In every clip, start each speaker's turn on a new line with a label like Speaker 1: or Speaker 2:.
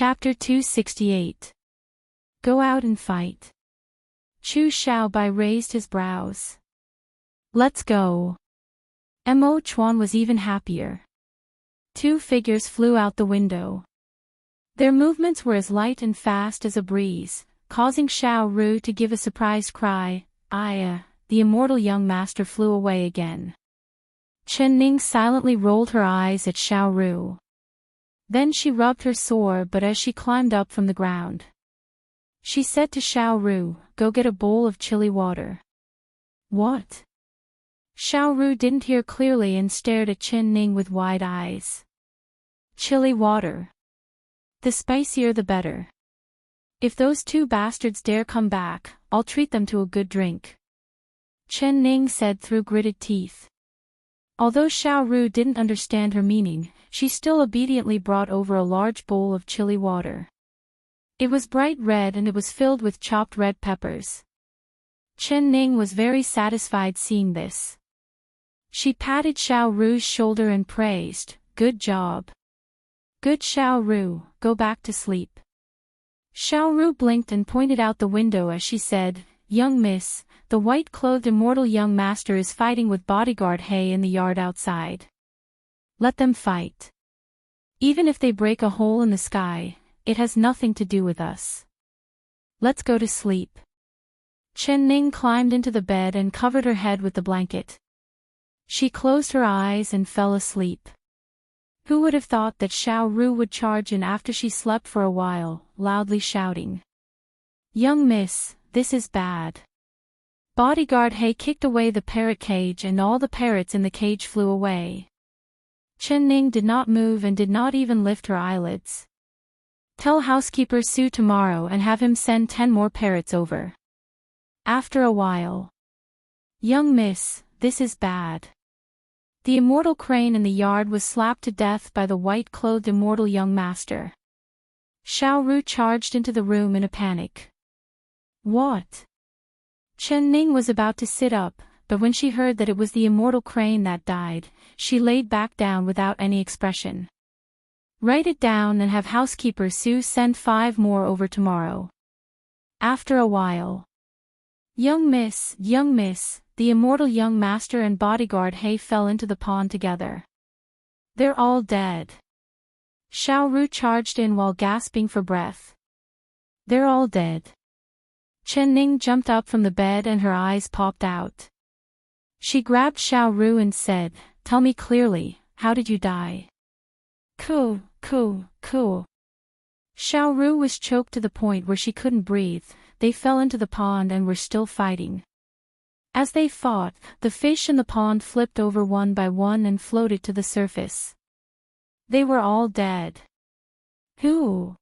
Speaker 1: Chapter 268. Go out and fight. Chu Xiaobai raised his brows. Let's go. Mo Chuan was even happier. Two figures flew out the window. Their movements were as light and fast as a breeze, causing Xiao Ru to give a surprised cry. Aya, the immortal young master flew away again. Chen Ning silently rolled her eyes at Xiao Ru. Then she rubbed her sore but as she climbed up from the ground. She said to Xiao Ru, go get a bowl of chilly water. What? Xiao Ru didn't hear clearly and stared at Chen Ning with wide eyes. Chilly water. The spicier the better. If those two bastards dare come back, I'll treat them to a good drink. Chen Ning said through gritted teeth. Although Xiao Ru didn't understand her meaning, she still obediently brought over a large bowl of chilly water. It was bright red and it was filled with chopped red peppers. Chen Ning was very satisfied seeing this. She patted Xiao Ru's shoulder and praised, good job. Good Xiao Ru, go back to sleep. Xiao Ru blinked and pointed out the window as she said, young miss, the white-clothed immortal young master is fighting with bodyguard He in the yard outside. Let them fight. Even if they break a hole in the sky, it has nothing to do with us. Let's go to sleep. Chen Ning climbed into the bed and covered her head with the blanket. She closed her eyes and fell asleep. Who would have thought that Xiao Ru would charge in after she slept for a while, loudly shouting. Young miss, this is bad. Bodyguard He kicked away the parrot cage and all the parrots in the cage flew away. Chen Ning did not move and did not even lift her eyelids. Tell housekeeper Su tomorrow and have him send 10 more parrots over. After a while. Young miss, this is bad. The immortal crane in the yard was slapped to death by the white-clothed immortal young master. Xiao Ru charged into the room in a panic. What? Chen Ning was about to sit up, but when she heard that it was the immortal crane that died, she laid back down without any expression. Write it down and have housekeeper Su send 5 more over tomorrow. After a while. Young miss, the immortal young master and bodyguard He fell into the pond together. They're all dead. Xiao Ru charged in while gasping for breath. They're all dead. Chen Ning jumped up from the bed and her eyes popped out. She grabbed Xiao Ru and said, tell me clearly, how did you die? Ku. Xiao Ru was choked to the point where she couldn't breathe. They fell into the pond and were still fighting. As they fought, the fish in the pond flipped over one by one and floated to the surface. They were all dead. Who?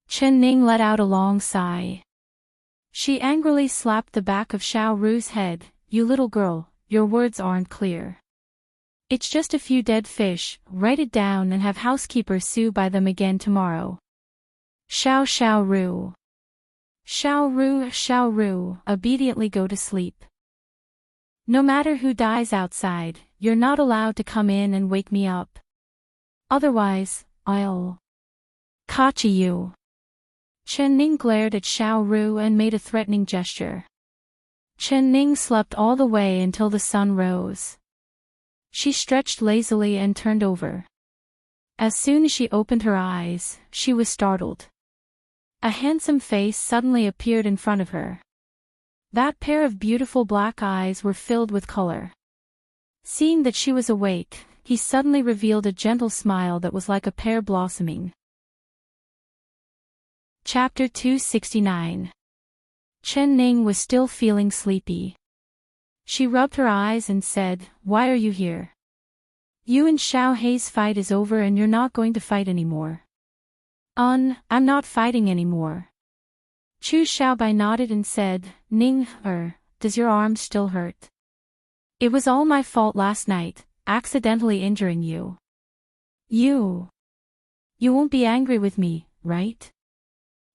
Speaker 1: Chen Ning let out a long sigh. She angrily slapped the back of Xiao Ru's head. You little girl, your words aren't clear. It's just a few dead fish, write it down and have housekeeper Su buy them again tomorrow. Xiao Ru. Xiao Ru, obediently go to sleep. No matter who dies outside, you're not allowed to come in and wake me up. Otherwise, I'll catch you. Chen Ning glared at Xiao Ru and made a threatening gesture. Chen Ning slept all the way until the sun rose. She stretched lazily and turned over. As soon as she opened her eyes, she was startled. A handsome face suddenly appeared in front of her. That pair of beautiful black eyes were filled with color. Seeing that she was awake, he suddenly revealed a gentle smile that was like a pear blossoming. Chapter 269. Chen Ning was still feeling sleepy. She rubbed her eyes and said, why are you here? You and Xiao Hei's fight is over and you're not going to fight anymore. I'm not fighting anymore. Chu Xiaobai nodded and said, Ning, does your arm still hurt? It was all my fault last night, accidentally injuring you. You won't be angry with me, right?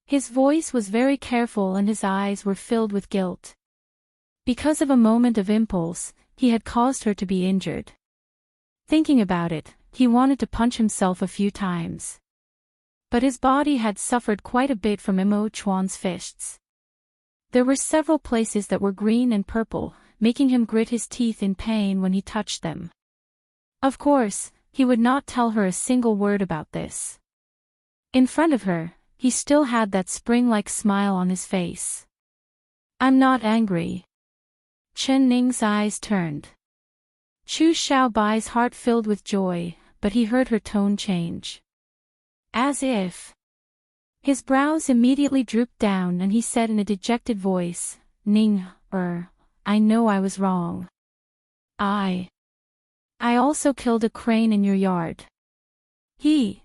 Speaker 1: His voice was very careful and his eyes were filled with guilt. Because of a moment of impulse, he had caused her to be injured. Thinking about it, he wanted to punch himself a few times. But his body had suffered quite a bit from Imo Chuan's fists. There were several places that were green and purple, making him grit his teeth in pain when he touched them. Of course, he would not tell her a single word about this. In front of her, he still had that spring-like smile on his face. "I'm not angry." Chen Ning's eyes turned. Chu Xiaobai's heart filled with joy, but he heard her tone change. As if. His brows immediately drooped down and he said in a dejected voice, "Ning, I know I was wrong. I also killed a crane in your yard." He.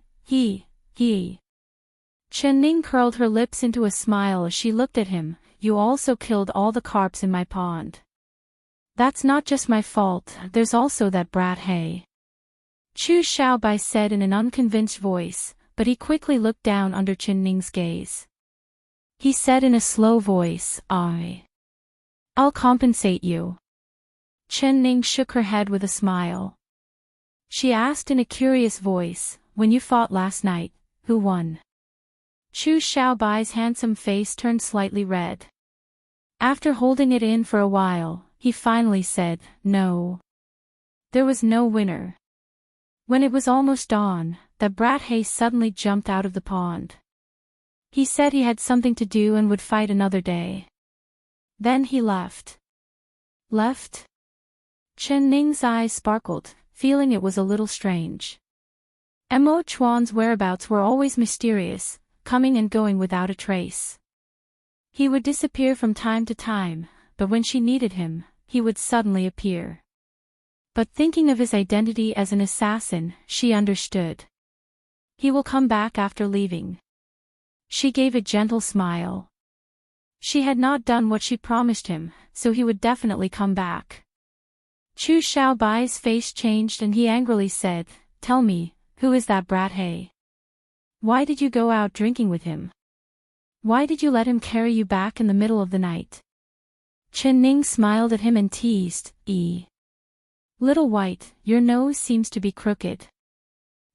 Speaker 1: Chen Ning curled her lips into a smile as she looked at him. "You also killed all the carps in my pond. That's not just my fault, there's also that brat He." Chu Xiaobai said in an unconvinced voice, but he quickly looked down under Chen Ning's gaze. He said in a slow voice, I'll compensate you." Chen Ning shook her head with a smile. She asked in a curious voice, "When you fought last night, who won?" Chu Xiaobai's handsome face turned slightly red. After holding it in for a while, he finally said, "No. There was no winner." When it was almost dawn, the brat He suddenly jumped out of the pond. He said he had something to do and would fight another day. Then he left. Left? Chen Ning's eyes sparkled, feeling it was a little strange. Imo Chuan's whereabouts were always mysterious, coming and going without a trace. He would disappear from time to time, but when she needed him, he would suddenly appear. But thinking of his identity as an assassin, she understood. He will come back after leaving. She gave a gentle smile. She had not done what she promised him, so he would definitely come back. Chu Xiaobai's face changed and he angrily said, "Tell me, who is that brat He? Why did you go out drinking with him? Why did you let him carry you back in the middle of the night?" Chen Ning smiled at him and teased, "Little White, your nose seems to be crooked.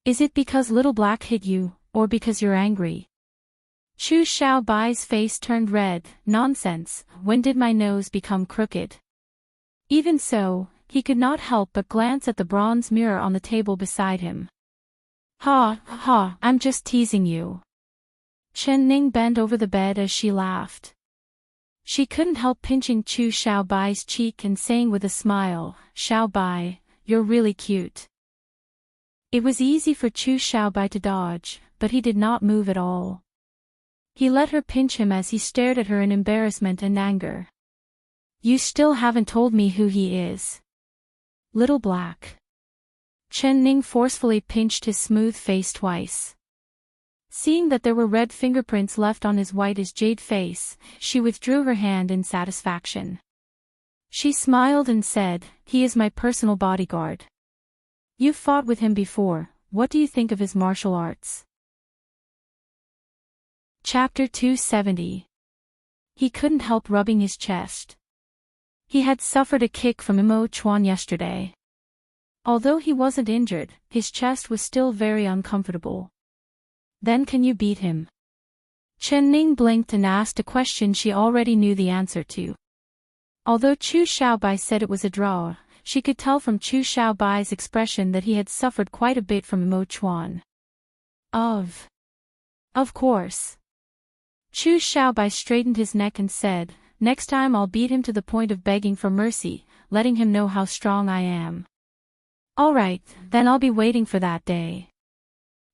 Speaker 1: Is it because Little Black hit you, or because you're angry?" Chu Xiaobai's face turned red. "Nonsense, when did my nose become crooked?" Even so, he could not help but glance at the bronze mirror on the table beside him. Ha, I'm just teasing you." Chen Ning bent over the bed as she laughed. She couldn't help pinching Chu Xiaobai's cheek and saying with a smile, "Xiaobai, you're really cute." It was easy for Chu Xiaobai to dodge, but he did not move at all. He let her pinch him as he stared at her in embarrassment and anger. "You still haven't told me who he is." "Little Black." Chen Ning forcefully pinched his smooth face twice. Seeing that there were red fingerprints left on his white as jade face, she withdrew her hand in satisfaction. She smiled and said, "He is my personal bodyguard. You've fought with him before, what do you think of his martial arts?" Chapter 270. He couldn't help rubbing his chest. He had suffered a kick from Imo Chuan yesterday. Although he wasn't injured, his chest was still very uncomfortable. "Then can you beat him?" Chen Ning blinked and asked a question she already knew the answer to. Although Chu Xiaobai said it was a draw, she could tell from Chu Xiaobai's expression that he had suffered quite a bit from Imo Chuan. Of course. Chu Xiaobai straightened his neck and said, "Next time I'll beat him to the point of begging for mercy, letting him know how strong I am." "All right, then I'll be waiting for that day,"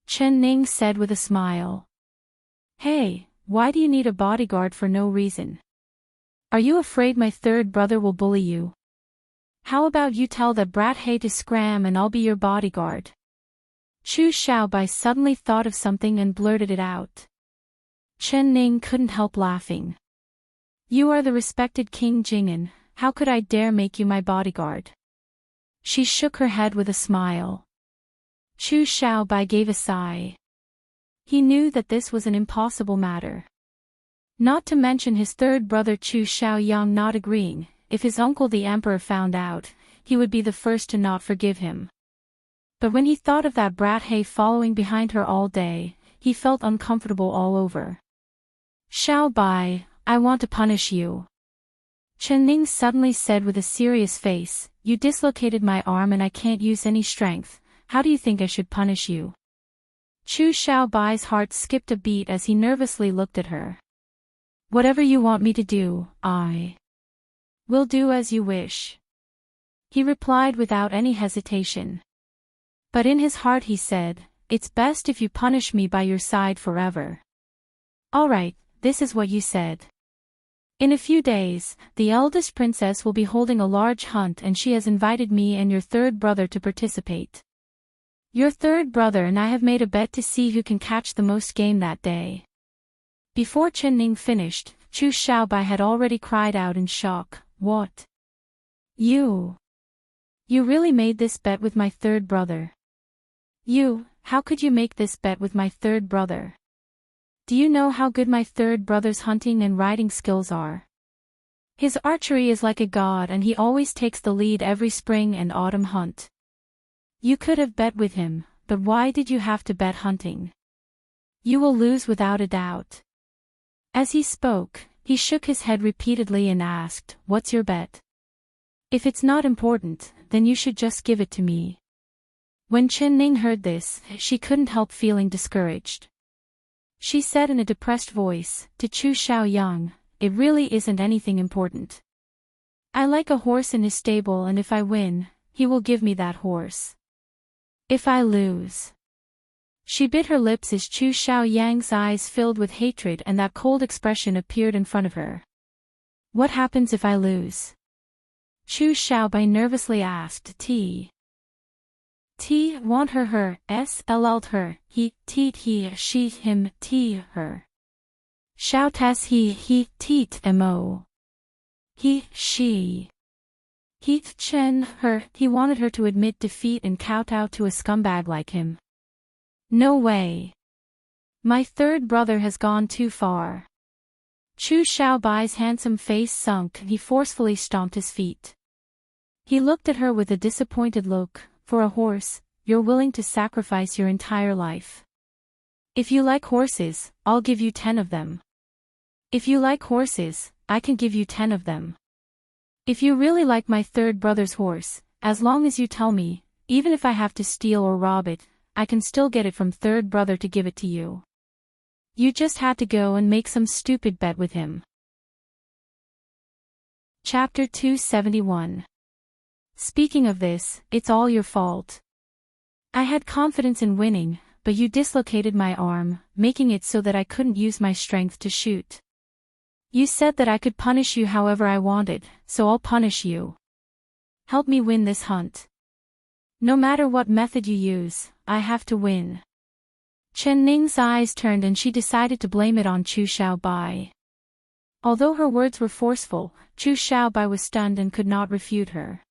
Speaker 1: Chen Ning said with a smile. "Hey, why do you need a bodyguard for no reason? Are you afraid my third brother will bully you? How about you tell that brat He to scram and I'll be your bodyguard?" Chu Xiaobai suddenly thought of something and blurted it out. Chen Ning couldn't help laughing. "You are the respected King Jing'an, how could I dare make you my bodyguard?" She shook her head with a smile. Chu Xiaobai gave a sigh. He knew that this was an impossible matter. Not to mention his third brother Chu Xiaoyang not agreeing. If his uncle the emperor found out, he would be the first to not forgive him. But when he thought of that brat He following behind her all day, he felt uncomfortable all over. Xiao Bai, I want to punish you. Chen Ning suddenly said with a serious face, you dislocated my arm and I can't use any strength, how do you think I should punish you? Chu Xiaobai's heart skipped a beat as he nervously looked at her. Whatever you want me to do, I will do as you wish. He replied without any hesitation. But in his heart he said, it's best if you punish me by your side forever. Alright, this is what you said. In a few days, the eldest princess will be holding a large hunt and she has invited me and your third brother to participate. Your third brother and I have made a bet to see who can catch the most game that day. Before Chen Ning finished, Chu Xiaobai had already cried out in shock, what? You really made this bet with my third brother? How could you make this bet with my third brother? Do you know how good my third brother's hunting and riding skills are? His archery is like a god and he always takes the lead every spring and autumn hunt. You could have bet with him, but why did you have to bet hunting? You will lose without a doubt. As he spoke, he shook his head repeatedly and asked, what's your bet? If it's not important, then you should just give it to me. When Chen Ning heard this, she couldn't help feeling discouraged. She said in a depressed voice, to Chu Xiaoyang, it really isn't anything important. I like a horse in his stable and if I win, he will give me that horse. If I lose. She bit her lips as Chu Xiaoyang's eyes filled with hatred and that cold expression appeared in front of her. What happens if I lose? Chu Xiaobai nervously asked. Want her, sl'd her, he, she, him, her. Xiao tes he, teet, mo. He, she. He, Chen, her, he wanted her to admit defeat and kowtow to a scumbag like him. No way. My third brother has gone too far. Chu Xiaobai's handsome face sunk and he forcefully stomped his feet. He looked at her with a disappointed look. For a horse, you're willing to sacrifice your entire life. If you like horses, I'll give you 10 of them. If you like horses, I can give you 10 of them. If you really like my third brother's horse, as long as you tell me, even if I have to steal or rob it, I can still get it from third brother to give it to you. You just had to go and make some stupid bet with him. Chapter 271. Speaking of this, it's all your fault. I had confidence in winning, but you dislocated my arm, making it so that I couldn't use my strength to shoot. You said that I could punish you however I wanted, so I'll punish you. Help me win this hunt. No matter what method you use, I have to win. Chen Ning's eyes turned and she decided to blame it on Chu Xiaobai. Although her words were forceful, Chu Xiaobai was stunned and could not refute her.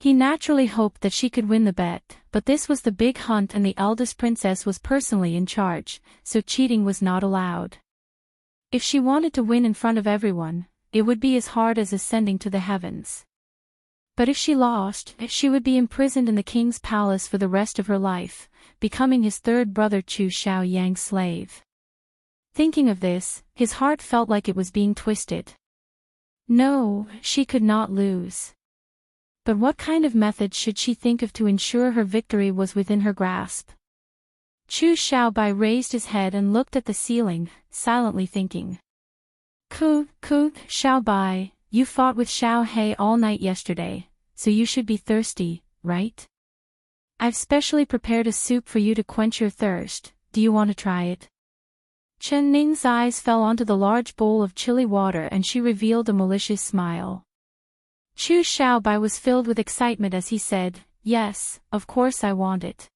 Speaker 1: He naturally hoped that she could win the bet, but this was the big hunt and the eldest princess was personally in charge, so cheating was not allowed. If she wanted to win in front of everyone, it would be as hard as ascending to the heavens. But if she lost, she would be imprisoned in the king's palace for the rest of her life, becoming his third brother Chu Xiaoyang's slave. Thinking of this, his heart felt like it was being twisted. No, she could not lose. But what kind of method should she think of to ensure her victory was within her grasp? Chu Xiaobai raised his head and looked at the ceiling, silently thinking. Xiaobai, you fought with Xiao He all night yesterday, so you should be thirsty, right? I've specially prepared a soup for you to quench your thirst, do you want to try it? Chen Ning's eyes fell onto the large bowl of chilly water and she revealed a malicious smile. Chu Xiaobai was filled with excitement as he said, yes, of course I want it.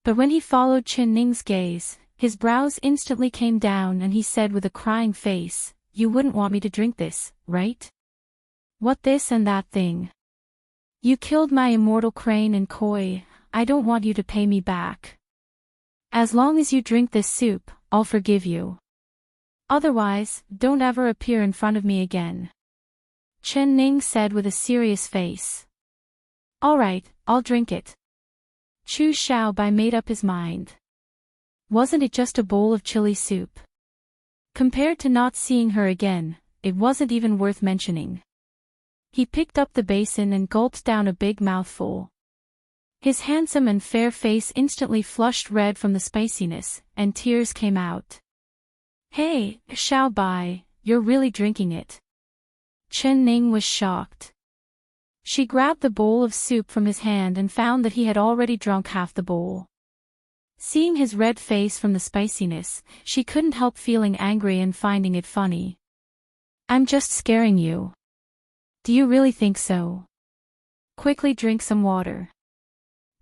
Speaker 1: But when he followed Chen Ning's gaze, his brows instantly came down and he said with a crying face, you wouldn't want me to drink this, right? What this and that thing? You killed my immortal crane and koi, I don't want you to pay me back. As long as you drink this soup, I'll forgive you. Otherwise, don't ever appear in front of me again. Chen Ning said with a serious face. All right, I'll drink it. Chu Xiaobai made up his mind. Wasn't it just a bowl of chili soup? Compared to not seeing her again, it wasn't even worth mentioning. He picked up the basin and gulped down a big mouthful. His handsome and fair face instantly flushed red from the spiciness, and tears came out. Hey, Xiao Bai, you're really drinking it. Chen Ning was shocked. She grabbed the bowl of soup from his hand and found that he had already drunk half the bowl. Seeing his red face from the spiciness, she couldn't help feeling angry and finding it funny. I'm just scaring you. Do you really think so? Quickly drink some water.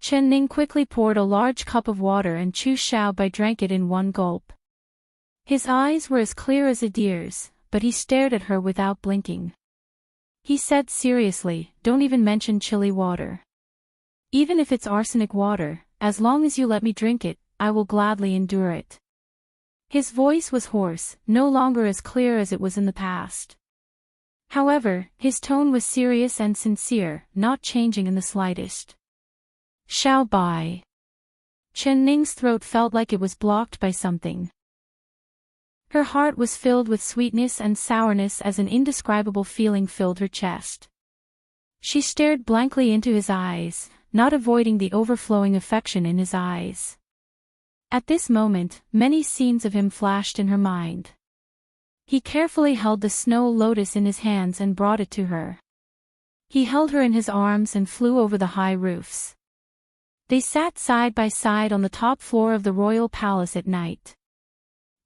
Speaker 1: Chen Ning quickly poured a large cup of water and Chu Xiaobai drank it in one gulp. His eyes were as clear as a deer's, but he stared at her without blinking. He said seriously, don't even mention chili water. Even if it's arsenic water, as long as you let me drink it, I will gladly endure it. His voice was hoarse, no longer as clear as it was in the past. However, his tone was serious and sincere, not changing in the slightest. Xiao Bai. Chen Ning's throat felt like it was blocked by something. Her heart was filled with sweetness and sourness as an indescribable feeling filled her chest. She stared blankly into his eyes, not avoiding the overflowing affection in his eyes. At this moment, many scenes of him flashed in her mind. He carefully held the snow lotus in his hands and brought it to her. He held her in his arms and flew over the high roofs. They sat side by side on the top floor of the royal palace at night.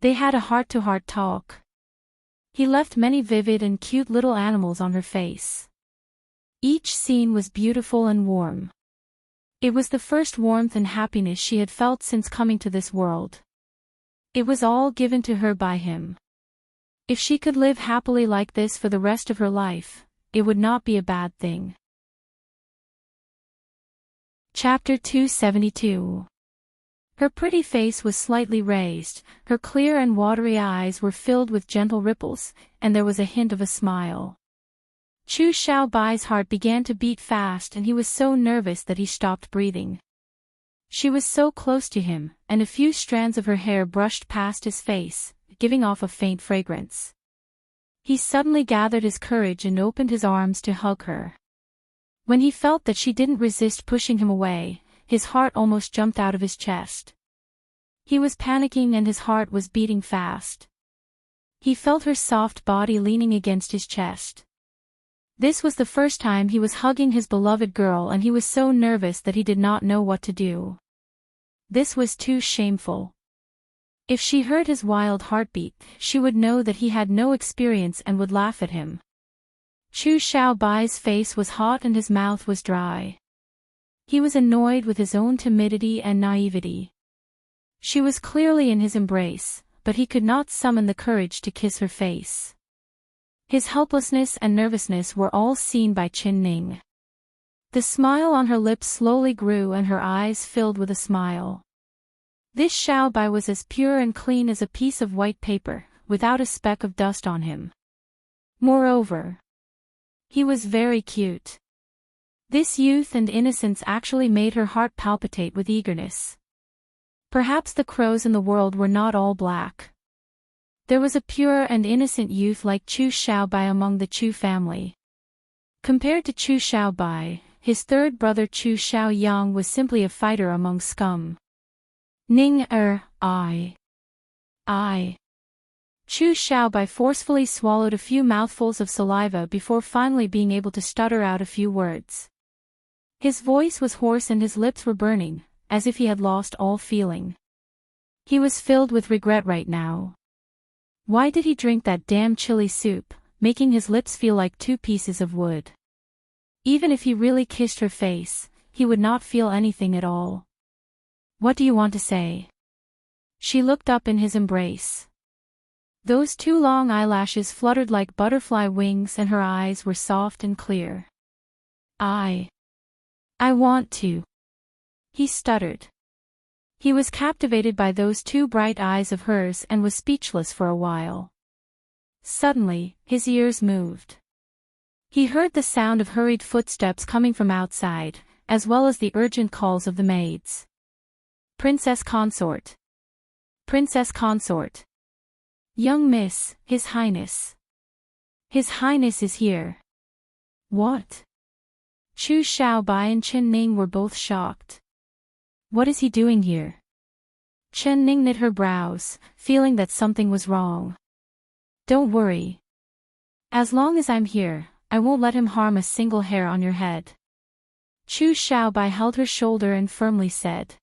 Speaker 1: They had a heart-to-heart talk. He left many vivid and cute little animals on her face. Each scene was beautiful and warm. It was the first warmth and happiness she had felt since coming to this world. It was all given to her by him. If she could live happily like this for the rest of her life, it would not be a bad thing. Chapter 272. Her pretty face was slightly raised, her clear and watery eyes were filled with gentle ripples, and there was a hint of a smile. Chu Xiaobai's heart began to beat fast and he was so nervous that he stopped breathing. She was so close to him, and a few strands of her hair brushed past his face, giving off a faint fragrance. He suddenly gathered his courage and opened his arms to hug her. When he felt that she didn't resist pushing him away, his heart almost jumped out of his chest. He was panicking and his heart was beating fast. He felt her soft body leaning against his chest. This was the first time he was hugging his beloved girl and he was so nervous that he did not know what to do. This was too shameful. If she heard his wild heartbeat, she would know that he had no experience and would laugh at him. Chu Xiaobai's face was hot and his mouth was dry. He was annoyed with his own timidity and naivety. She was clearly in his embrace, but he could not summon the courage to kiss her face. His helplessness and nervousness were all seen by Chen Ning. The smile on her lips slowly grew and her eyes filled with a smile. This Xiaobai was as pure and clean as a piece of white paper, without a speck of dust on him. Moreover, he was very cute. This youth and innocence actually made her heart palpitate with eagerness. Perhaps the crows in the world were not all black. There was a pure and innocent youth like Chu Xiaobai among the Chu family. Compared to Chu Xiaobai, his third brother Chu Xiaoyang was simply a fighter among scum. I. Chu Xiaobai forcefully swallowed a few mouthfuls of saliva before finally being able to stutter out a few words. His voice was hoarse and his lips were burning, as if he had lost all feeling. He was filled with regret right now. Why did he drink that damn chili soup, making his lips feel like two pieces of wood? Even if he really kissed her face, he would not feel anything at all. What do you want to say? She looked up in his embrace. Those two long eyelashes fluttered like butterfly wings and her eyes were soft and clear. I want to. He stuttered. He was captivated by those two bright eyes of hers and was speechless for a while. Suddenly, his ears moved. He heard the sound of hurried footsteps coming from outside, as well as the urgent calls of the maids. Princess consort. Princess Consort. Young Miss, His Highness. His Highness is here. What? Chu Xiaobai and Chen Ning were both shocked. What is he doing here? Chen Ning knit her brows, feeling that something was wrong. Don't worry. As long as I'm here, I won't let him harm a single hair on your head. Chu Xiaobai held her shoulder and firmly said.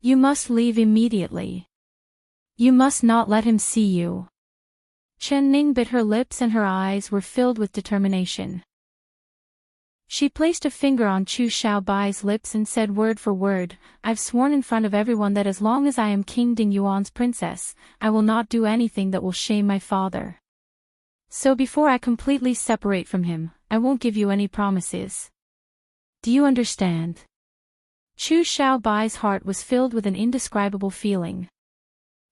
Speaker 1: You must leave immediately. You must not let him see you. Chen Ning bit her lips and her eyes were filled with determination. She placed a finger on Chu Xiaobai's lips and said word for word, I've sworn in front of everyone that as long as I am King Ding Yuan's princess, I will not do anything that will shame my father. So before I completely separate from him, I won't give you any promises. Do you understand? Chu Xiaobai's heart was filled with an indescribable feeling.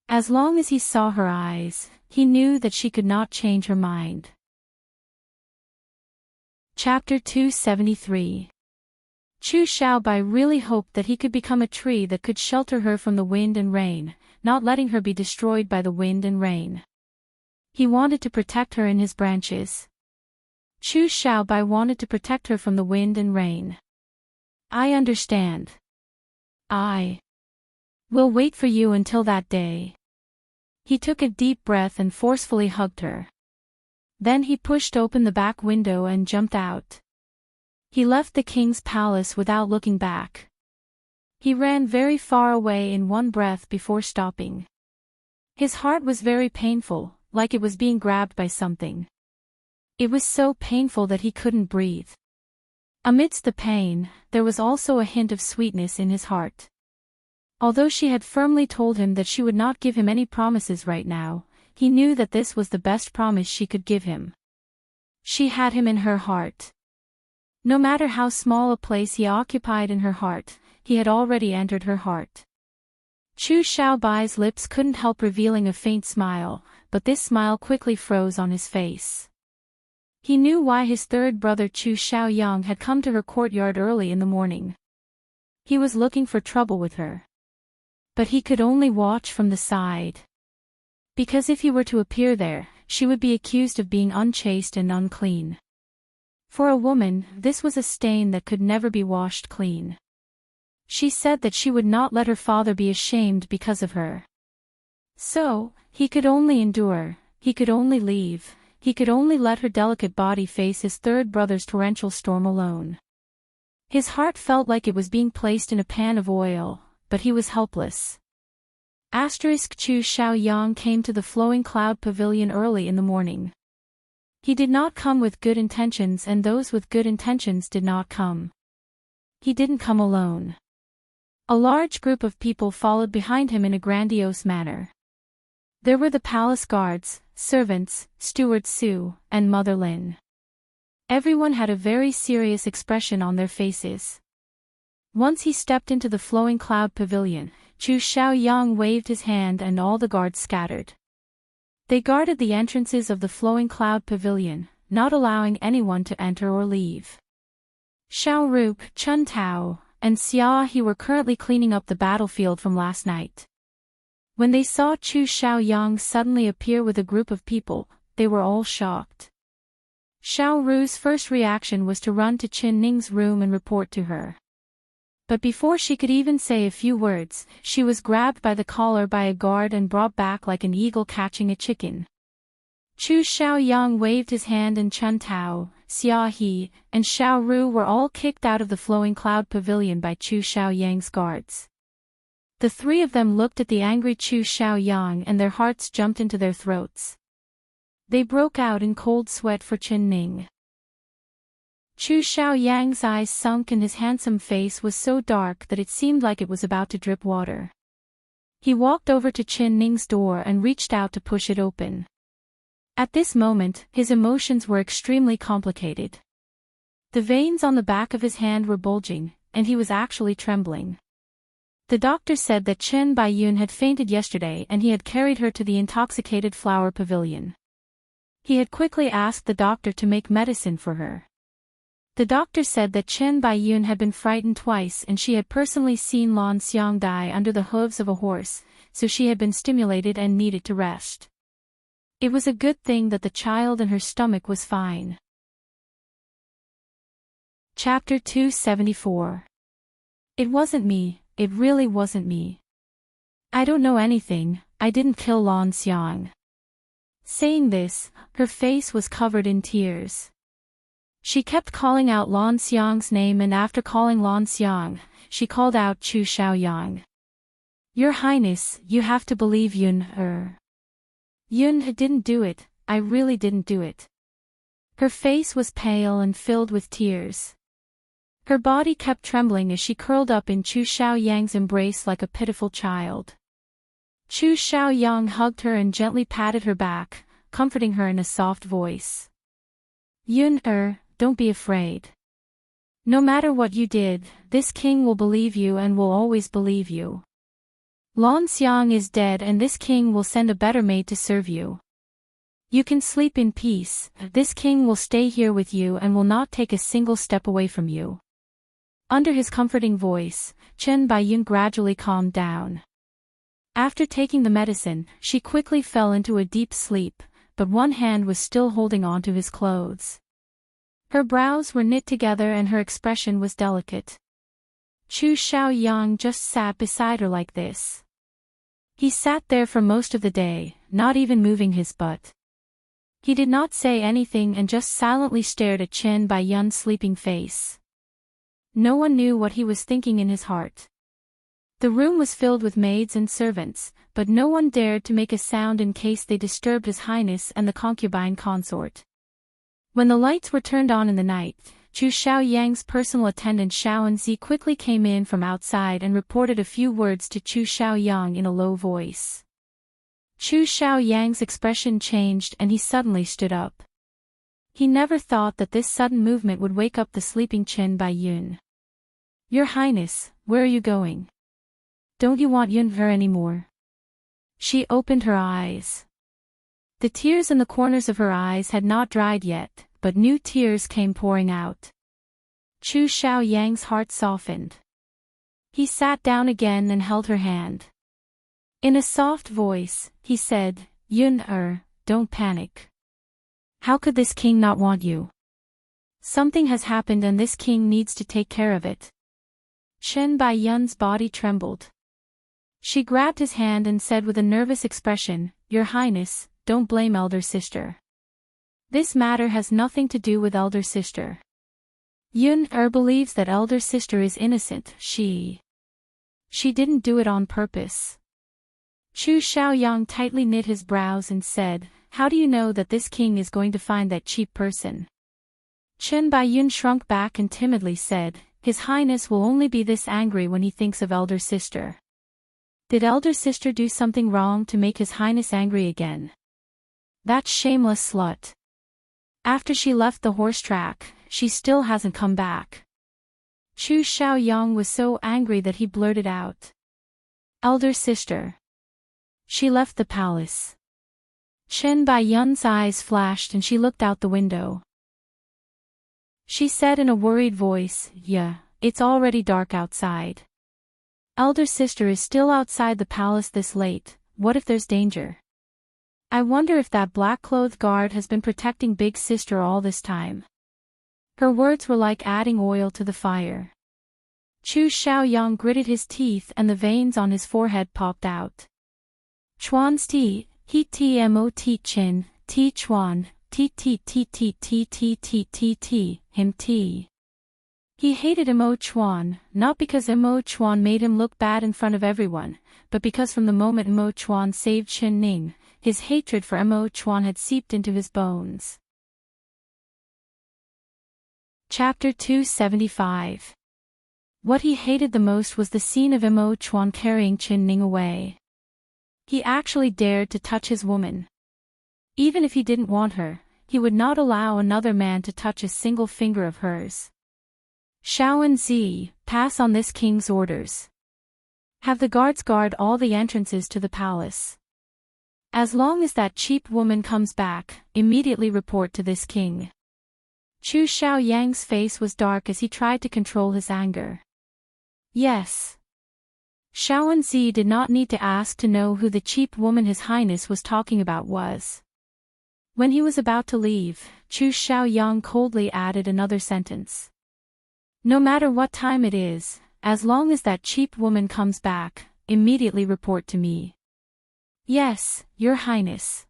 Speaker 1: As long as he saw her eyes, he knew that she could not change her mind. Chapter 273. Chu Xiaobai really hoped that he could become a tree that could shelter her from the wind and rain, not letting her be destroyed by the wind and rain. He wanted to protect her in his branches. Chu Xiaobai wanted to protect her from the wind and rain. I understand. I will wait for you until that day. He took a deep breath and forcefully hugged her. Then he pushed open the back window and jumped out. He left the king's palace without looking back. He ran very far away in one breath before stopping. His heart was very painful, like it was being grabbed by something. It was so painful that he couldn't breathe. Amidst the pain, there was also a hint of sweetness in his heart. Although she had firmly told him that she would not give him any promises right now, he knew that this was the best promise she could give him. She had him in her heart. No matter how small a place he occupied in her heart, he had already entered her heart. Chu Xiaobai's lips couldn't help revealing a faint smile, but this smile quickly froze on his face. He knew why his third brother Chu Xiaoyang had come to her courtyard early in the morning. He was looking for trouble with her. But he could only watch from the side. Because if he were to appear there, she would be accused of being unchaste and unclean. For a woman, this was a stain that could never be washed clean. She said that she would not let her father be ashamed because of her. So, he could only endure, he could only leave, he could only let her delicate body face his third brother's torrential storm alone. His heart felt like it was being placed in a pan of oil, but he was helpless. Chu Xiaoyang came to the flowing cloud pavilion early in the morning. He did not come with good intentions and those with good intentions did not come. He didn't come alone. A large group of people followed behind him in a grandiose manner. There were the palace guards, servants, steward Su, and Mother Lin. Everyone had a very serious expression on their faces. Once he stepped into the flowing cloud pavilion, Chu Xiaoyang waved his hand and all the guards scattered. They guarded the entrances of the flowing cloud pavilion, not allowing anyone to enter or leave. Xiaoru, Chun Tao, and Xia He were currently cleaning up the battlefield from last night. When they saw Chu Xiaoyang suddenly appear with a group of people, they were all shocked. Xiaoru's first reaction was to run to Chen Ning's room and report to her. But before she could even say a few words, she was grabbed by the collar by a guard and brought back like an eagle catching a chicken. Chu Xiaoyang waved his hand and Chun Tao, Xia He, and Xiaoru were all kicked out of the flowing cloud pavilion by Chu Xiaoyang's guards. The three of them looked at the angry Chu Xiaoyang and their hearts jumped into their throats. They broke out in cold sweat for Chen Ning. Chu Xiaoyang's eyes sunk and his handsome face was so dark that it seemed like it was about to drip water. He walked over to Chen Ning's door and reached out to push it open. At this moment, his emotions were extremely complicated. The veins on the back of his hand were bulging, and he was actually trembling. The doctor said that Chen Baiyun had fainted yesterday and he had carried her to the intoxicated flower pavilion. He had quickly asked the doctor to make medicine for her. The doctor said that Chen Baiyun had been frightened twice and she had personally seen Lan Xiang die under the hooves of a horse, so she had been stimulated and needed to rest. It was a good thing that the child in her stomach was fine. Chapter 274. It wasn't me, it really wasn't me. I don't know anything, I didn't kill Lan Xiang. Saying this, her face was covered in tears. She kept calling out Lan Xiang's name, and after calling Lan Xiang, she called out Chu Xiaoyang. Your Highness, you have to believe Yun. Yun didn't do it, I really didn't do it. Her face was pale and filled with tears. Her body kept trembling as she curled up in Chu Xiaoyang's embrace like a pitiful child. Chu Xiaoyang hugged her and gently patted her back, comforting her in a soft voice. Yun, don't be afraid. No matter what you did, this king will believe you and will always believe you. Lan Xiang is dead and this king will send a better maid to serve you. You can sleep in peace, this king will stay here with you and will not take a single step away from you. Under his comforting voice, Chen Baiyun gradually calmed down. After taking the medicine, she quickly fell into a deep sleep, but one hand was still holding on to his clothes. Her brows were knit together and her expression was delicate. Chu Xiaoyang just sat beside her like this. He sat there for most of the day, not even moving his butt. He did not say anything and just silently stared at Chen Baiyun's sleeping face. No one knew what he was thinking in his heart. The room was filled with maids and servants, but no one dared to make a sound in case they disturbed His Highness and the concubine consort. When the lights were turned on in the night, Chu Xiaoyang's personal attendant Xiaoanzi quickly came in from outside and reported a few words to Chu Xiaoyang in a low voice. Chu Xiaoyang's expression changed and he suddenly stood up. He never thought that this sudden movement would wake up the sleeping Chen Baiyun. Your Highness, where are you going? Don't you want Yun anymore? She opened her eyes. The tears in the corners of her eyes had not dried yet, but new tears came pouring out. Chu Xiaoyang's heart softened. He sat down again and held her hand. In a soft voice, he said, Yun, don't panic. How could this king not want you? Something has happened and this king needs to take care of it. Chen Baiyun's body trembled. She grabbed his hand and said with a nervous expression, Your Highness, don't blame elder sister. This matter has nothing to do with elder sister. Yun believes that elder sister is innocent, she didn't do it on purpose. Chu Xiaoyang tightly knit his brows and said, How do you know that this king is going to find that cheap person? Chen Baiyun shrunk back and timidly said, His Highness will only be this angry when he thinks of elder sister. Did elder sister do something wrong to make His Highness angry again? That shameless slut. After she left the horse track, she still hasn't come back. Chu Xiaoyang was so angry that he blurted out. Elder sister. She left the palace. Chen Baiyun's eyes flashed and she looked out the window. She said in a worried voice, Yeah, it's already dark outside. Elder sister is still outside the palace this late, what if there's danger? I wonder if that black-clothed guard has been protecting big sister all this time. Her words were like adding oil to the fire. Chu Xiaoyang gritted his teeth and the veins on his forehead popped out. Chuan's ti, he tmo ti chin, ti chuan, ti ti ti ti ti ti ti ti ti, him ti. He hated Mo Chuan, not because Mo Chuan made him look bad in front of everyone, but because from the moment Mo Chuan saved Qin Ning, his hatred for Mo Chuan had seeped into his bones. Chapter 275. What he hated the most was the scene of Mo Chuan carrying Qin Ning away. He actually dared to touch his woman. Even if he didn't want her, he would not allow another man to touch a single finger of hers. Xiaoanzi, pass on this king's orders. Have the guards guard all the entrances to the palace. As long as that cheap woman comes back, immediately report to this king. Chu Xiaoyang's face was dark as he tried to control his anger. Yes. Xiaowenzi did not need to ask to know who the cheap woman His Highness was talking about was. When he was about to leave, Chu Xiaoyang coldly added another sentence. No matter what time it is, as long as that cheap woman comes back, immediately report to me. Yes, Your Highness.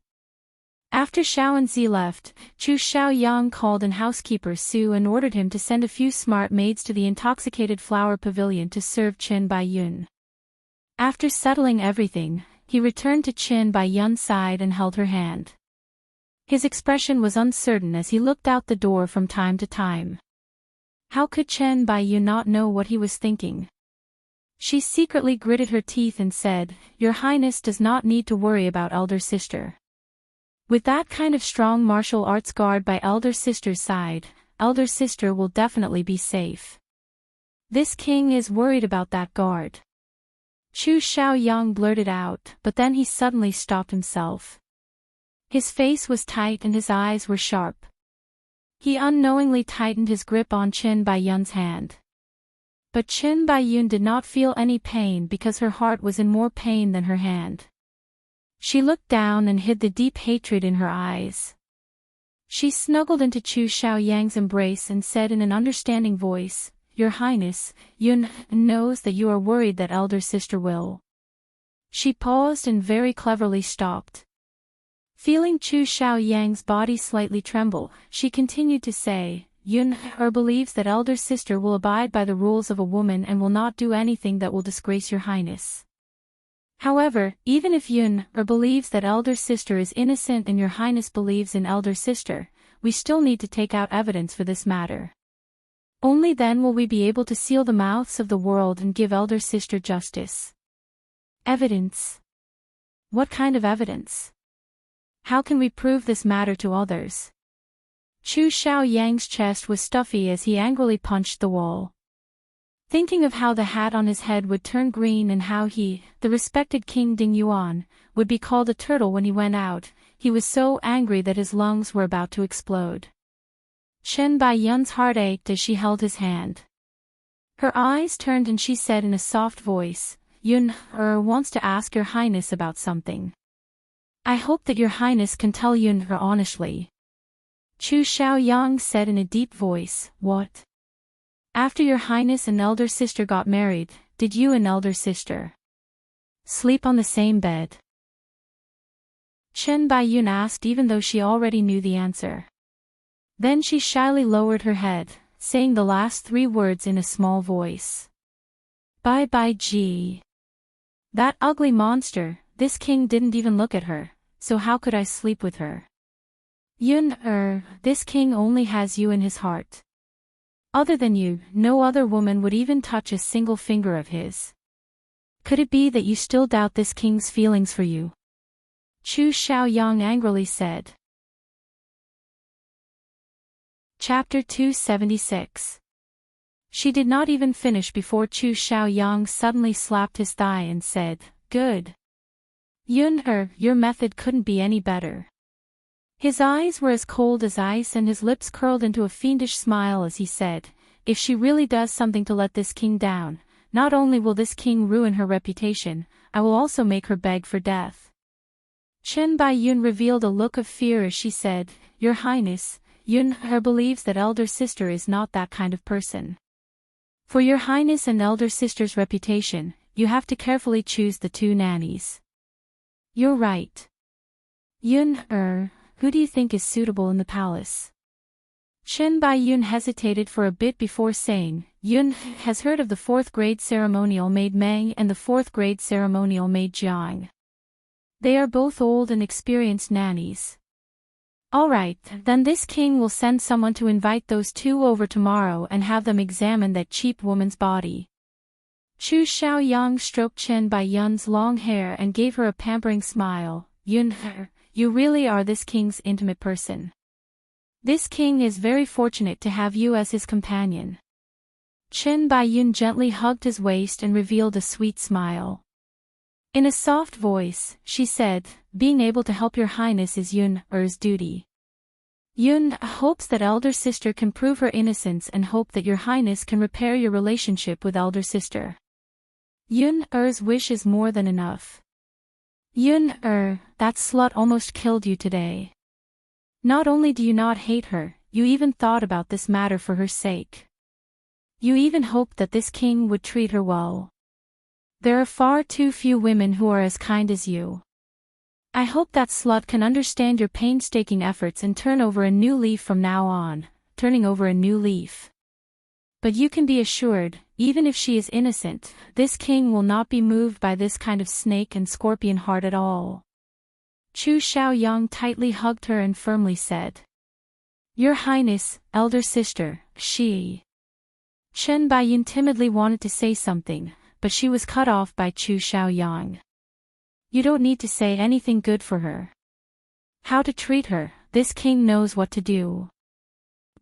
Speaker 1: After Xiaowenzi left, Chu Xiaoyang called in housekeeper Su and ordered him to send a few smart maids to the intoxicated flower pavilion to serve Qin Baiyun. After settling everything, he returned to Qin Baiyun's side and held her hand. His expression was uncertain as he looked out the door from time to time. How could Qin Baiyun not know what he was thinking? She secretly gritted her teeth and said, Your Highness does not need to worry about elder sister. With that kind of strong martial arts guard by elder sister's side, elder sister will definitely be safe. This king is worried about that guard. Chu Xiaoyang blurted out, but then he suddenly stopped himself. His face was tight and his eyes were sharp. He unknowingly tightened his grip on Qin Baiyun's hand. But Qin Baiyun did not feel any pain because her heart was in more pain than her hand. She looked down and hid the deep hatred in her eyes. She snuggled into Chu Xiaoyang's embrace and said in an understanding voice, Your Highness, Yun knows that you are worried that elder sister will. She paused and very cleverly stopped. Feeling Chu Xiaoyang's body slightly tremble, she continued to say, Yun believes that elder sister will abide by the rules of a woman and will not do anything that will disgrace Your Highness. However, even if Yun believes that elder sister is innocent and Your Highness believes in elder sister, we still need to take out evidence for this matter. Only then will we be able to seal the mouths of the world and give elder sister justice. Evidence? What kind of evidence? How can we prove this matter to others? Chu Xiaoyang's chest was stuffy as he angrily punched the wall. Thinking of how the hat on his head would turn green and how he, the respected King Ding Yuan, would be called a turtle when he went out, he was so angry that his lungs were about to explode. Qin Baiyun's heart ached as she held his hand. Her eyes turned and she said in a soft voice, Yun wants to ask Your Highness about something. I hope that Your Highness can tell Yun honestly. Chu Xiaoyang said in a deep voice, What? After Your Highness and elder sister got married, did you and elder sister sleep on the same bed? Qin Baiyun asked even though she already knew the answer. Then she shyly lowered her head, saying the last 3 words in a small voice. Bye Ji. That ugly monster, this king didn't even look at her, so how could I sleep with her? Yun this king only has you in his heart. Other than you, no other woman would even touch a single finger of his. Could it be that you still doubt this king's feelings for you? Chu Xiaoyang angrily said. Chapter 276. She did not even finish before Chu Xiaoyang suddenly slapped his thigh and said, Good. Yun your method couldn't be any better. His eyes were as cold as ice and his lips curled into a fiendish smile as he said, If she really does something to let this king down, not only will this king ruin her reputation, I will also make her beg for death. Qin Baiyun revealed a look of fear as she said, Your Highness, Yun believes that elder sister is not that kind of person. For Your Highness and elder sister's reputation, you have to carefully choose the 2 nannies. You're right. Yun who do you think is suitable in the palace? Qin Baiyun hesitated for a bit before saying, Yun has heard of the 4th grade ceremonial maid Meng and the 4th grade ceremonial maid Jiang. They are both old and experienced nannies. Alright, then this king will send someone to invite those 2 over tomorrow and have them examine that cheap woman's body. Chu Xiaoyang stroked Qin Baiyun's long hair and gave her a pampering smile. Yun you really are this king's intimate person. This king is very fortunate to have you as his companion. Qin Baiyun gently hugged his waist and revealed a sweet smile. In a soft voice, she said, Being able to help Your Highness is Yun's duty. Yun hopes that elder sister can prove her innocence and hope that your highness can repair your relationship with elder sister. Yun-er's wish is more than enough. Yun-er, that slut almost killed you today. Not only do you not hate her, you even thought about this matter for her sake. You even hoped that this king would treat her well. There are far too few women who are as kind as you. I hope that slut can understand your painstaking efforts and turn over a new leaf from now on, turning over a new leaf. But you can be assured, even if she is innocent, this king will not be moved by this kind of snake and scorpion heart at all. Chu Xiaoyang tightly hugged her and firmly said, Your Highness, elder sister, she. Chen Baiyun timidly wanted to say something, but she was cut off by Chu Xiaoyang. You don't need to say anything good for her. How to treat her, this king knows what to do.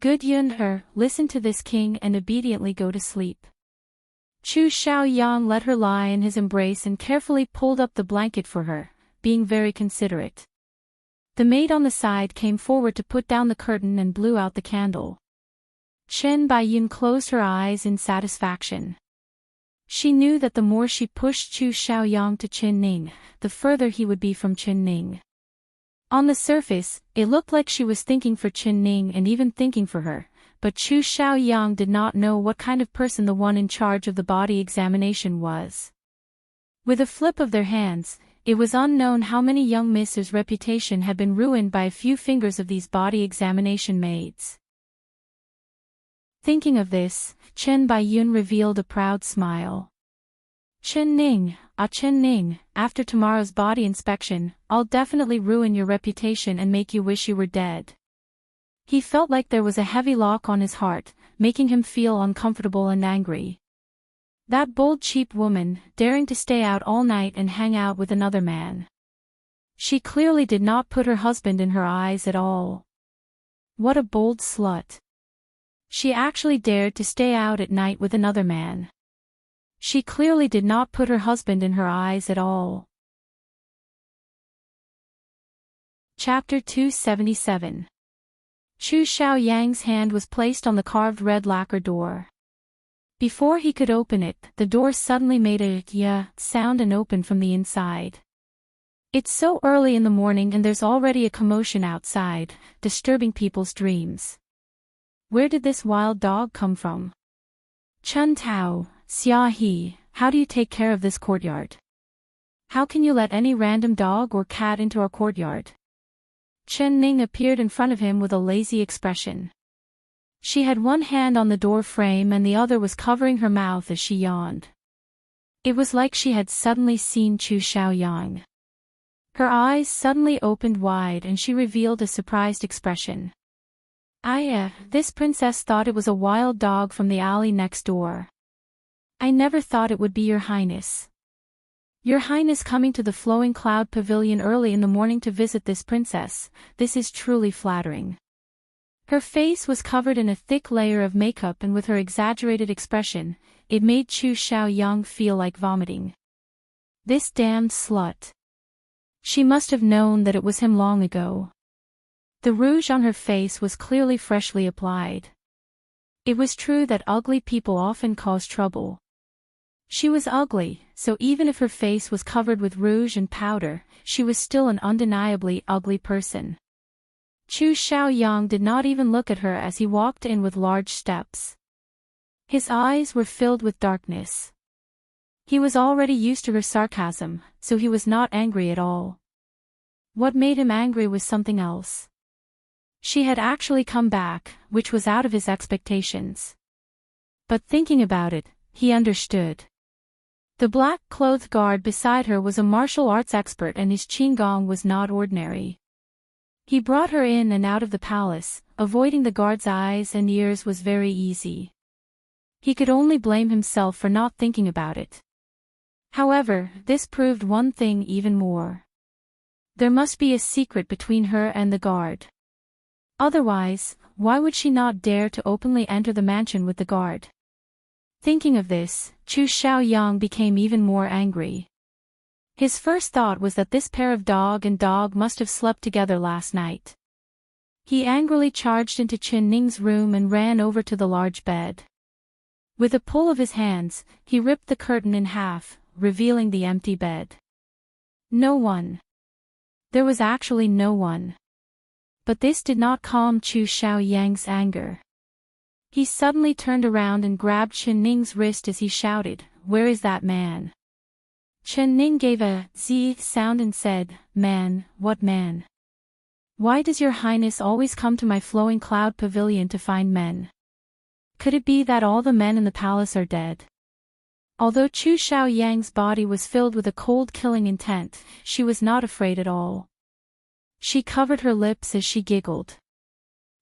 Speaker 1: Good Yun-er, listen to this king and obediently go to sleep. Chu Xiaoyang let her lie in his embrace and carefully pulled up the blanket for her, being very considerate. The maid on the side came forward to put down the curtain and blew out the candle. Chen Baiyun closed her eyes in satisfaction. She knew that the more she pushed Chu Xiaoyang to Qin Ning, the further he would be from Qin Ning. On the surface, it looked like she was thinking for Qin Ning and even thinking for her, but Chu Xiaoyang did not know what kind of person the one in charge of the body examination was. With a flip of their hands, it was unknown how many young misses' reputation had been ruined by a few fingers of these body examination maids. Thinking of this, Chen Baiyun revealed a proud smile. Chen Ning, Chen Ning, after tomorrow's body inspection, I'll definitely ruin your reputation and make you wish you were dead. He felt like there was a heavy lock on his heart, making him feel uncomfortable and angry. That bold cheap woman, daring to stay out all night and hang out with another man. She clearly did not put her husband in her eyes at all. What a bold slut. She actually dared to stay out at night with another man. She clearly did not put her husband in her eyes at all. Chapter 277. Chu Xiaoyang's hand was placed on the carved red lacquer door. Before he could open it, the door suddenly made a "yeah" sound and opened from the inside. It's so early in the morning and there's already a commotion outside, disturbing people's dreams. Where did this wild dog come from? Chun Tao, Xia He, how do you take care of this courtyard? How can you let any random dog or cat into our courtyard? Chen Ning appeared in front of him with a lazy expression. She had one hand on the door frame and the other was covering her mouth as she yawned. It was like she had suddenly seen Chu Xiaoyang. Her eyes suddenly opened wide and she revealed a surprised expression. This princess thought it was a wild dog from the alley next door. I never thought it would be your highness. Your highness coming to the Flowing Cloud Pavilion early in the morning to visit this princess, this is truly flattering. Her face was covered in a thick layer of makeup and with her exaggerated expression, it made Chu Xiaoyang feel like vomiting. This damned slut. She must have known that it was him long ago. The rouge on her face was clearly freshly applied. It was true that ugly people often cause trouble. She was ugly, so even if her face was covered with rouge and powder, she was still an undeniably ugly person. Chu Xiaoyang did not even look at her as he walked in with large steps. His eyes were filled with darkness. He was already used to her sarcasm, so he was not angry at all. What made him angry was something else. She had actually come back, which was out of his expectations. But thinking about it, he understood. The black-clothed guard beside her was a martial arts expert and his qigong was not ordinary. He brought her in and out of the palace, avoiding the guard's eyes and ears was very easy. He could only blame himself for not thinking about it. However, this proved one thing even more. There must be a secret between her and the guard. Otherwise, why would she not dare to openly enter the mansion with the guard? Thinking of this, Chu Xiaoyang became even more angry. His first thought was that this pair of dog and dog must have slept together last night. He angrily charged into Chen Ning's room and ran over to the large bed. With a pull of his hands, he ripped the curtain in half, revealing the empty bed. No one. There was actually no one. But this did not calm Chu Xiaoyang's anger. He suddenly turned around and grabbed Chen Ning's wrist as he shouted, "Where is that man?" Chen Ning gave a z sound and said, "Man, what man? Why does your highness always come to my flowing cloud pavilion to find men? Could it be that all the men in the palace are dead?" Although Chu Xiaoyang's body was filled with a cold killing intent, she was not afraid at all. She covered her lips as she giggled.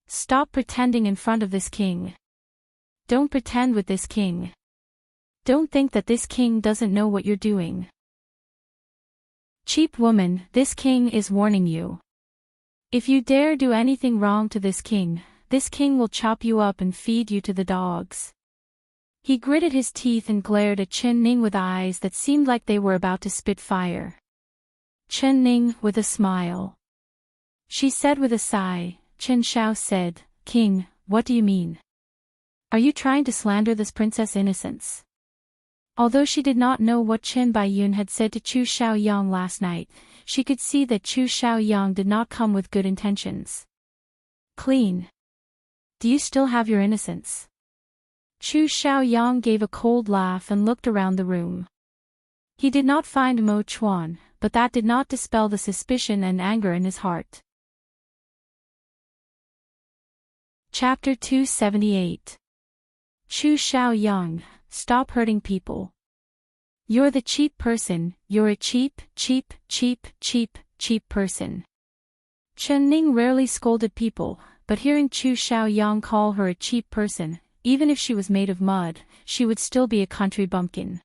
Speaker 1: "Stop pretending in front of this king. Don't pretend with this king. Don't think that this king doesn't know what you're doing. Cheap woman, this king is warning you. If you dare do anything wrong to this king will chop you up and feed you to the dogs." He gritted his teeth and glared at Chen Ning with eyes that seemed like they were about to spit fire. Chen Ning, with a smile. She said with a sigh. Chen Xiao said, "King, what do you mean? Are you trying to slander this princess' innocence?" Although she did not know what Chen Baiyun had said to Chu Xiaoyang last night, she could see that Chu Xiaoyang did not come with good intentions. "Clean. Do you still have your innocence?" Chu Xiaoyang gave a cold laugh and looked around the room. He did not find Mo Chuan, but that did not dispel the suspicion and anger in his heart. Chapter 278. Chu Xiaoyang, stop hurting people. You're the cheap person, you're a cheap person. Chen Ning rarely scolded people, but hearing Chu Xiaoyang call her a cheap person, even if she was made of mud, she would still be a country bumpkin.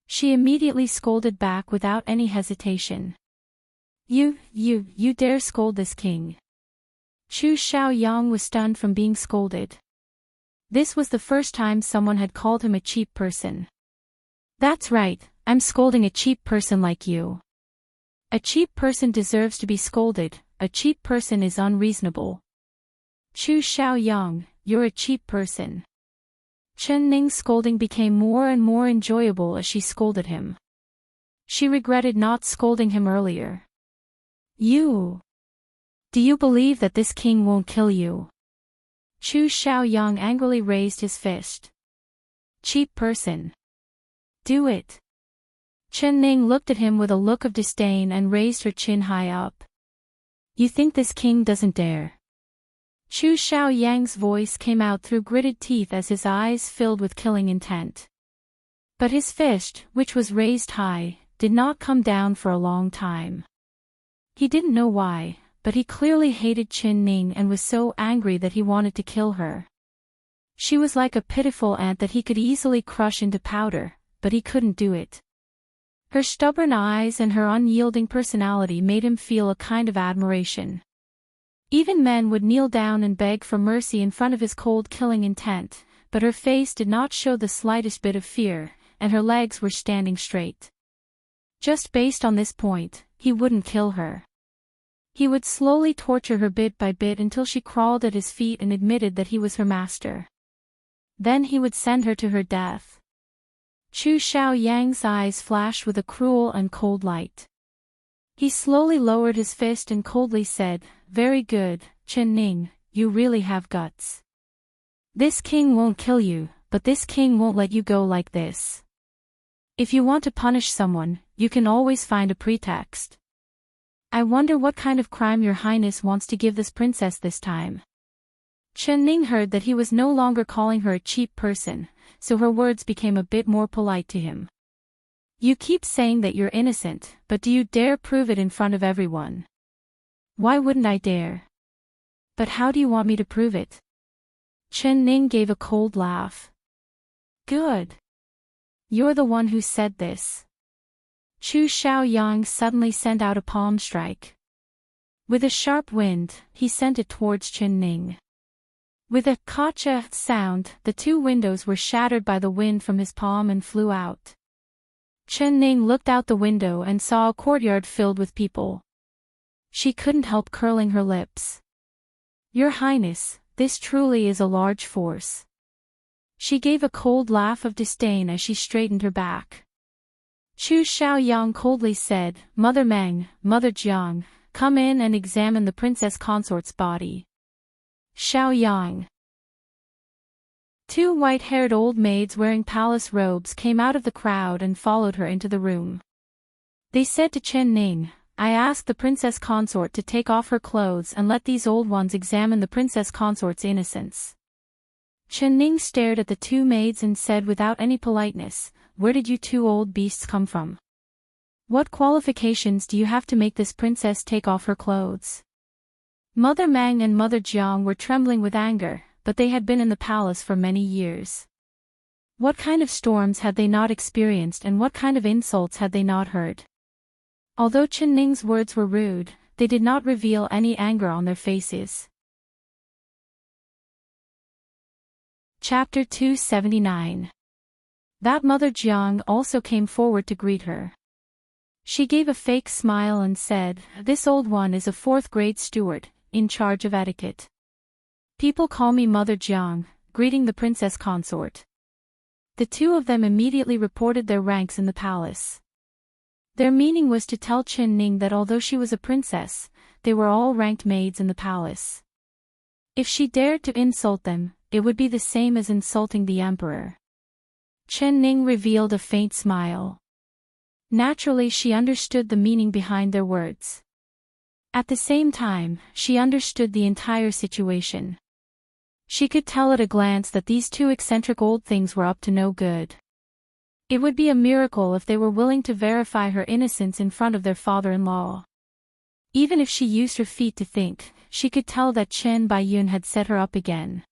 Speaker 1: She immediately scolded back without any hesitation. You dare scold this king?" Chu Xiaoyang was stunned from being scolded. This was the first time someone had called him a cheap person. "That's right, I'm scolding a cheap person like you. A cheap person deserves to be scolded, a cheap person is unreasonable. Chu Xiaoyang, you're a cheap person." Chen Ning's scolding became more and more enjoyable as she scolded him. She regretted not scolding him earlier. Do you believe that this king won't kill you?" Chu Xiaoyang angrily raised his fist. "Cheap person. Do it." Chen Ning looked at him with a look of disdain and raised her chin high up. "You think this king doesn't dare?" Chu Xiaoyang's voice came out through gritted teeth as his eyes filled with killing intent. But his fist, which was raised high, did not come down for a long time. He didn't know why, but he clearly hated Chen Ning and was so angry that he wanted to kill her. She was like a pitiful ant that he could easily crush into powder, but he couldn't do it. Her stubborn eyes and her unyielding personality made him feel a kind of admiration. Even men would kneel down and beg for mercy in front of his cold killing intent, but her face did not show the slightest bit of fear, and her legs were standing straight. Just based on this point, he wouldn't kill her. He would slowly torture her bit by bit until she crawled at his feet and admitted that he was her master. Then he would send her to her death. Chu Xiaoyang's eyes flashed with a cruel and cold light. He slowly lowered his fist and coldly said, "Very good, Chen Ning, you really have guts. This king won't kill you, but this king won't let you go like this. If you want to punish someone, you can always find a pretext. I wonder what kind of crime your highness wants to give this princess this time." Chen Ning heard that he was no longer calling her a cheap person, so her words became a bit more polite to him. "You keep saying that you're innocent, but do you dare prove it in front of everyone?" "Why wouldn't I dare? But how do you want me to prove it?" Chen Ning gave a cold laugh. "Good. You're the one who said this." Chu Xiaoyang suddenly sent out a palm strike. With a sharp wind, he sent it towards Chen Ning. With a "kacha" sound, the two windows were shattered by the wind from his palm and flew out. Chen Ning looked out the window and saw a courtyard filled with people. She couldn't help curling her lips. Your Highness, this truly is a large force. She gave a cold laugh of disdain as she straightened her back. Chu Xiaoyang coldly said, Mother Meng, Mother Jiang, come in and examine the princess consort's body. Xiaoyang. Two white-haired old maids wearing palace robes came out of the crowd and followed her into the room. They said to Chen Ning, I asked the princess consort to take off her clothes and let these old ones examine the princess consort's innocence. Chen Ning stared at the two maids and said without any politeness, Where did you two old beasts come from? What qualifications do you have to make this princess take off her clothes? Mother Meng and Mother Jiang were trembling with anger, but they had been in the palace for many years. What kind of storms had they not experienced and what kind of insults had they not heard? Although Chen Ning's words were rude, they did not reveal any anger on their faces. Chapter 279. That Mother Jiang also came forward to greet her. She gave a fake smile and said, This old one is a fourth-grade steward, in charge of etiquette. People call me Mother Jiang, greeting the princess consort. The two of them immediately reported their ranks in the palace. Their meaning was to tell Chen Ning that although she was a princess, they were all ranked maids in the palace. If she dared to insult them, it would be the same as insulting the emperor. Chen Ning revealed a faint smile. Naturally, she understood the meaning behind their words. At the same time, she understood the entire situation. She could tell at a glance that these two eccentric old things were up to no good. It would be a miracle if they were willing to verify her innocence in front of their father-in-law. Even if she used her feet to think, she could tell that Chen Baiyun had set her up again.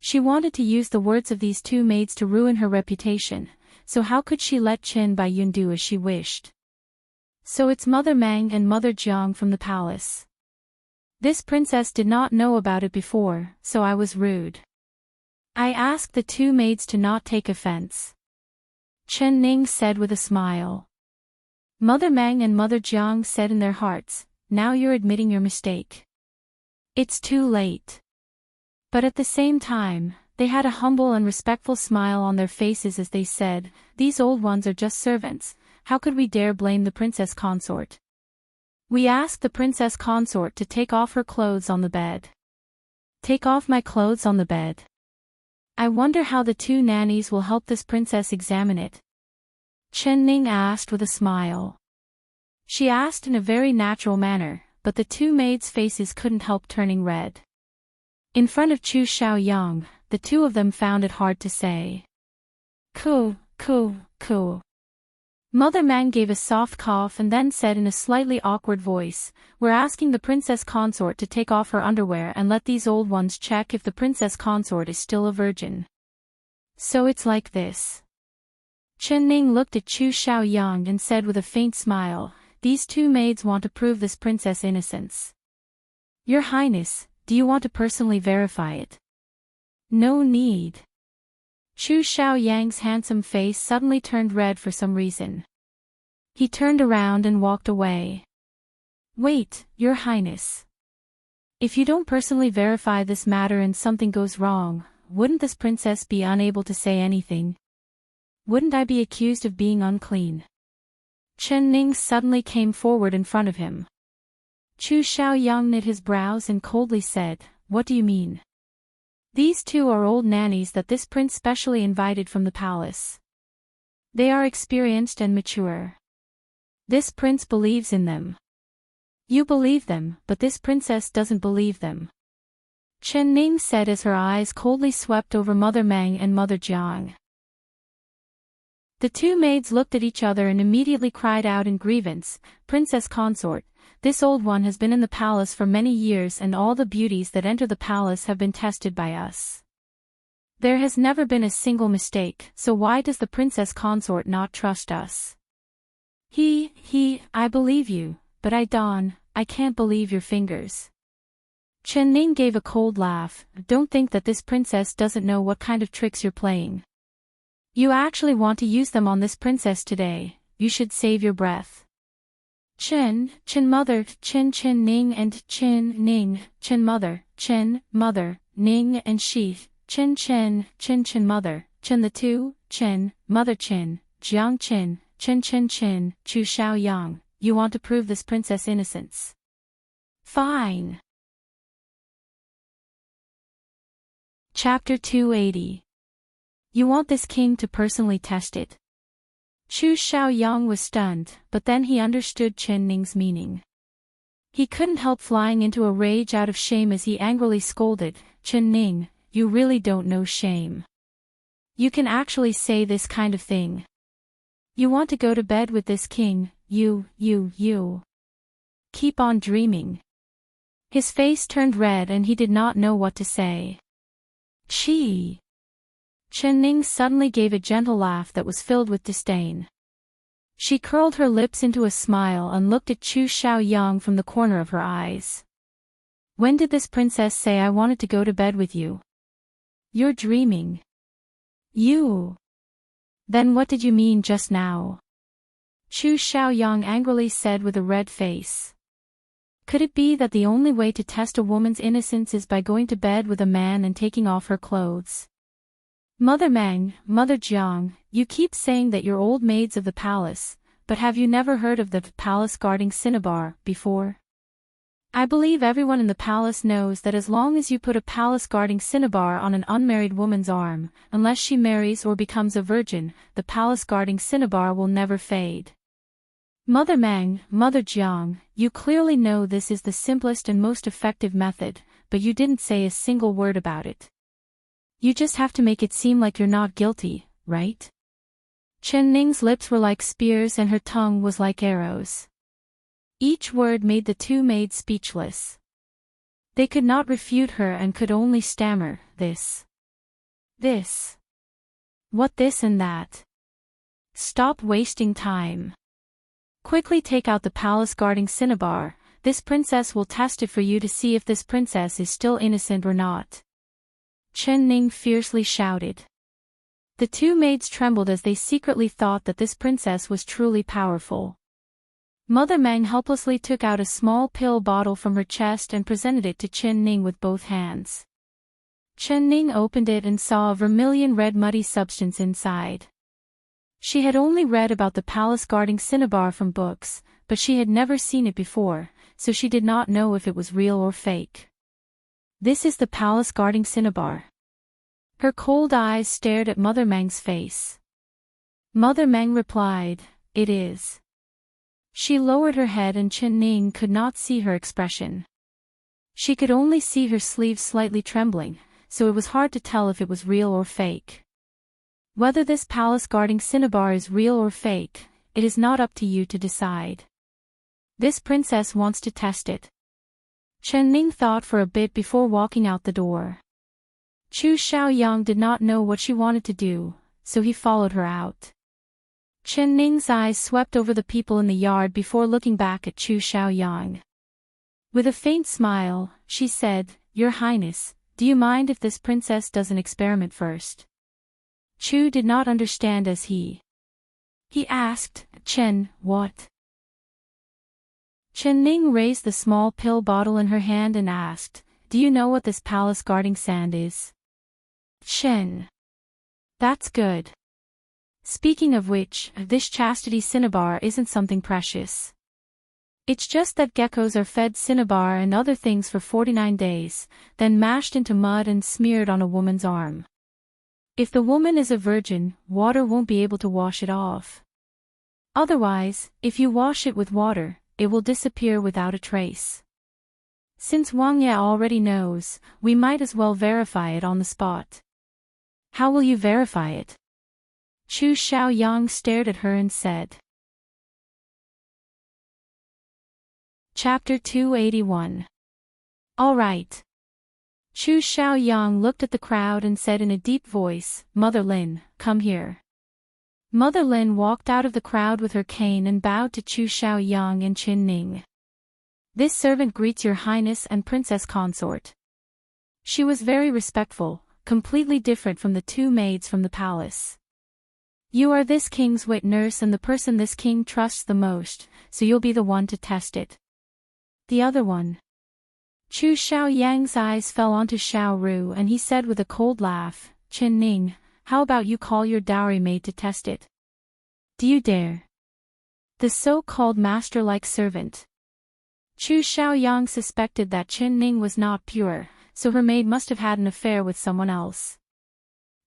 Speaker 1: She wanted to use the words of these two maids to ruin her reputation, so how could she let Chen Baiyun do as she wished? So it's Mother Meng and Mother Jiang from the palace. This princess did not know about it before, so I was rude. I asked the two maids to not take offense. Chen Ning said with a smile. Mother Meng and Mother Jiang said in their hearts, Now you're admitting your mistake. It's too late. But at the same time, they had a humble and respectful smile on their faces as they said, These old ones are just servants, how could we dare blame the princess consort? We asked the princess consort to take off her clothes on the bed. Take off my clothes on the bed. I wonder how the two nannies will help this princess examine it. Chen Ning asked with a smile. She asked in a very natural manner, but the two maids' faces couldn't help turning red. In front of Chu Xiaoyang, the two of them found it hard to say. Cool. Mother Meng gave a soft cough and then said in a slightly awkward voice, We're asking the princess consort to take off her underwear and let these old ones check if the princess consort is still a virgin. So it's like this. Chen Ning looked at Chu Xiaoyang and said with a faint smile, These two maids want to prove this princess' innocence. Your Highness, do you want to personally verify it? No need. Chu Xiaoyang's handsome face suddenly turned red for some reason. He turned around and walked away. Wait, Your Highness. If you don't personally verify this matter and something goes wrong, wouldn't this princess be unable to say anything? Wouldn't I be accused of being unclean? Chen Ning suddenly came forward in front of him. Chu Xiaoyang knit his brows and coldly said, What do you mean? These two are old nannies that this prince specially invited from the palace. They are experienced and mature. This prince believes in them. You believe them, but this princess doesn't believe them. Chen Ning said as her eyes coldly swept over Mother Meng and Mother Jiang. The two maids looked at each other and immediately cried out in grievance, Princess consort, this old one has been in the palace for many years and all the beauties that enter the palace have been tested by us. There has never been a single mistake, so why does the princess consort not trust us? I believe you, but I can't believe your fingers. Chen Ning gave a cold laugh, Don't think that this princess doesn't know what kind of tricks you're playing. You actually want to use them on this princess today, you should save your breath. Chen, Chen mother, Chen Chen Ning and Chen Ning, Chen mother, Ning and she, Chen Chen, Chen Chen mother, Chen the two, Chen, mother Chen, Jiang Chen, Chen Chen Chen, Chu Xiao Yang, you want to prove this princess innocence. Fine. Chapter 280. You want this king to personally test it. Chu Xiaoyang was stunned, but then he understood Chen Ning's meaning. He couldn't help flying into a rage out of shame as he angrily scolded, Chen Ning, you really don't know shame. You can actually say this kind of thing. You want to go to bed with this king, you. Keep on dreaming. His face turned red and he did not know what to say. Chi. Chen Ning suddenly gave a gentle laugh that was filled with disdain. She curled her lips into a smile and looked at Chu Xiaoyang from the corner of her eyes. When did this princess say I wanted to go to bed with you? You're dreaming. You. Then what did you mean just now? Chu Xiaoyang angrily said with a red face. Could it be that the only way to test a woman's innocence is by going to bed with a man and taking off her clothes? Mother Meng, Mother Jiang, you keep saying that you're old maids of the palace, but have you never heard of the palace guarding cinnabar before? I believe everyone in the palace knows that as long as you put a palace guarding cinnabar on an unmarried woman's arm, unless she marries or becomes a virgin, the palace guarding cinnabar will never fade. Mother Meng, Mother Jiang, you clearly know this is the simplest and most effective method, but you didn't say a single word about it. You just have to make it seem like you're not guilty, right? Chen Ning's lips were like spears and her tongue was like arrows. Each word made the two maids speechless. They could not refute her and could only stammer, this. What this and that? Stop wasting time. Quickly take out the palace guarding cinnabar, this princess will test it for you to see if this princess is still innocent or not. Chen Ning fiercely shouted. The two maids trembled as they secretly thought that this princess was truly powerful. Mother Meng helplessly took out a small pill bottle from her chest and presented it to Chen Ning with both hands. Chen Ning opened it and saw a vermilion red muddy substance inside. She had only read about the palace guarding cinnabar from books, but she had never seen it before, so she did not know if it was real or fake. This is the palace guarding cinnabar. Her cold eyes stared at Mother Meng's face. Mother Meng replied, it is. She lowered her head and Chen Ning could not see her expression. She could only see her sleeves slightly trembling, so it was hard to tell if it was real or fake. Whether this palace guarding cinnabar is real or fake, it is not up to you to decide. This princess wants to test it. Chen Ning thought for a bit before walking out the door. Chu Xiaoyang did not know what she wanted to do, so he followed her out. Chen Ning's eyes swept over the people in the yard before looking back at Chu Xiaoyang. With a faint smile, she said, Your Highness, do you mind if this princess does an experiment first? Chu did not understand as he asked, Chen, what? Chen Ning raised the small pill bottle in her hand and asked, Do you know what this palace guarding sand is? Chen. That's good. Speaking of which, this chastity cinnabar isn't something precious. It's just that geckos are fed cinnabar and other things for 49 days, then mashed into mud and smeared on a woman's arm. If the woman is a virgin, water won't be able to wash it off. Otherwise, if you wash it with water, it will disappear without a trace. Since Wang Ye already knows, we might as well verify it on the spot. How will you verify it? Chu Xiaoyang stared at her and said. Chapter 281. All right. Chu Xiaoyang looked at the crowd and said in a deep voice, Mother Lin, come here. Mother Lin walked out of the crowd with her cane and bowed to Chu Xiaoyang and Chen Ning. This servant greets your highness and princess consort. She was very respectful, completely different from the two maids from the palace. You are this king's wet nurse and the person this king trusts the most, so you'll be the one to test it. The other one. Chu Xiaoyang's eyes fell onto Xiao Ru and he said with a cold laugh, Chen Ning, how about you call your dowry maid to test it? Do you dare? The so-called master-like servant. Chu Xiaoyang suspected that Chen Ning was not pure, so her maid must have had an affair with someone else.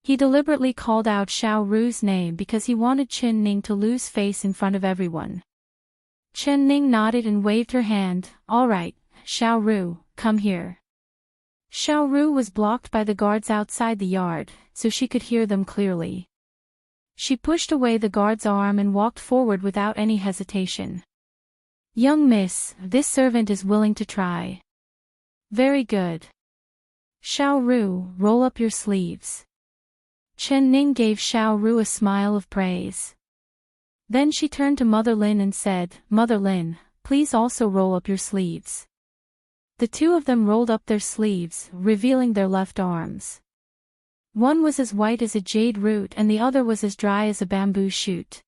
Speaker 1: He deliberately called out Xiao Ru's name because he wanted Chen Ning to lose face in front of everyone. Chen Ning nodded and waved her hand. All right, Xiao Ru, come here. Xiao Ru was blocked by the guards outside the yard, so she could hear them clearly. She pushed away the guard's arm and walked forward without any hesitation. Young miss, this servant is willing to try. Very good. Xiao Ru, roll up your sleeves. Chen Ning gave Xiao Ru a smile of praise. Then she turned to Mother Lin and said, Mother Lin, please also roll up your sleeves. The two of them rolled up their sleeves, revealing their left arms. One was as white as a jade root and the other was as dry as a bamboo shoot.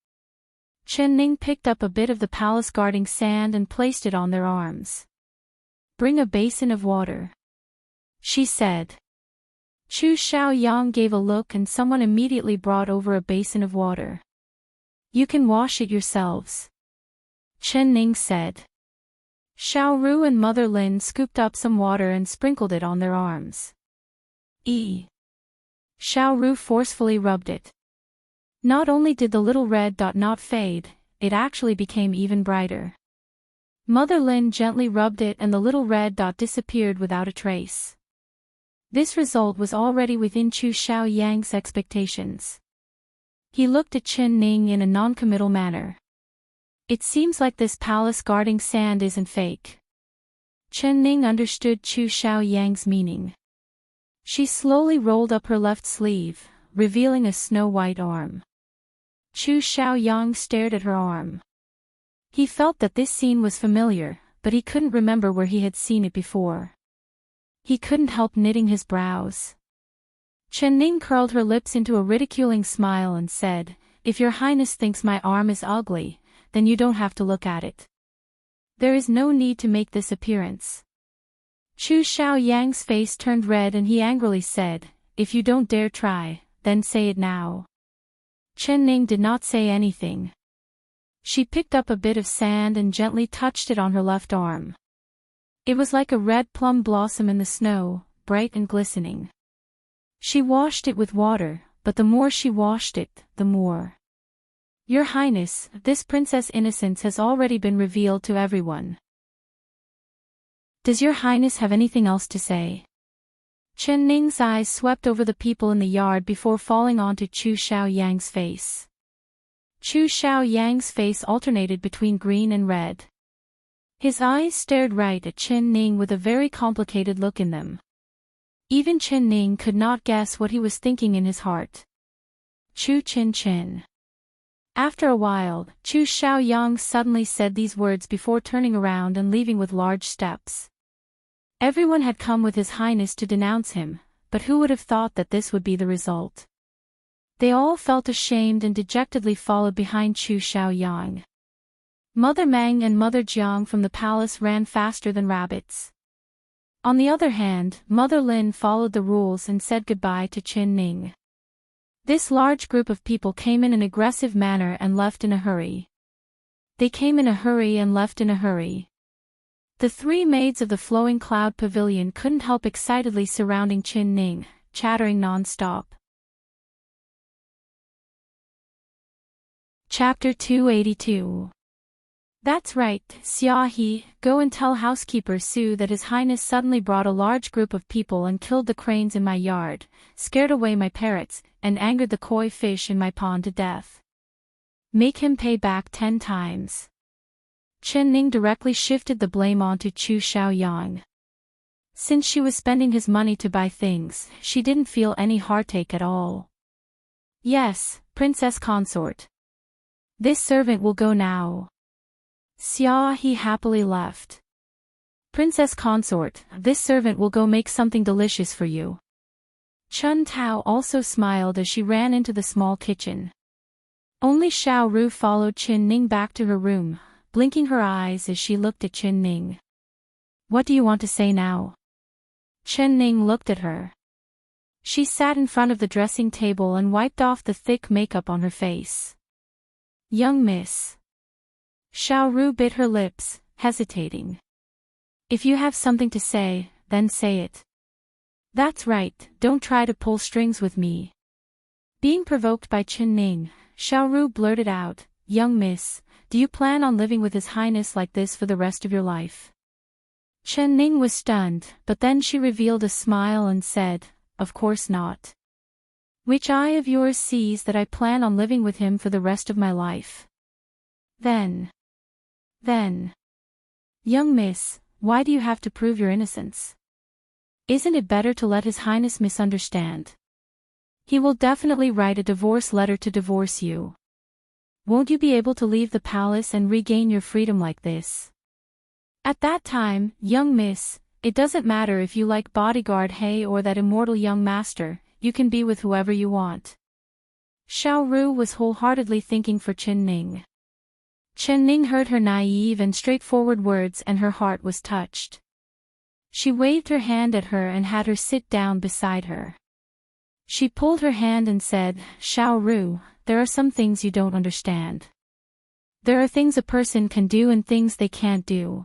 Speaker 1: Chen Ning picked up a bit of the palace guarding sand and placed it on their arms. Bring a basin of water, she said. Chu Xiaoyang gave a look and someone immediately brought over a basin of water. You can wash it yourselves, Chen Ning said. Xiao Ru and Mother Lin scooped up some water and sprinkled it on their arms. Xiao Ru forcefully rubbed it. Not only did the little red dot not fade, it actually became even brighter. Mother Lin gently rubbed it and the little red dot disappeared without a trace. This result was already within Chu Xiaoyang's expectations. He looked at Chen Ning in a non-committal manner. It seems like this palace guarding sand isn't fake. Chen Ning understood Chu Xiaoyang's meaning. She slowly rolled up her left sleeve, revealing a snow-white arm. Chu Xiaoyang stared at her arm. He felt that this scene was familiar, but he couldn't remember where he had seen it before. He couldn't help knitting his brows. Chen Ning curled her lips into a ridiculing smile and said, If your highness thinks my arm is ugly, then you don't have to look at it. There is no need to make this appearance. Chu Xiaoyang's face turned red and he angrily said, If you don't dare try, then say it now. Chen Ning did not say anything. She picked up a bit of sand and gently touched it on her left arm. It was like a red plum blossom in the snow, bright and glistening. She washed it with water, but the more she washed it, the more. Your Highness, this princess' innocence has already been revealed to everyone. Does your Highness have anything else to say? Chen Ning's eyes swept over the people in the yard before falling onto Chu Xiaoyang's face. Chu Xiaoyang's face alternated between green and red. His eyes stared right at Chen Ning with a very complicated look in them. Even Chen Ning could not guess what he was thinking in his heart. Chu Chin Chin. After a while, Chu Xiaoyang suddenly said these words before turning around and leaving with large steps. Everyone had come with His Highness to denounce him, but who would have thought that this would be the result? They all felt ashamed and dejectedly followed behind Chu Xiaoyang. Mother Meng and Mother Jiang from the palace ran faster than rabbits. On the other hand, Mother Lin followed the rules and said goodbye to Chen Ning. This large group of people came in an aggressive manner and left in a hurry. They came in a hurry and left in a hurry. The three maids of the flowing cloud pavilion couldn't help excitedly surrounding Chen Ning, chattering non-stop. Chapter 282. That's right, Xia He, go and tell housekeeper Su that His Highness suddenly brought a large group of people and killed the cranes in my yard, scared away my parrots, and angered the koi fish in my pond to death. Make him pay back 10 times. Chen Ning directly shifted the blame onto Chu Xiaoyang. Since she was spending his money to buy things, she didn't feel any heartache at all. Yes, Princess Consort. This servant will go now. Xia He happily left. Princess Consort, this servant will go make something delicious for you. Chun Tao also smiled as she ran into the small kitchen. Only Xiao Ru followed Qin Ning back to her room, blinking her eyes as she looked at Qin Ning. What do you want to say now? Qin Ning looked at her. She sat in front of the dressing table and wiped off the thick makeup on her face. Young miss. Xiao Ru bit her lips, hesitating. If you have something to say, then say it. That's right, don't try to pull strings with me. Being provoked by Qin Ning, Xiao Ru blurted out, Young miss, do you plan on living with His Highness like this for the rest of your life? Qin Ning was stunned, but then she revealed a smile and said, Of course not. Which eye of yours sees that I plan on living with him for the rest of my life? Then. Young miss, why do you have to prove your innocence? Isn't it better to let His Highness misunderstand? He will definitely write a divorce letter to divorce you. Won't you be able to leave the palace and regain your freedom like this? At that time, young miss, it doesn't matter if you like bodyguard He or that immortal young master, you can be with whoever you want. Xiao Ru was wholeheartedly thinking for Qin Ning. Qin Ning heard her naive and straightforward words and her heart was touched. She waved her hand at her and had her sit down beside her. She pulled her hand and said, Xiao Ru, there are some things you don't understand. There are things a person can do and things they can't do.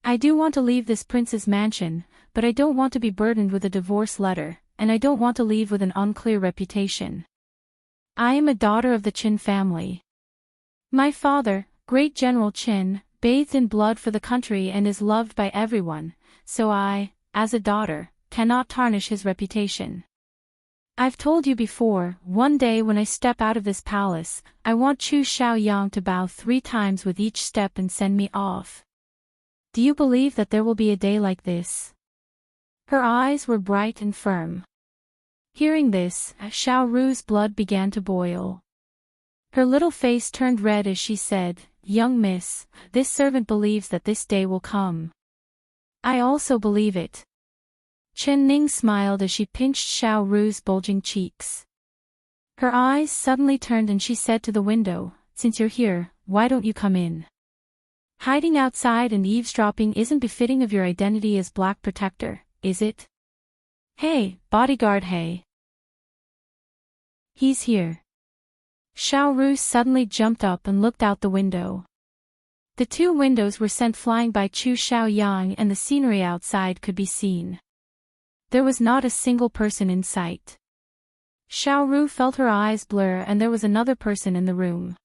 Speaker 1: I do want to leave this prince's mansion, but I don't want to be burdened with a divorce letter, and I don't want to leave with an unclear reputation. I am a daughter of the Qin family. My father, Great General Qin, bathed in blood for the country and is loved by everyone, so I, as a daughter, cannot tarnish his reputation. I've told you before, one day when I step out of this palace, I want Chu Xiaoyang to bow 3 times with each step and send me off. Do you believe that there will be a day like this? Her eyes were bright and firm. Hearing this, Xiao Ru's blood began to boil. Her little face turned red as she said, Young miss, this servant believes that this day will come. I also believe it. Qin Ning smiled as she pinched Xiao Ru's bulging cheeks. Her eyes suddenly turned and she said to the window, Since you're here, why don't you come in? Hiding outside and eavesdropping isn't befitting of your identity as Black Protector, is it? Hey, bodyguard He. He's here. Xiao Ru suddenly jumped up and looked out the window. The 2 windows were sent flying by Chu Xiaoyang and the scenery outside could be seen. There was not a single person in sight. Xiao Ru felt her eyes blur and there was another person in the room.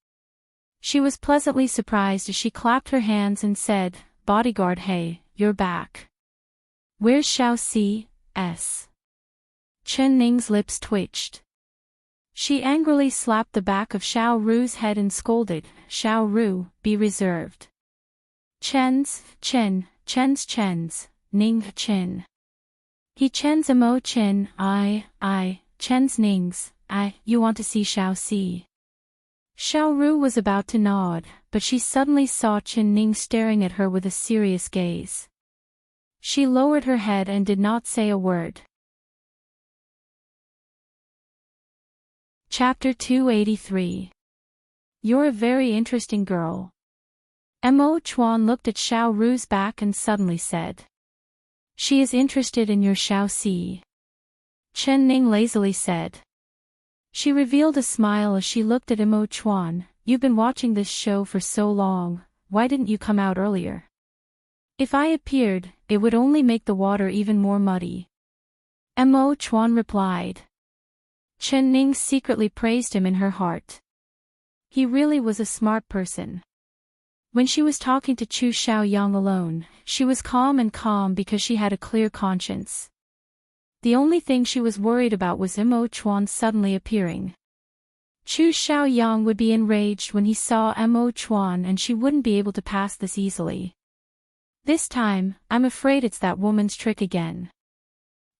Speaker 1: She was pleasantly surprised as she clapped her hands and said, Bodyguard He, you're back. Where's Xiao C.S.? Qin Ning's lips twitched. She angrily slapped the back of Xiao Ru's head and scolded, Xiao Ru, be reserved. Chen's, Ning Chen. He Chen's Mo Chen, I, Chen's Ning's, you want to see Xiao Si. Xiao Ru was about to nod, but she suddenly saw Qin Ning staring at her with a serious gaze. She lowered her head and did not say a word. Chapter 283. You're a very interesting girl. Mo Chuan looked at Xiao Ru's back and suddenly said. She is interested in your Xiao Si. Qin Ning lazily said. She revealed a smile as she looked at Mo Chuan. You've been watching this show for so long, why didn't you come out earlier? If I appeared, it would only make the water even more muddy. Mo Chuan replied. Qin Ning secretly praised him in her heart. He really was a smart person. When she was talking to Chu Xiaoyang alone, she was calm because she had a clear conscience. The only thing she was worried about was Mo Chuan suddenly appearing. Chu Xiaoyang would be enraged when he saw Mo Chuan and she wouldn't be able to pass this easily. This time, I'm afraid it's that woman's trick again.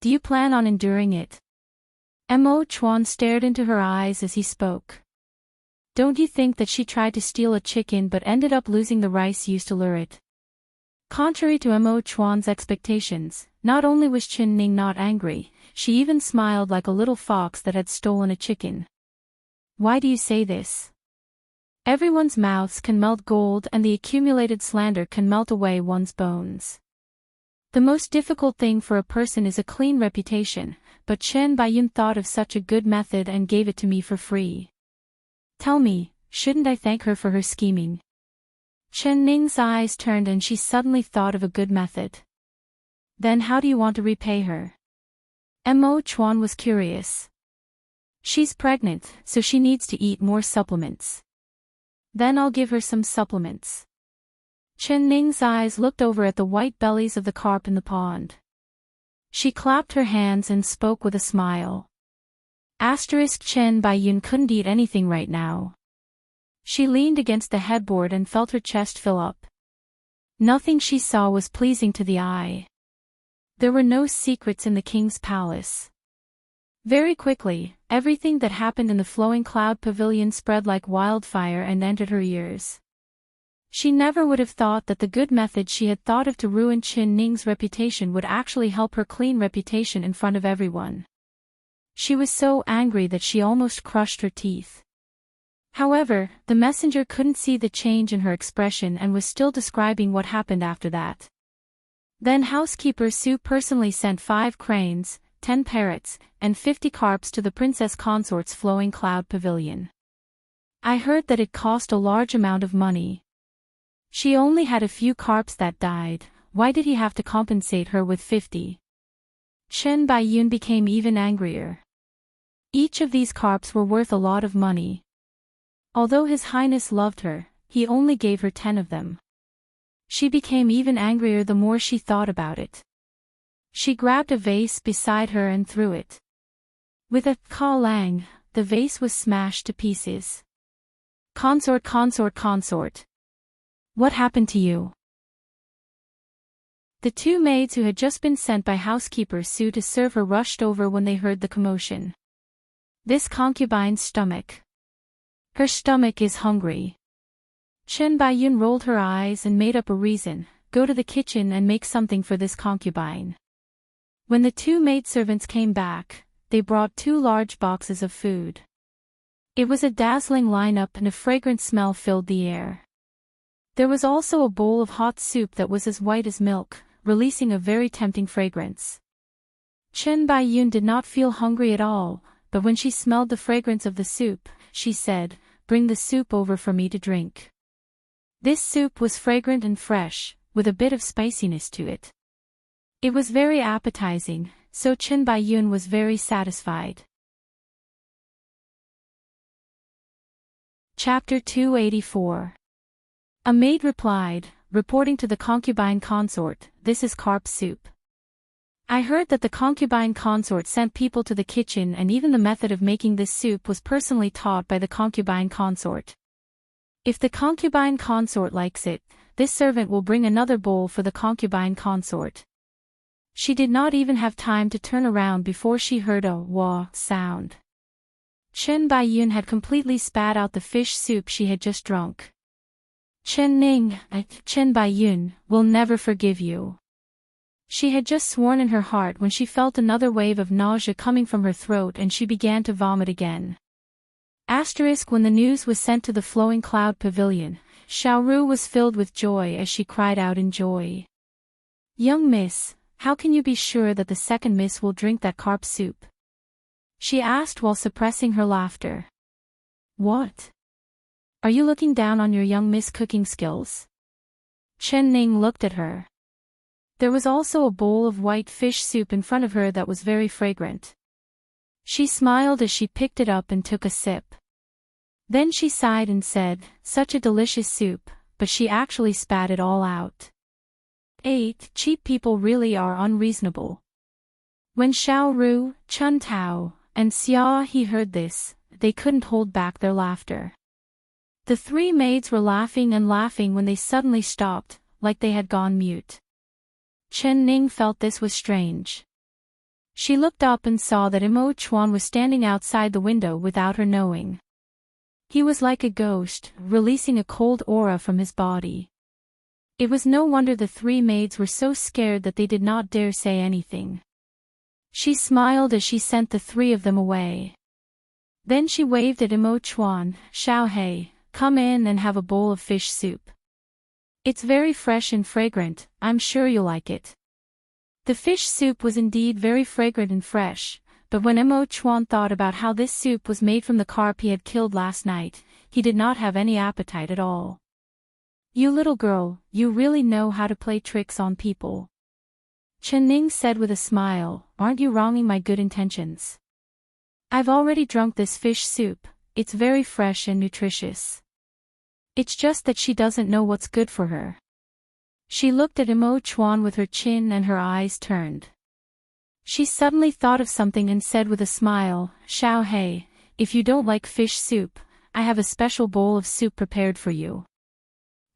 Speaker 1: Do you plan on enduring it? Mo Chuan stared into her eyes as he spoke. Don't you think that she tried to steal a chicken but ended up losing the rice used to lure it? Contrary to Mo Chuan's expectations, not only was Qin Ning not angry, she even smiled like a little fox that had stolen a chicken. Why do you say this? Everyone's mouths can melt gold and the accumulated slander can melt away one's bones. The most difficult thing for a person is a clean reputation, but Chen Baiyun thought of such a good method and gave it to me for free. Tell me, shouldn't I thank her for her scheming? Chen Ning's eyes turned and she suddenly thought of a good method. Then how do you want to repay her? Mo Chuan was curious. She's pregnant, so she needs to eat more supplements. Then I'll give her some supplements. Chen Ning's eyes looked over at the white bellies of the carp in the pond. She clapped her hands and spoke with a smile. Chen Baiyun couldn't eat anything right now. She leaned against the headboard and felt her chest fill up. Nothing she saw was pleasing to the eye. There were no secrets in the king's palace. Very quickly, everything that happened in the flowing cloud pavilion spread like wildfire and entered her ears. She never would have thought that the good method she had thought of to ruin Chen Ning's reputation would actually help her clean reputation in front of everyone. She was so angry that she almost crushed her teeth. However, the messenger couldn't see the change in her expression and was still describing what happened after that. Then housekeeper Su personally sent 5 cranes, 10 parrots, and 50 carps to the princess consort's flowing cloud pavilion. I heard that it cost a large amount of money. She only had a few carps that died, why did he have to compensate her with 50? Chen Baiyun became even angrier. Each of these carps were worth a lot of money. Although His Highness loved her, he only gave her 10 of them. She became even angrier the more she thought about it. She grabbed a vase beside her and threw it. With a ka-lang, the vase was smashed to pieces. Consort. What happened to you? The 2 maids who had just been sent by housekeeper Su to serve her rushed over when they heard the commotion. This concubine's stomach. Her stomach is hungry. Chen Baiyun rolled her eyes and made up a reason, go to the kitchen and make something for this concubine. When the 2 maidservants came back, they brought 2 large boxes of food. It was a dazzling lineup and a fragrant smell filled the air. There was also a bowl of hot soup that was as white as milk, releasing a very tempting fragrance. Chen Baiyun did not feel hungry at all, but when she smelled the fragrance of the soup, she said, "Bring the soup over for me to drink." This soup was fragrant and fresh, with a bit of spiciness to it. It was very appetizing, so Chen Baiyun was very satisfied. Chapter 284. A maid replied, reporting to the concubine consort, "This is carp soup. I heard that the concubine consort sent people to the kitchen and even the method of making this soup was personally taught by the concubine consort. If the concubine consort likes it, this servant will bring another bowl for the concubine consort." She did not even have time to turn around before she heard a wah sound. Chen Baiyun had completely spat out the fish soup she had just drunk. Chen Baiyun, will never forgive you. She had just sworn in her heart when she felt another wave of nausea coming from her throat and she began to vomit again. When the news was sent to the flowing cloud pavilion, Xiaoru was filled with joy as she cried out in joy. "Young miss, how can you be sure that the second miss will drink that carp soup?" she asked while suppressing her laughter. "What? Are you looking down on your young miss cooking skills?" Chen Ning looked at her. There was also a bowl of white fish soup in front of her that was very fragrant. She smiled as she picked it up and took a sip. Then she sighed and said, "Such a delicious soup," but she actually spat it all out. 8. Cheap people really are unreasonable. When Xiaoru, Chun Tao, and Xia He heard this, they couldn't hold back their laughter. The 3 maids were laughing and laughing when they suddenly stopped, like they had gone mute. Chen Ning felt this was strange. She looked up and saw that Mo Chuan was standing outside the window without her knowing. He was like a ghost, releasing a cold aura from his body. It was no wonder the 3 maids were so scared that they did not dare say anything. She smiled as she sent the 3 of them away. Then she waved at Mo Chuan, "Xiao He, Come in and have a bowl of fish soup. It's very fresh and fragrant, I'm sure you'll like it. The fish soup was indeed very fragrant and fresh, but when Mo Chuan thought about how this soup was made from the carp he had killed last night, he did not have any appetite at all. You little girl, you really know how to play tricks on people. Chen Ning said with a smile, aren't you wronging my good intentions? I've already drunk this fish soup, it's very fresh and nutritious. It's just that she doesn't know what's good for her. She looked at Mo Chuan with her chin and her eyes turned. She suddenly thought of something and said with a smile, Xiao Hei, if you don't like fish soup, I have a special bowl of soup prepared for you.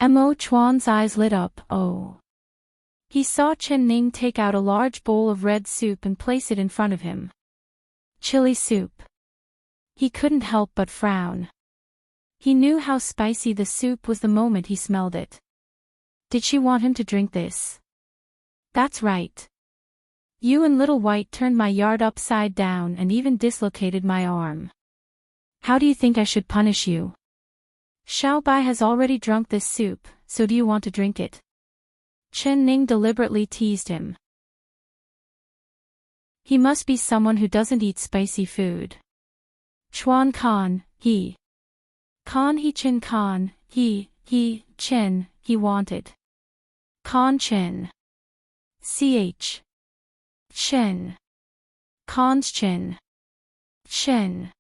Speaker 1: Mo Chuan's eyes lit up, oh. He saw Chen Ning take out a large bowl of red soup and place it in front of him. Chili soup. He couldn't help but frown. He knew how spicy the soup was the moment he smelled it. Did she want him to drink this? That's right. You and Little White turned my yard upside down and even dislocated my arm. How do you think I should punish you? Xiao Bai has already drunk this soup, so do you want to drink it? Chen Ning deliberately teased him. He must be someone who doesn't eat spicy food. Chuan Khan, he. Khan he Chen Khan, he, Chen, he wanted. Khan Chen. Ch. Chen. Khan's Chen. Chen.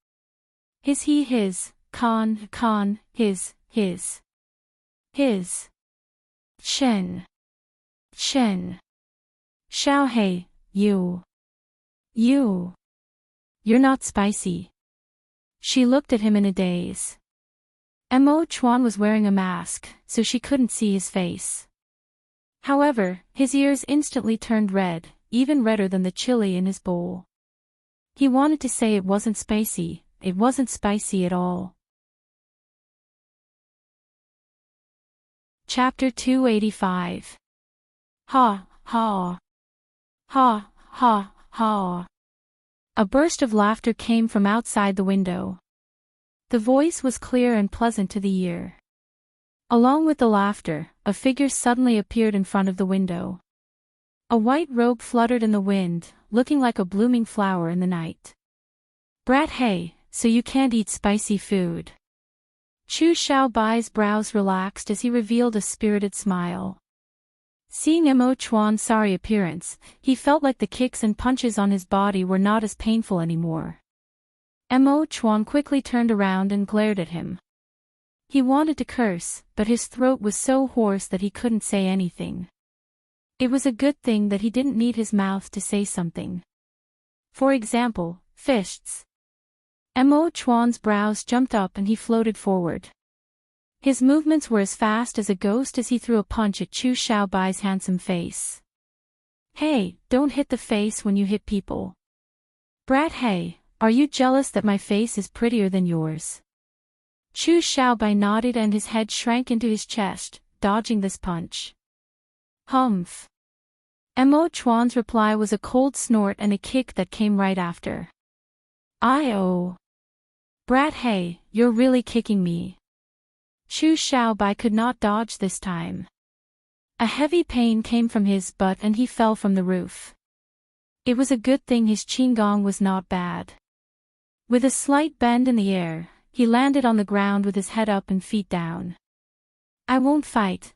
Speaker 1: His he his, Khan, his. His. Chen. Xiao Hei, you. You're not spicy. She looked at him in a daze. Mo Chuan was wearing a mask, so she couldn't see his face. However, his ears instantly turned red, even redder than the chili in his bowl. He wanted to say it wasn't spicy at all. Chapter 285. Ha, ha. Ha, ha, ha. A burst of laughter came from outside the window. The voice was clear and pleasant to the ear. Along with the laughter, a figure suddenly appeared in front of the window. A white robe fluttered in the wind, looking like a blooming flower in the night. Brat Hey, so you can't eat spicy food. Chu Xiao Bai's brows relaxed as he revealed a spirited smile. Seeing Mo Chuan's sorry appearance, he felt like the kicks and punches on his body were not as painful anymore. Mo Chuan quickly turned around and glared at him. He wanted to curse, but his throat was so hoarse that he couldn't say anything. It was a good thing that he didn't need his mouth to say something. For example, fists. Mo Chuan's brows jumped up and he floated forward. His movements were as fast as a ghost as he threw a punch at Chu Xiaobai's handsome face. Hey, don't hit the face when you hit people. Brat Hey, are you jealous that my face is prettier than yours? Chu Xiaobai nodded and his head shrank into his chest, dodging this punch. Humph. Mo Chuan's reply was a cold snort and a kick that came right after. I-oh. Brat Hey, you're really kicking me. Chu Xiaobai could not dodge this time. A heavy pain came from his butt and he fell from the roof. It was a good thing his qigong was not bad. With a slight bend in the air, he landed on the ground with his head up and feet down. I won't fight.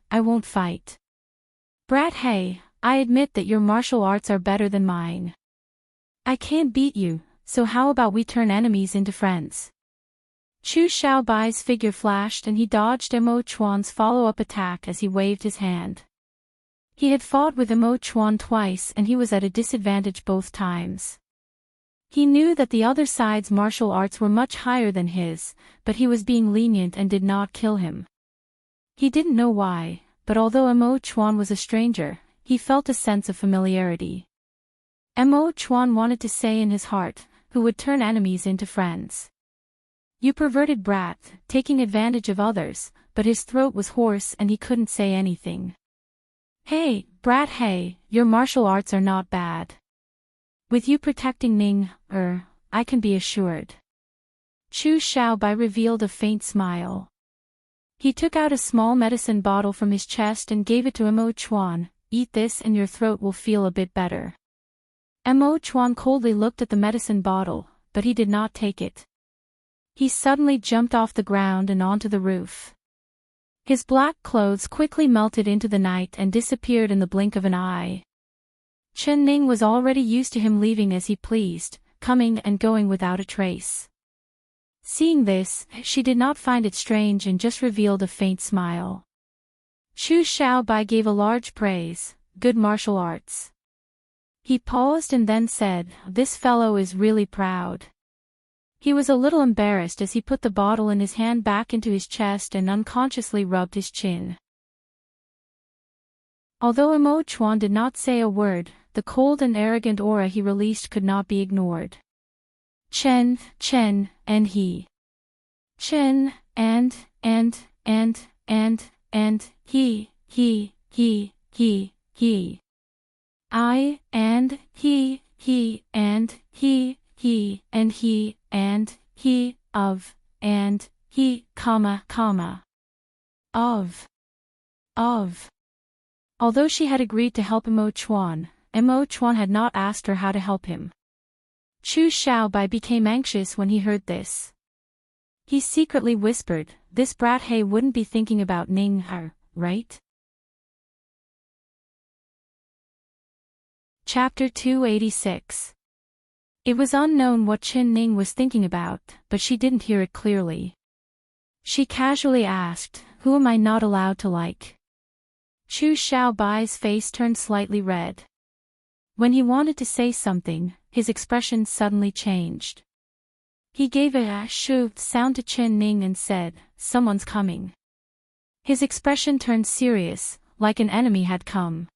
Speaker 1: Brat Hey, I admit that your martial arts are better than mine. I can't beat you, so how about we turn enemies into friends? Chu Xiaobai's figure flashed and he dodged Mo Chuan's follow-up attack as he waved his hand. He had fought with Mo Chuan twice and he was at a disadvantage both times. He knew that the other side's martial arts were much higher than his, but he was being lenient and did not kill him. He didn't know why, but although Mo Chuan was a stranger, he felt a sense of familiarity. Mo Chuan wanted to say in his heart, who would turn enemies into friends. You perverted brat, taking advantage of others, but his throat was hoarse and he couldn't say anything. Hey, Brat Hey, your martial arts are not bad. With you protecting Ning, I can be assured. Chu Xiaobai revealed a faint smile. He took out a small medicine bottle from his chest and gave it to Mo Chuan. Eat this and your throat will feel a bit better. Mo Chuan coldly looked at the medicine bottle, but he did not take it. He suddenly jumped off the ground and onto the roof. His black clothes quickly melted into the night and disappeared in the blink of an eye. Chen Ning was already used to him leaving as he pleased, coming and going without a trace. Seeing this, she did not find it strange and just revealed a faint smile. Chu Xiaobai gave a large praise, good martial arts. He paused and then said, this fellow is really proud. He was a little embarrassed as he put the bottle in his hand back into his chest and unconsciously rubbed his chin. Although Mo Chuan did not say a word, the cold and arrogant aura he released could not be ignored. Chen, and he. Chen, and, he. I, and, he, and, he, and, he, of, and, he, of. Although she had agreed to help Mo Chuan had not asked her how to help him. Chu Xiaobai became anxious when he heard this. He secretly whispered, this brat He wouldn't be thinking about Ning her, right? Chapter 286. It was unknown what Chen Ning was thinking about, but she didn't hear it clearly. She casually asked, who am I not allowed to like? Chu Xiaobai's face turned slightly red. When he wanted to say something, his expression suddenly changed. He gave a shoo sound to Chen Ning and said, someone's coming. His expression turned serious, like an enemy had come.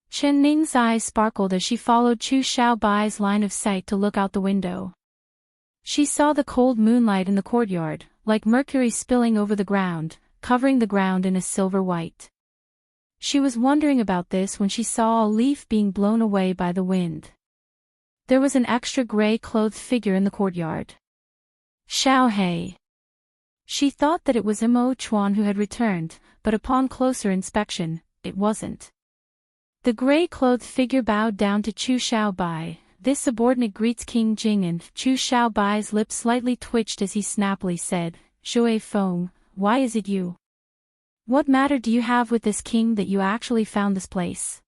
Speaker 1: Chen Ning's eyes sparkled as she followed Chu Xiaobai's line of sight to look out the window. She saw the cold moonlight in the courtyard, like mercury spilling over the ground, covering the ground in a silver white. She was wondering about this when she saw a leaf being blown away by the wind. There was an extra gray-clothed figure in the courtyard. Xiao He. She thought that it was Mo Chuan who had returned, but upon closer inspection, it wasn't. The gray-clothed figure bowed down to Chu Xiaobai. This subordinate greets King Jing, and Chu Xiaobai's lips slightly twitched as he snappily said, Zhui Feng, why is it you? What matter do you have with this king that you actually found this place?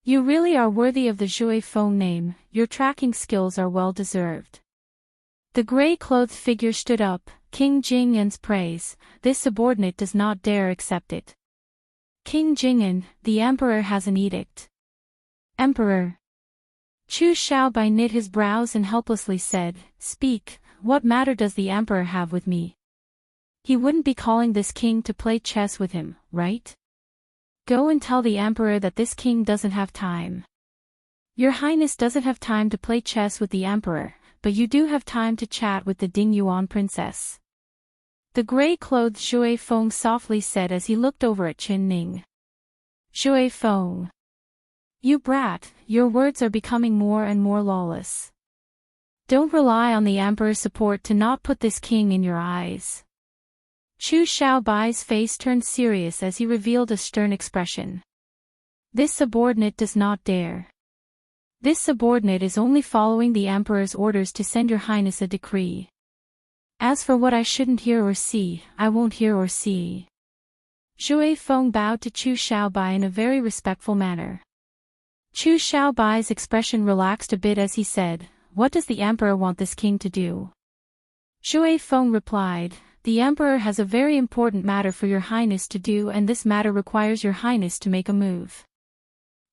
Speaker 1: You really are worthy of the Zhui Feng name, your tracking skills are well deserved. The gray-clothed figure stood up, King Jing'an's praise, this subordinate does not dare accept it. King Jing'an, the emperor has an edict. Emperor. Chu Xiaobai knit his brows and helplessly said, speak, what matter does the emperor have with me? He wouldn't be calling this king to play chess with him, right? Go and tell the emperor that this king doesn't have time. Your Highness doesn't have time to play chess with the emperor, but you do have time to chat with the Ding Yuan princess. The gray-clothed Zhui Feng softly said as he looked over at Chen Ning. Zhui Feng. You brat, your words are becoming more and more lawless. Don't rely on the emperor's support to not put this king in your eyes. Chu Xiaobai's face turned serious as he revealed a stern expression. This subordinate does not dare. This subordinate is only following the emperor's orders to send your highness a decree. As for what I shouldn't hear or see, I won't hear or see. Zhui Feng bowed to Chu Xiaobai in a very respectful manner. Chu Xiaobai's expression relaxed a bit as he said, what does the emperor want this king to do? Zhui Feng replied, the emperor has a very important matter for your highness to do, and this matter requires your highness to make a move.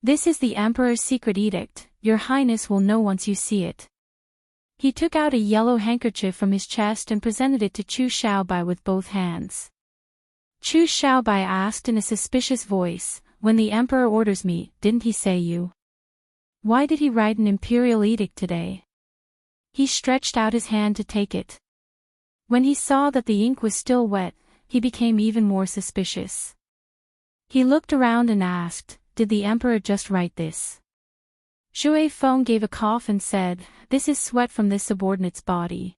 Speaker 1: This is the emperor's secret edict, your highness will know once you see it. He took out a yellow handkerchief from his chest and presented it to Chu Xiaobai with both hands. Chu Xiaobai asked in a suspicious voice, when the emperor orders me, didn't he say you? Why did he write an imperial edict today? He stretched out his hand to take it. When he saw that the ink was still wet, he became even more suspicious. He looked around and asked, did the emperor just write this? Zhui Feng gave a cough and said, this is sweat from this subordinate's body.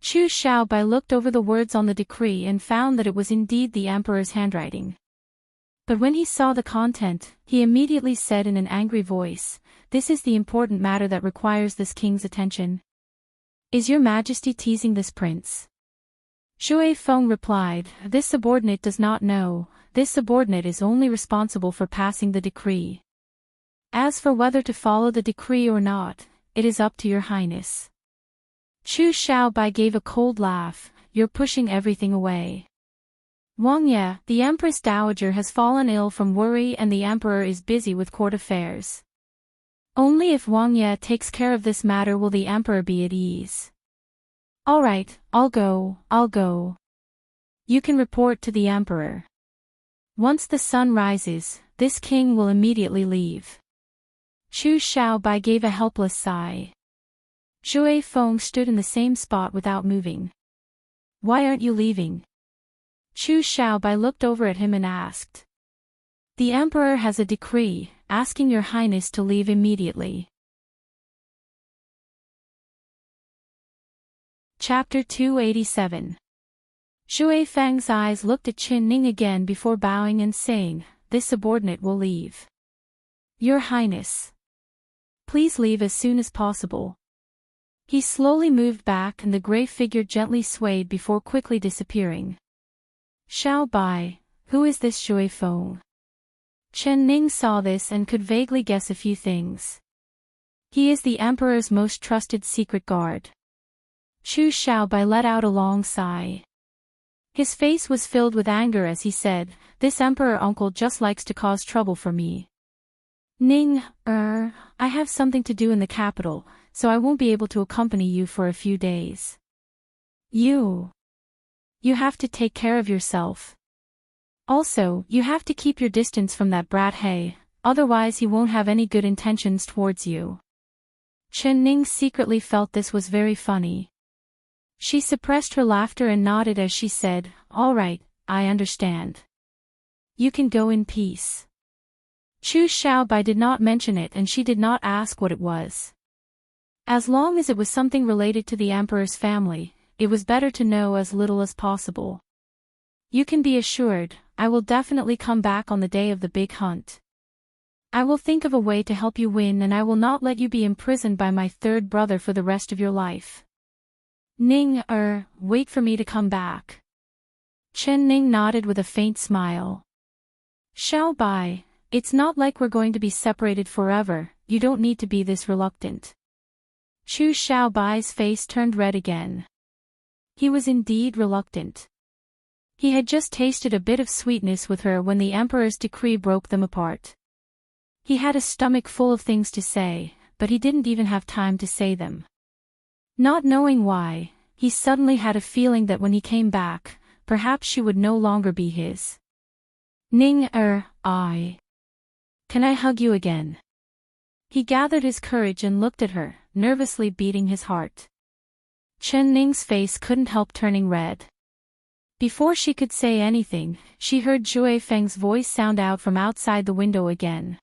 Speaker 1: Chu Xiaobai looked over the words on the decree and found that it was indeed the emperor's handwriting. But when he saw the content, he immediately said in an angry voice, "This is the important matter that requires this king's attention. Is your majesty teasing this prince?" Shui Feng replied, "This subordinate does not know, this subordinate is only responsible for passing the decree. As for whether to follow the decree or not, it is up to your highness." Chu Xiaobai gave a cold laugh, "You're pushing everything away. Wang Ye, the Empress Dowager has fallen ill from worry and the emperor is busy with court affairs. Only if Wang Ye takes care of this matter will the emperor be at ease." "All right, I'll go. You can report to the emperor. Once the sun rises, this king will immediately leave." Chu Xiaobai gave a helpless sigh. Shui Feng stood in the same spot without moving. "Why aren't you leaving?" Chu Xiaobai looked over at him and asked. "The emperor has a decree, asking your highness to leave immediately." Chapter 287. Shui Feng's eyes looked at Qin Ning again before bowing and saying, "This subordinate will leave. Your highness. Please leave as soon as possible." He slowly moved back and the gray figure gently swayed before quickly disappearing. "Xiaobai, who is this Shui Feng?" Chen Ning saw this and could vaguely guess a few things. "He is the emperor's most trusted secret guard." Chu Xiaobai let out a long sigh. His face was filled with anger as he said, "This emperor uncle just likes to cause trouble for me. Ning, I have something to do in the capital, so I won't be able to accompany you for a few days. You have to take care of yourself. Also, you have to keep your distance from that brat He, otherwise he won't have any good intentions towards you." Chen Ning secretly felt this was very funny. She suppressed her laughter and nodded as she said, "All right, I understand. You can go in peace." Chu Xiaobai did not mention it and she did not ask what it was. As long as it was something related to the emperor's family, it was better to know as little as possible. "You can be assured, I will definitely come back on the day of the big hunt. I will think of a way to help you win and I will not let you be imprisoned by my third brother for the rest of your life. Ning, wait for me to come back." Chen Ning nodded with a faint smile. "Xiaobai, it's not like we're going to be separated forever, you don't need to be this reluctant." Chu Xiaobai's face turned red again. He was indeed reluctant. He had just tasted a bit of sweetness with her when the emperor's decree broke them apart. He had a stomach full of things to say, but he didn't even have time to say them. Not knowing why, he suddenly had a feeling that when he came back, perhaps she would no longer be his. "Ning, can I hug you again?" He gathered his courage and looked at her, nervously beating his heart. Chen Ning's face couldn't help turning red. Before she could say anything, she heard Shui Feng's voice sound out from outside the window again.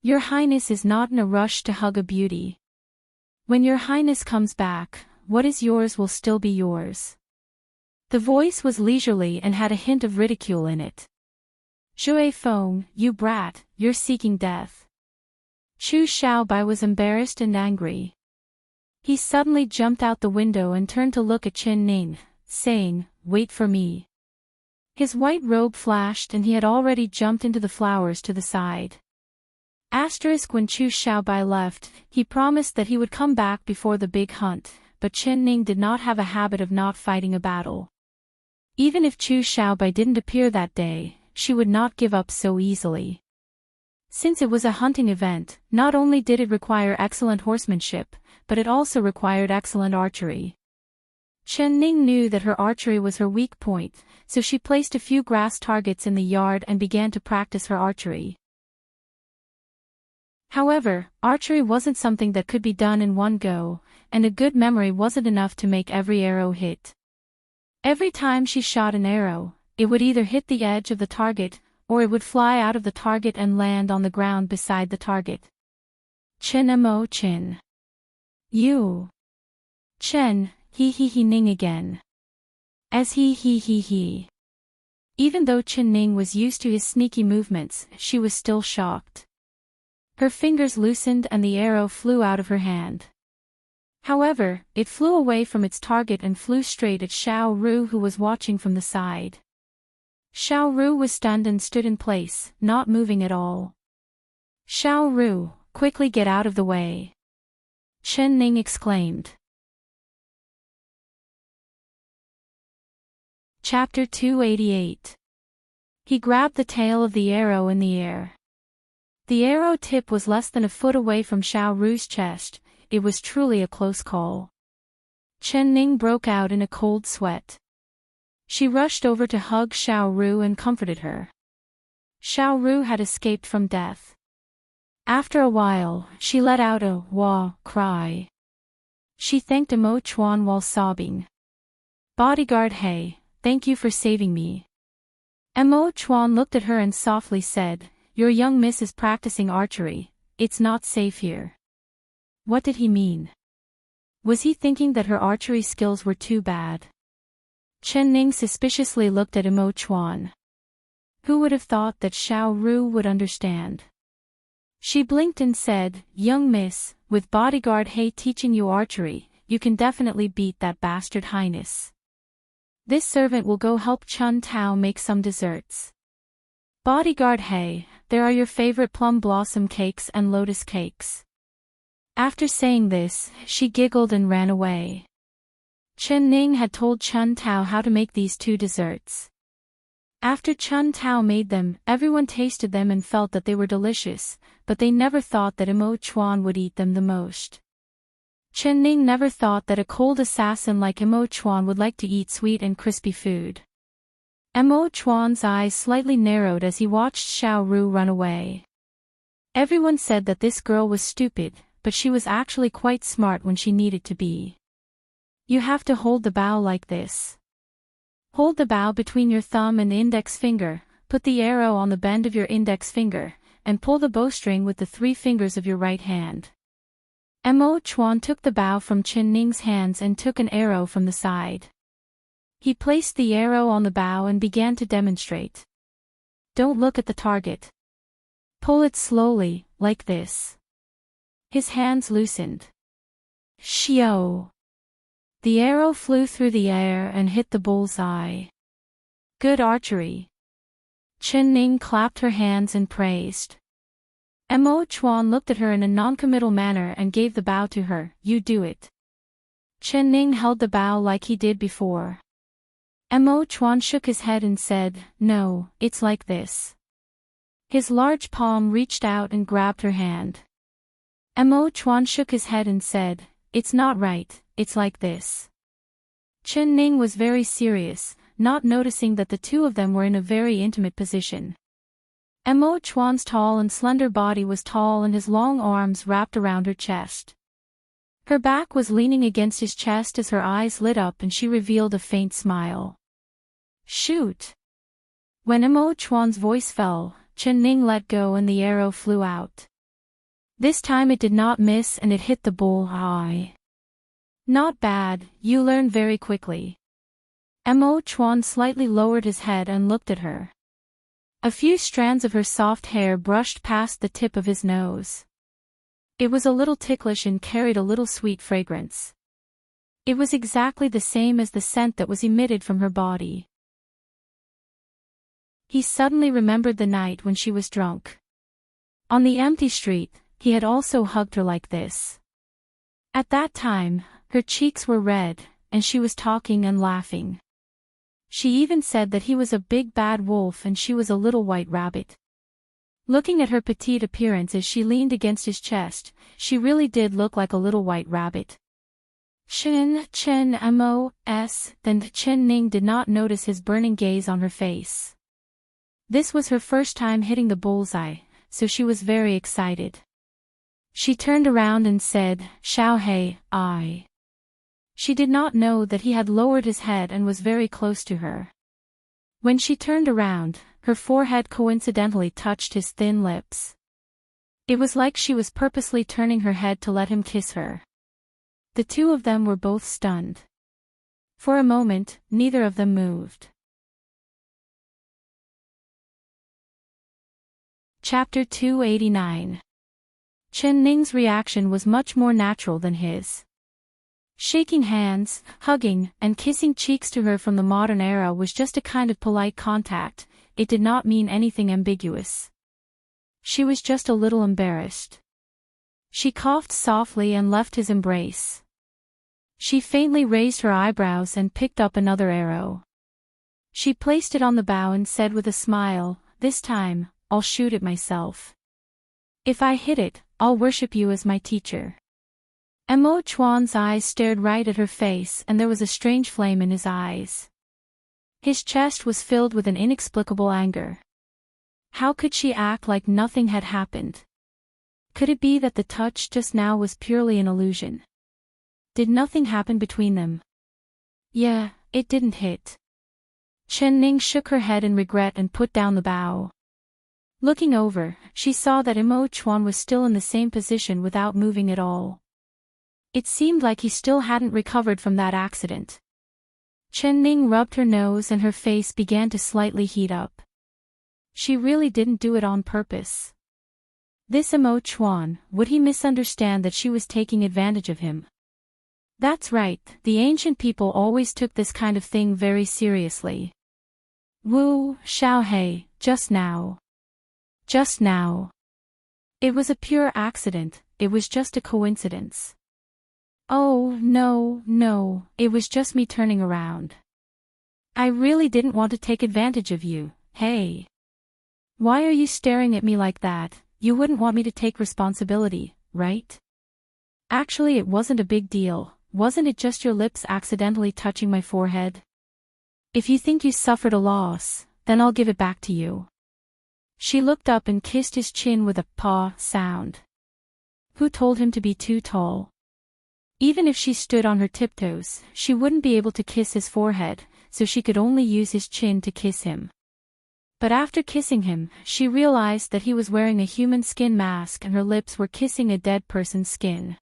Speaker 1: "Your Highness is not in a rush to hug a beauty. When your Highness comes back, what is yours will still be yours." The voice was leisurely and had a hint of ridicule in it. "Shui Feng, you brat, you're seeking death." Chu Xiaobai was embarrassed and angry. He suddenly jumped out the window and turned to look at Qin Ning, saying, "Wait for me." His white robe flashed and he had already jumped into the flowers to the side. When Chu Xiaobai left, he promised that he would come back before the big hunt, but Qin Ning did not have a habit of not fighting a battle. Even if Chu Xiaobai didn't appear that day, she would not give up so easily. Since it was a hunting event, not only did it require excellent horsemanship, but it also required excellent archery. Chen Ning knew that her archery was her weak point, so she placed a few grass targets in the yard and began to practice her archery. However, archery wasn't something that could be done in one go, and a good memory wasn't enough to make every arrow hit. Every time she shot an arrow, it would either hit the edge of the target, or it would fly out of the target and land on the ground beside the target. Chen. You. Chen, he Ning again. As he. Even though Chen Ning was used to his sneaky movements, she was still shocked. Her fingers loosened and the arrow flew out of her hand. However, it flew away from its target and flew straight at Xiao Ru, who was watching from the side. Xiao Ru was stunned and stood in place, not moving at all. Xiao Ru, quickly get out of the way! Chen Ning exclaimed. Chapter 288. He grabbed the tail of the arrow in the air. The arrow tip was less than a foot away from Xiao Ru's chest. It was truly a close call. Chen Ning broke out in a cold sweat. She rushed over to hug Xiao Ru and comforted her. Xiao Ru had escaped from death. After a while, she let out a wah cry. She thanked Emo Chuan while sobbing. Bodyguard He, thank you for saving me. Emo Chuan looked at her and softly said, your young miss is practicing archery, it's not safe here. What did he mean? Was he thinking that her archery skills were too bad? Chen Ning suspiciously looked at Emo Chuan. Who would have thought that Xiao Ru would understand? She blinked and said, young miss, with bodyguard He teaching you archery, you can definitely beat that bastard highness. This servant will go help Chun Tao make some desserts. Bodyguard He, there are your favorite plum blossom cakes and lotus cakes. After saying this, she giggled and ran away. Chen Ning had told Chun Tao how to make these two desserts. After Chun Tao made them, everyone tasted them and felt that they were delicious, but they never thought that Emo Chuan would eat them the most. Chen Ning never thought that a cold assassin like Emo Chuan would like to eat sweet and crispy food. Emo Chuan's eyes slightly narrowed as he watched Xiao Ru run away. Everyone said that this girl was stupid, but she was actually quite smart when she needed to be. You have to hold the bow like this. Hold the bow between your thumb and index finger, put the arrow on the bend of your index finger, and pull the bowstring with the 3 fingers of your right hand. Emo Chuan took the bow from Chen Ning's hands and took an arrow from the side. He placed the arrow on the bow and began to demonstrate. Don't look at the target. Pull it slowly, like this. His hands loosened. Shio! The arrow flew through the air and hit the bull's eye. Good archery. Chen Ning clapped her hands and praised. Emo Chuan looked at her in a non-committal manner and gave the bow to her. You do it. Chen Ning held the bow like he did before. Emo Chuan shook his head and said, no, it's like this. His large palm reached out and grabbed her hand. Emo Chuan shook his head and said, it's not right, it's like this. Chen Ning was very serious, not noticing that the two of them were in a very intimate position. Emo Chuan's tall and slender body was tall and his long arms wrapped around her chest. Her back was leaning against his chest as her eyes lit up and she revealed a faint smile. Shoot! When Emo Chuan's voice fell, Chen Ning let go and the arrow flew out. This time it did not miss and it hit the bull eye. Not bad, you learn very quickly. Emo Chuan slightly lowered his head and looked at her. A few strands of her soft hair brushed past the tip of his nose. It was a little ticklish and carried a little sweet fragrance. It was exactly the same as the scent that was emitted from her body. He suddenly remembered the night when she was drunk. On the empty street, he had also hugged her like this. At that time, her cheeks were red, and she was talking and laughing. She even said that he was a big bad wolf and she was a little white rabbit. Looking at her petite appearance as she leaned against his chest, she really did look like a little white rabbit. Chen Mo.S. Then Chen Ning did not notice his burning gaze on her face. This was her first time hitting the bullseye, so she was very excited. She turned around and said, Xiao He, I. She did not know that he had lowered his head and was very close to her. When she turned around, her forehead coincidentally touched his thin lips. It was like she was purposely turning her head to let him kiss her. The two of them were both stunned. For a moment, neither of them moved. Chapter 289. Chen Ning's reaction was much more natural than his. Shaking hands, hugging, and kissing cheeks to her from the modern era was just a kind of polite contact. It did not mean anything ambiguous. She was just a little embarrassed. She coughed softly and left his embrace. She faintly raised her eyebrows and picked up another arrow. She placed it on the bow and said with a smile, "This time, I'll shoot it myself. If I hit it, I'll worship you as my teacher." Mo Chuan's eyes stared right at her face and there was a strange flame in his eyes. His chest was filled with an inexplicable anger. How could she act like nothing had happened? Could it be that the touch just now was purely an illusion? Did nothing happen between them? Yeah, it didn't hit. Chen Ning shook her head in regret and put down the bow. Looking over, she saw that Mo Chuan was still in the same position without moving at all. It seemed like he still hadn't recovered from that accident. Chen Ning rubbed her nose and her face began to slightly heat up. She really didn't do it on purpose. This Mo Chuan, would he misunderstand that she was taking advantage of him? That's right, the ancient people always took this kind of thing very seriously. Wu, Xiaohei, just now. Just now. It was a pure accident, it was just a coincidence. Oh, no, it was just me turning around. I really didn't want to take advantage of you, hey. Why are you staring at me like that? You wouldn't want me to take responsibility, right? Actually, it wasn't a big deal, wasn't it just your lips accidentally touching my forehead? If you think you suffered a loss, then I'll give it back to you. She looked up and kissed his chin with a paw sound. Who told him to be too tall? Even if she stood on her tiptoes, she wouldn't be able to kiss his forehead, so she could only use his chin to kiss him. But after kissing him, she realized that he was wearing a human skin mask and her lips were kissing a dead person's skin.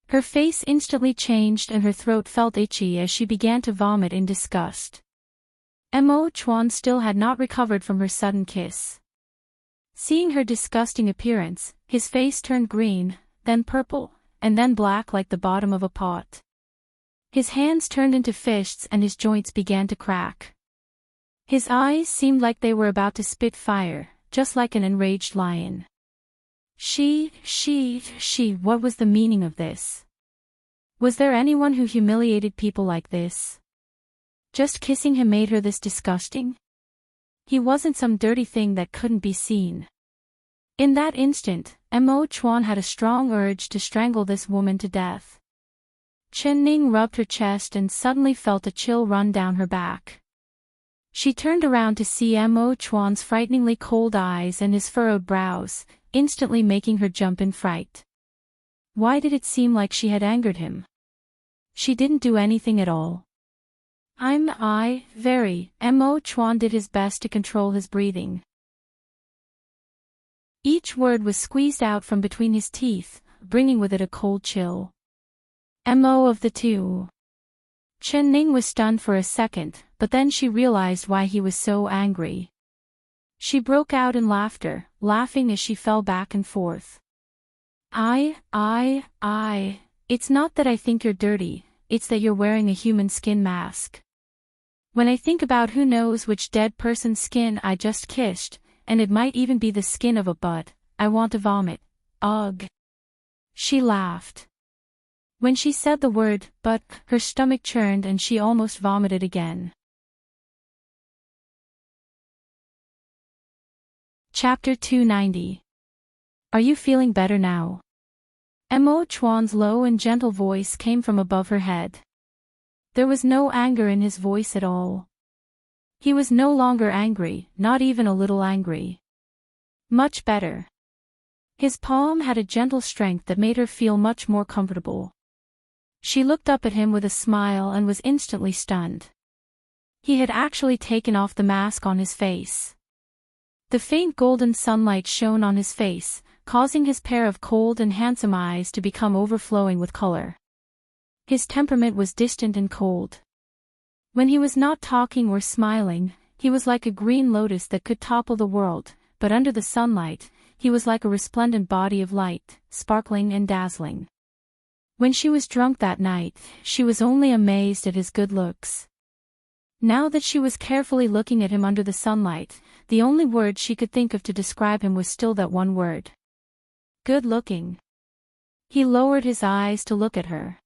Speaker 1: Her face instantly changed and her throat felt itchy as she began to vomit in disgust. Mo Chuan still had not recovered from her sudden kiss. Seeing her disgusting appearance, his face turned green, then purple, and then black like the bottom of a pot. His hands turned into fists and his joints began to crack. His eyes seemed like they were about to spit fire, just like an enraged lion. What was the meaning of this? Was there anyone who humiliated people like this? Just kissing him made her this disgusting? He wasn't some dirty thing that couldn't be seen. In that instant, Mo Chuan had a strong urge to strangle this woman to death. Chen Ning rubbed her chest and suddenly felt a chill run down her back. She turned around to see Mo Chuan's frighteningly cold eyes and his furrowed brows, instantly making her jump in fright. Why did it seem like she had angered him? She didn't do anything at all. Mo Chuan did his best to control his breathing. Each word was squeezed out from between his teeth, bringing with it a cold chill. Mo of the two. Chen Ning was stunned for a second, but then she realized why he was so angry. She broke out in laughter, laughing as she fell back and forth. It's not that I think you're dirty, it's that you're wearing a human skin mask. When I think about who knows which dead person's skin I just kissed, and it might even be the skin of a butt, I want to vomit. Ugh. She laughed. When she said the word, but, her stomach churned and she almost vomited again. Chapter 290. Are you feeling better now? Mo Chuan's low and gentle voice came from above her head. There was no anger in his voice at all. He was no longer angry, not even a little angry. Much better. His palm had a gentle strength that made her feel much more comfortable. She looked up at him with a smile and was instantly stunned. He had actually taken off the mask on his face. The faint golden sunlight shone on his face, causing his pair of cold and handsome eyes to become overflowing with color. His temperament was distant and cold. When he was not talking or smiling, he was like a green lotus that could topple the world, but under the sunlight, he was like a resplendent body of light, sparkling and dazzling. When she was drunk that night, she was only amazed at his good looks. Now that she was carefully looking at him under the sunlight, the only word she could think of to describe him was still that one word. Good-looking. He lowered his eyes to look at her.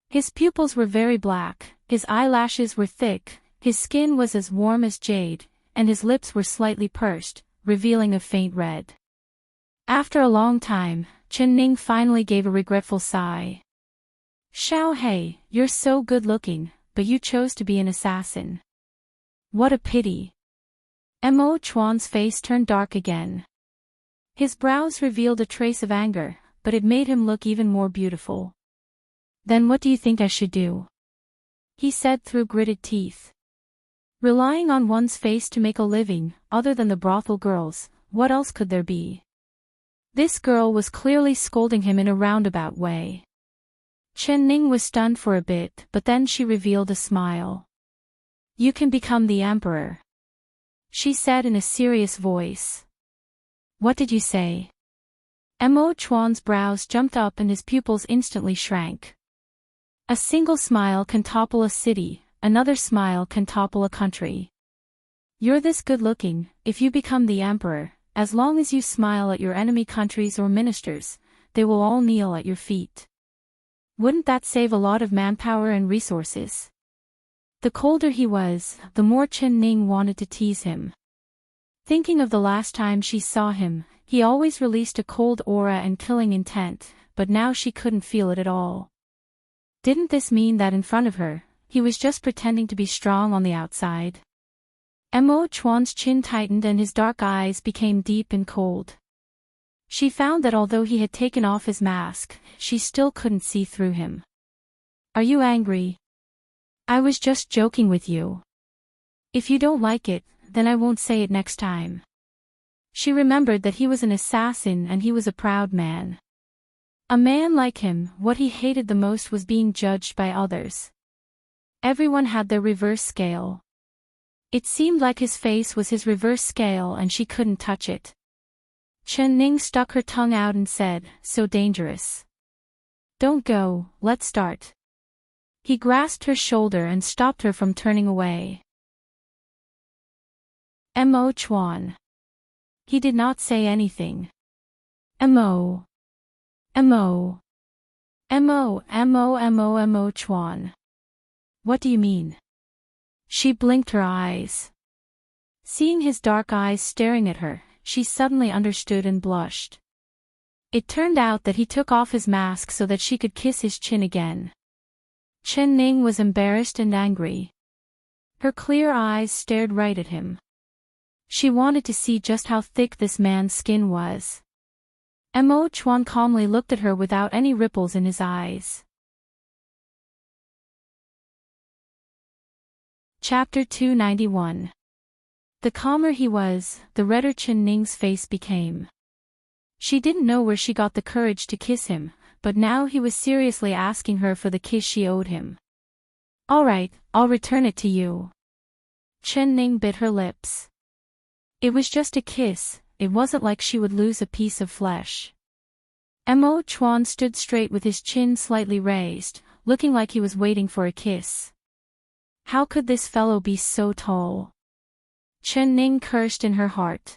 Speaker 1: His pupils were very black, his eyelashes were thick, his skin was as warm as jade, and his lips were slightly pursed, revealing a faint red. After a long time, Chen Ning finally gave a regretful sigh. Xiao He, you're so good-looking, but you chose to be an assassin. What a pity. Mo Chuan's face turned dark again. His brows revealed a trace of anger, but it made him look even more beautiful. Then what do you think I should do? He said through gritted teeth. Relying on one's face to make a living, other than the brothel girls, what else could there be? This girl was clearly scolding him in a roundabout way. Chen Ning was stunned for a bit, but then she revealed a smile. You can become the emperor, she said in a serious voice. What did you say? Mo Chuan's brows jumped up and his pupils instantly shrank. A single smile can topple a city, another smile can topple a country. You're this good-looking, if you become the emperor, as long as you smile at your enemy countries or ministers, they will all kneel at your feet. Wouldn't that save a lot of manpower and resources? The colder he was, the more Chen Ning wanted to tease him. Thinking of the last time she saw him, he always released a cold aura and killing intent, but now she couldn't feel it at all. Didn't this mean that in front of her, he was just pretending to be strong on the outside? Mo Chuan's chin tightened and his dark eyes became deep and cold. She found that although he had taken off his mask, she still couldn't see through him. Are you angry? I was just joking with you. If you don't like it, then I won't say it next time. She remembered that he was an assassin and he was a proud man. A man like him, what he hated the most was being judged by others. Everyone had their reverse scale. It seemed like his face was his reverse scale and she couldn't touch it. Chen Ning stuck her tongue out and said, so dangerous. Don't go, let's start. He grasped her shoulder and stopped her from turning away. Mo Chuan. He did not say anything. Mo Chuan. What do you mean? She blinked her eyes. Seeing his dark eyes staring at her, she suddenly understood and blushed. It turned out that he took off his mask so that she could kiss his chin again. Chen Ning was embarrassed and angry. Her clear eyes stared right at him. She wanted to see just how thick this man's skin was. Mo Chuan calmly looked at her without any ripples in his eyes. Chapter 291. The calmer he was, the redder Chen Ning's face became. She didn't know where she got the courage to kiss him, but now he was seriously asking her for the kiss she owed him. All right, I'll return it to you. Chen Ning bit her lips. It was just a kiss, it wasn't like she would lose a piece of flesh. Mo Chuan stood straight with his chin slightly raised, looking like he was waiting for a kiss. How could this fellow be so tall? Chen Ning cursed in her heart.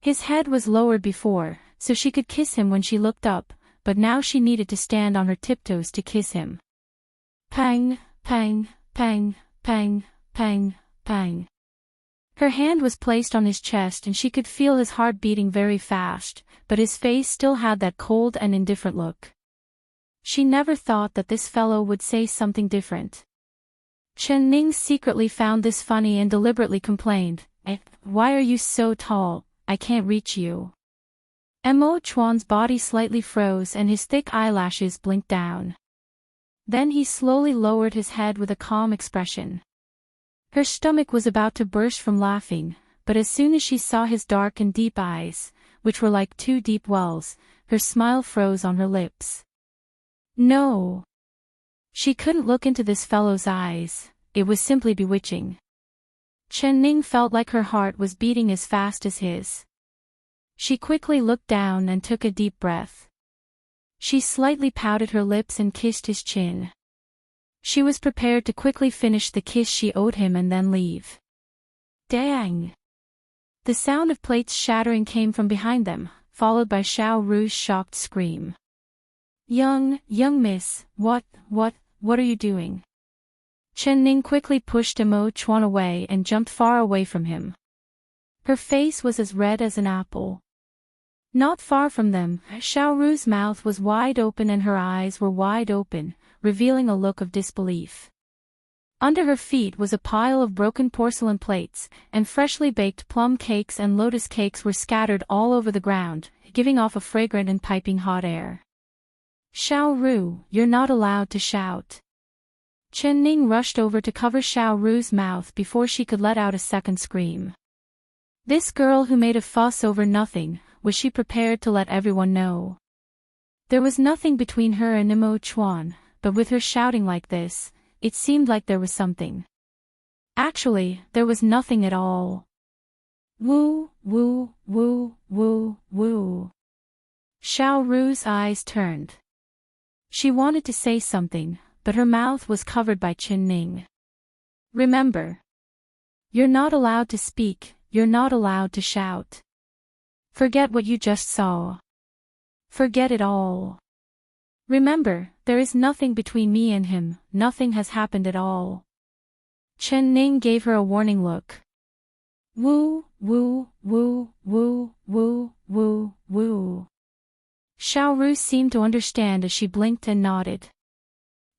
Speaker 1: His head was lowered before, so she could kiss him when she looked up, but now she needed to stand on her tiptoes to kiss him. Pang, pang, pang, pang, pang, pang. Her hand was placed on his chest and she could feel his heart beating very fast, but his face still had that cold and indifferent look. She never thought that this fellow would say something different. Chen Ning secretly found this funny and deliberately complained, why are you so tall, I can't reach you. Mo Chuan's body slightly froze and his thick eyelashes blinked down. Then he slowly lowered his head with a calm expression. Her stomach was about to burst from laughing, but as soon as she saw his dark and deep eyes, which were like two deep wells, her smile froze on her lips. No. She couldn't look into this fellow's eyes, it was simply bewitching. Chen Ning felt like her heart was beating as fast as his. She quickly looked down and took a deep breath. She slightly pouted her lips and kissed his chin. She was prepared to quickly finish the kiss she owed him and then leave. Dang! The sound of plates shattering came from behind them, followed by Xiao Ru's shocked scream. Young miss, what are you doing? Chen Ning quickly pushed Emo Chuan away and jumped far away from him. Her face was as red as an apple. Not far from them, Xiao Ru's mouth was wide open and her eyes were wide open, revealing a look of disbelief. Under her feet was a pile of broken porcelain plates, and freshly baked plum cakes and lotus cakes were scattered all over the ground, giving off a fragrant and piping hot air. Xiao Ru, you're not allowed to shout. Chen Ning rushed over to cover Xiao Ru's mouth before she could let out a second scream. This girl who made a fuss over nothing, was she prepared to let everyone know? There was nothing between her and Emo Chuan, but with her shouting like this, it seemed like there was something. Actually, there was nothing at all. Woo, woo, woo, woo, woo. Xiao Ru's eyes turned. She wanted to say something, but her mouth was covered by Chen Ning. Remember. You're not allowed to speak, you're not allowed to shout. Forget what you just saw. Forget it all. Remember, there is nothing between me and him, nothing has happened at all. Chen Ning gave her a warning look. Woo, woo, woo, woo, woo, woo, woo. Xiao Ru seemed to understand as she blinked and nodded.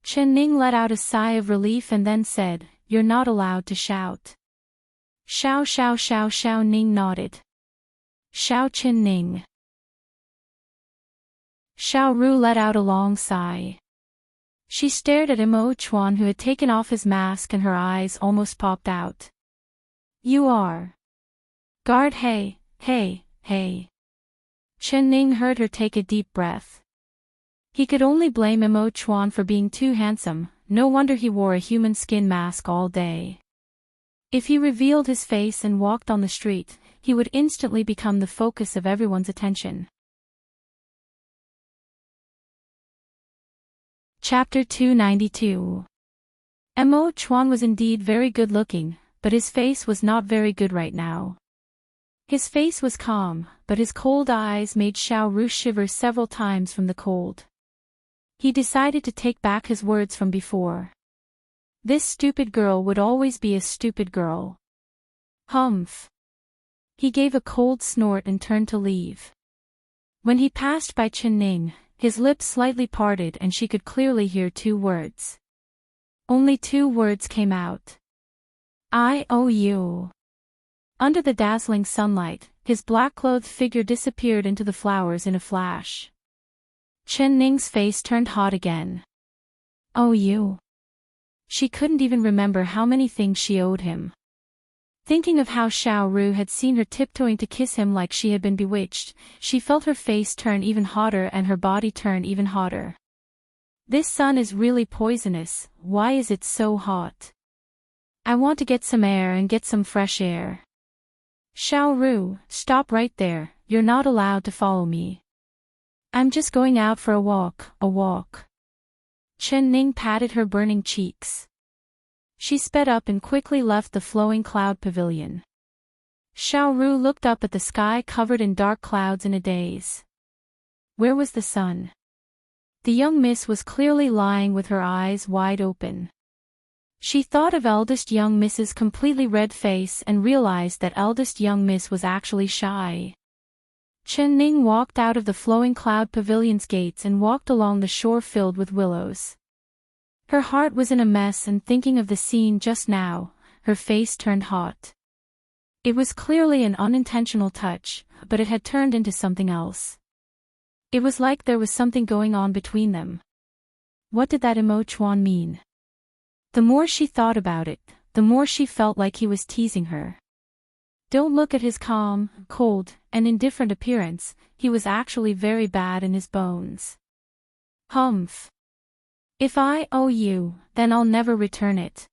Speaker 1: Chen Ning let out a sigh of relief and then said, you're not allowed to shout. Xiao Ning nodded. Xiao Chen Ning. Xiao Ru let out a long sigh. She stared at Emo Chuan who had taken off his mask and her eyes almost popped out. You are. Guard hey. Chen Ning heard her take a deep breath. He could only blame Emo Chuan for being too handsome, no wonder he wore a human skin mask all day. If he revealed his face and walked on the street, he would instantly become the focus of everyone's attention. Chapter 292. Emo Chuan was indeed very good looking, but his face was not very good right now. His face was calm, but his cold eyes made Xiao Ru shiver several times from the cold. He decided to take back his words from before. This stupid girl would always be a stupid girl. Humph. He gave a cold snort and turned to leave. When he passed by Chen Ning, his lips slightly parted and she could clearly hear two words. Only two words came out. I owe you. Under the dazzling sunlight, his black-clothed figure disappeared into the flowers in a flash. Chen Ning's face turned hot again. Owe you. She couldn't even remember how many things she owed him. Thinking of how Xiao Ru had seen her tiptoeing to kiss him like she had been bewitched, she felt her face turn even hotter and her body turn even hotter. This sun is really poisonous, why is it so hot? I want to get some air and get some fresh air. Xiao Ru, stop right there, you're not allowed to follow me. I'm just going out for a walk. Chen Ning patted her burning cheeks. She sped up and quickly left the flowing cloud pavilion. Xiao Ru looked up at the sky covered in dark clouds in a daze. Where was the sun? The young miss was clearly lying with her eyes wide open. She thought of eldest young Miss's completely red face and realized that eldest young Miss was actually shy. Chen Ning walked out of the flowing cloud pavilion's gates and walked along the shore filled with willows. Her heart was in a mess and thinking of the scene just now, her face turned hot. It was clearly an unintentional touch, but it had turned into something else. It was like there was something going on between them. What did that Emo Chuan mean? The more she thought about it, the more she felt like he was teasing her. Don't look at his calm, cold, and indifferent appearance, he was actually very bad in his bones. Humph. If I owe you, then I'll never return it.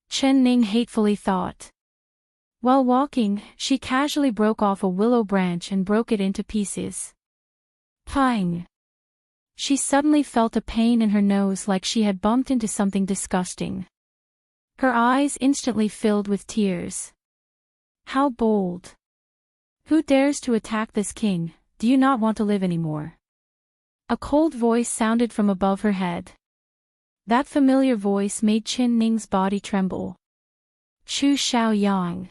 Speaker 1: Chen Ning hatefully thought. While walking, she casually broke off a willow branch and broke it into pieces. Pang! She suddenly felt a pain in her nose like she had bumped into something disgusting. Her eyes instantly filled with tears. How bold! Who dares to attack this king? Do you not want to live anymore? A cold voice sounded from above her head. That familiar voice made Chen Ning's body tremble. Chu Xiaoyang.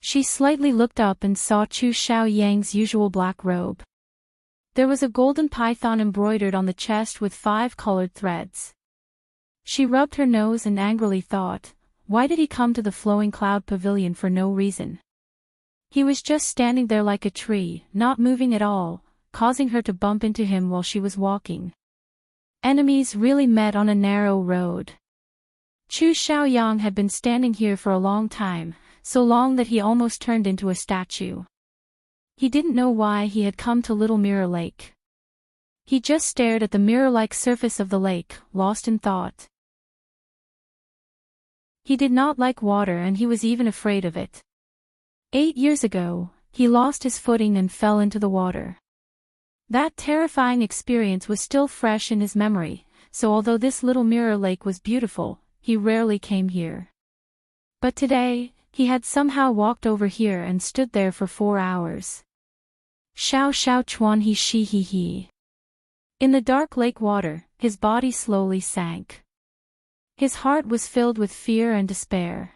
Speaker 1: She slightly looked up and saw Chu Xiaoyang's usual black robe. There was a golden python embroidered on the chest with 5 colored threads. She rubbed her nose and angrily thought, why did he come to the flowing cloud pavilion for no reason? He was just standing there like a tree, not moving at all, causing her to bump into him while she was walking. Enemies really met on a narrow road. Chu Xiaoyang had been standing here for a long time, so long that he almost turned into a statue. He didn't know why he had come to Little Mirror Lake. He just stared at the mirror-like surface of the lake, lost in thought. He did not like water and he was even afraid of it. 8 years ago, he lost his footing and fell into the water. That terrifying experience was still fresh in his memory, so although this Little Mirror Lake was beautiful, he rarely came here. But today, he had somehow walked over here and stood there for 4 hours. Xiao xiao chuan he shi he he. In the dark lake water, his body slowly sank. His heart was filled with fear and despair.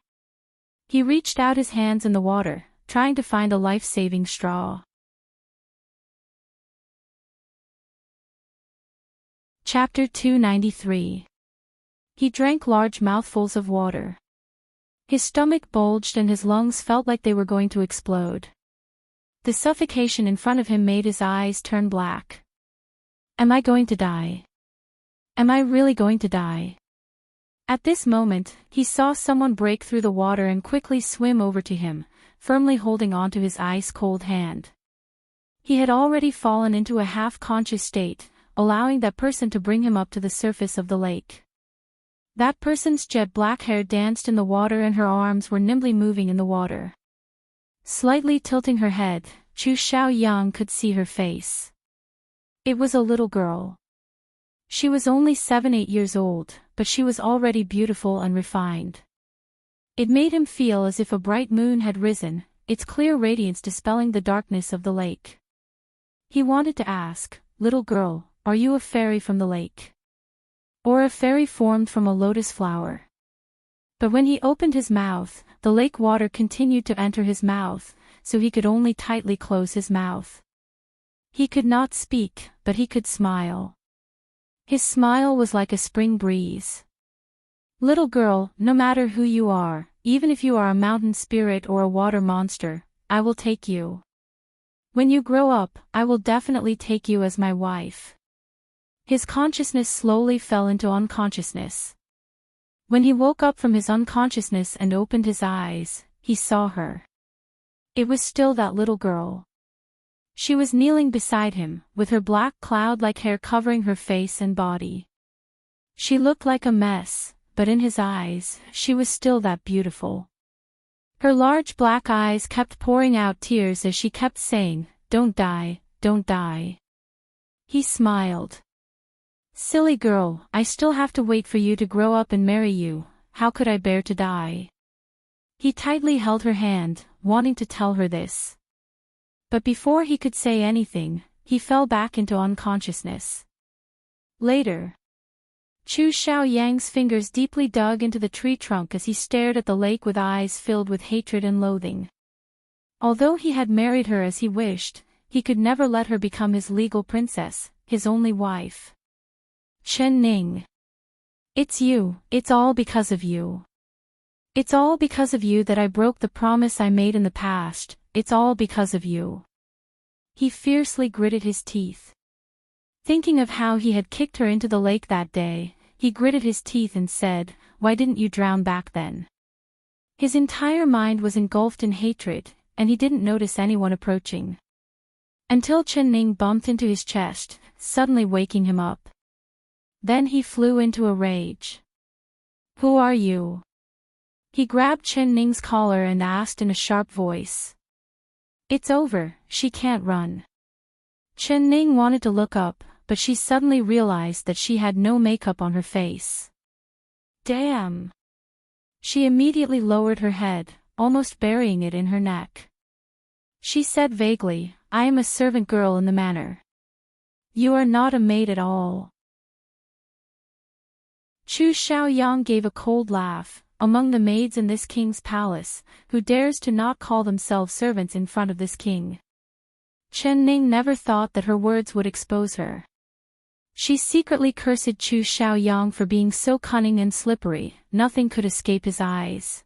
Speaker 1: He reached out his hands in the water, trying to find a life-saving straw. Chapter 293. He drank large mouthfuls of water. His stomach bulged and his lungs felt like they were going to explode. The suffocation in front of him made his eyes turn black. Am I going to die? Am I really going to die? At this moment, he saw someone break through the water and quickly swim over to him, firmly holding onto his ice-cold hand. He had already fallen into a half-conscious state, allowing that person to bring him up to the surface of the lake. That person's jet-black hair danced in the water and her arms were nimbly moving in the water. Slightly tilting her head, Chu Xiaoyang could see her face. It was a little girl. She was only 7-8 years old, but she was already beautiful and refined. It made him feel as if a bright moon had risen, its clear radiance dispelling the darkness of the lake. He wanted to ask, "Little girl, are you a fairy from the lake? Or a fairy formed from a lotus flower?" But when he opened his mouth, the lake water continued to enter his mouth, so he could only tightly close his mouth. He could not speak, but he could smile. His smile was like a spring breeze. "Little girl, no matter who you are, even if you are a mountain spirit or a water monster, I will take you. When you grow up, I will definitely take you as my wife." His consciousness slowly fell into unconsciousness. When he woke up from his unconsciousness and opened his eyes, he saw her. It was still that little girl. She was kneeling beside him, with her black cloud-like hair covering her face and body. She looked like a mess, but in his eyes, she was still that beautiful. Her large black eyes kept pouring out tears as she kept saying, "Don't die, don't die." He smiled. "Silly girl, I still have to wait for you to grow up and marry you, how could I bear to die?" He tightly held her hand, wanting to tell her this. But before he could say anything, he fell back into unconsciousness. Later, Chu Xiaoyang's fingers deeply dug into the tree trunk as he stared at the lake with eyes filled with hatred and loathing. Although he had married her as he wished, he could never let her become his legal princess, his only wife. "Chen Ning. It's you, it's all because of you. It's all because of you that I broke the promise I made in the past, it's all because of you." He fiercely gritted his teeth. Thinking of how he had kicked her into the lake that day, he gritted his teeth and said, "Why didn't you drown back then?" His entire mind was engulfed in hatred, and he didn't notice anyone approaching. Until Chen Ning bumped into his chest, suddenly waking him up. Then he flew into a rage. "Who are you? He grabbed Chen Ning's collar and asked in a sharp voice. It's over, she can't run. Chen Ning wanted to look up, but she suddenly realized that she had no makeup on her face. Damn! She immediately lowered her head, almost burying it in her neck. She said vaguely, I am a servant girl in the manor. You are not a maid at all. Chu Xiaoyang gave a cold laugh. Among the maids in this king's palace, who dares to not call themselves servants in front of this king? Chen Ning never thought that her words would expose her. She secretly cursed Chu Xiaoyang for being so cunning and slippery, nothing could escape his eyes.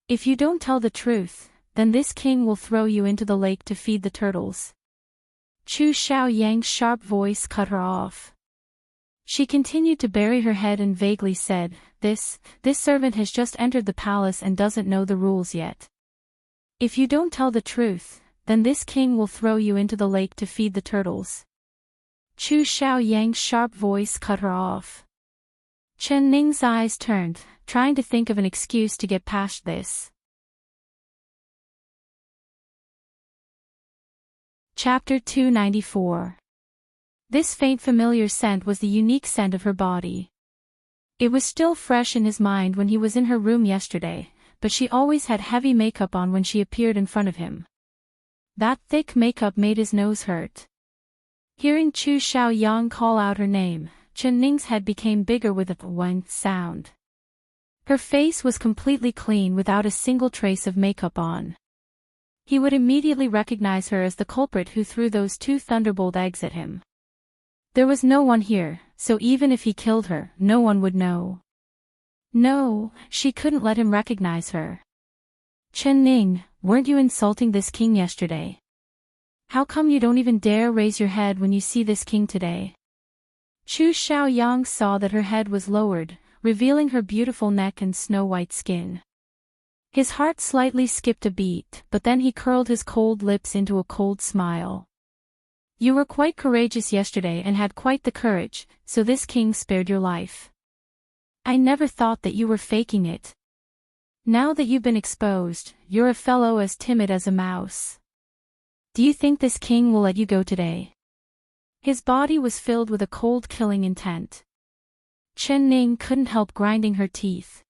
Speaker 1: If you don't tell the truth, then this king will throw you into the lake to feed the turtles. Chu Xiaoyang's sharp voice cut her off. She continued to bury her head and vaguely said, This servant has just entered the palace and doesn't know the rules yet. If you don't tell the truth, then this king will throw you into the lake to feed the turtles. Chu Xiaoyang's sharp voice cut her off. Chen Ning's eyes turned, trying to think of an excuse to get past this. Chapter 294. This faint familiar scent was the unique scent of her body. It was still fresh in his mind when he was in her room yesterday, but she always had heavy makeup on when she appeared in front of him. That thick makeup made his nose hurt. Hearing Chu Xiaoyang call out her name, Chen Ning's head became bigger with a "wang" sound. Her face was completely clean without a single trace of makeup on. He would immediately recognize her as the culprit who threw those 2 thunderbolt eggs at him. There was no one here, so even if he killed her, no one would know. No, she couldn't let him recognize her. Chen Ning, weren't you insulting this king yesterday? How come you don't even dare raise your head when you see this king today? Chu Xiaoyang saw that her head was lowered, revealing her beautiful neck and snow-white skin. His heart slightly skipped a beat, but then he curled his cold lips into a cold smile. You were quite courageous yesterday and had quite the courage, so this king spared your life. I never thought that you were faking it. Now that you've been exposed, you're a fellow as timid as a mouse. Do you think this king will let you go today? His body was filled with a cold killing intent. Chen Ning couldn't help grinding her teeth.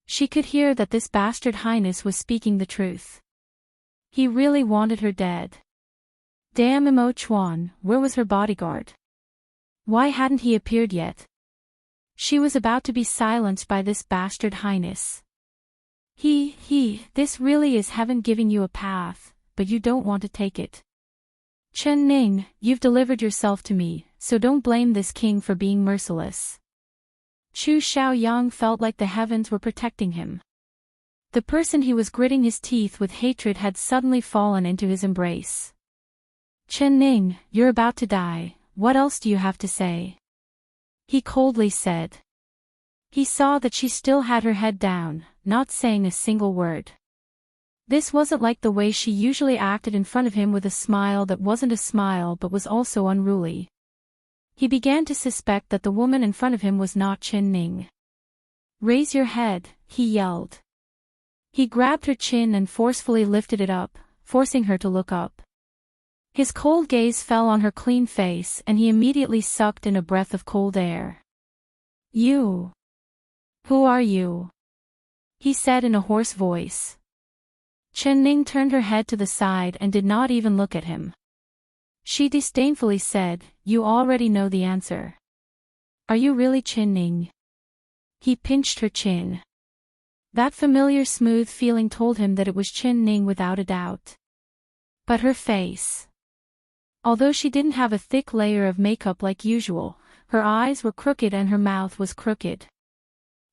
Speaker 1: She could hear that this bastard highness was speaking the truth. He really wanted her dead. Damn Imo Chuan, where was her bodyguard? Why hadn't he appeared yet? She was about to be silenced by this bastard highness. This really is heaven giving you a path, but you don't want to take it. Chen Ning, you've delivered yourself to me, so don't blame this king for being merciless. Chu Xiaoyang felt like the heavens were protecting him. The person he was gritting his teeth with hatred had suddenly fallen into his embrace. Chen Ning, you're about to die, what else do you have to say? He coldly said. He saw that she still had her head down, not saying a single word. This wasn't like the way she usually acted in front of him with a smile that wasn't a smile but was also unruly. He began to suspect that the woman in front of him was not Chen Ning. Raise your head, he yelled. He grabbed her chin and forcefully lifted it up, forcing her to look up. His cold gaze fell on her clean face and he immediately sucked in a breath of cold air. You. Who are you? He said in a hoarse voice. Chen Ning turned her head to the side and did not even look at him. She disdainfully said, You already know the answer. Are you really Chen Ning? He pinched her chin. That familiar smooth feeling told him that it was Chen Ning without a doubt. But her face. Although she didn't have a thick layer of makeup like usual, her eyes were crooked and her mouth was crooked.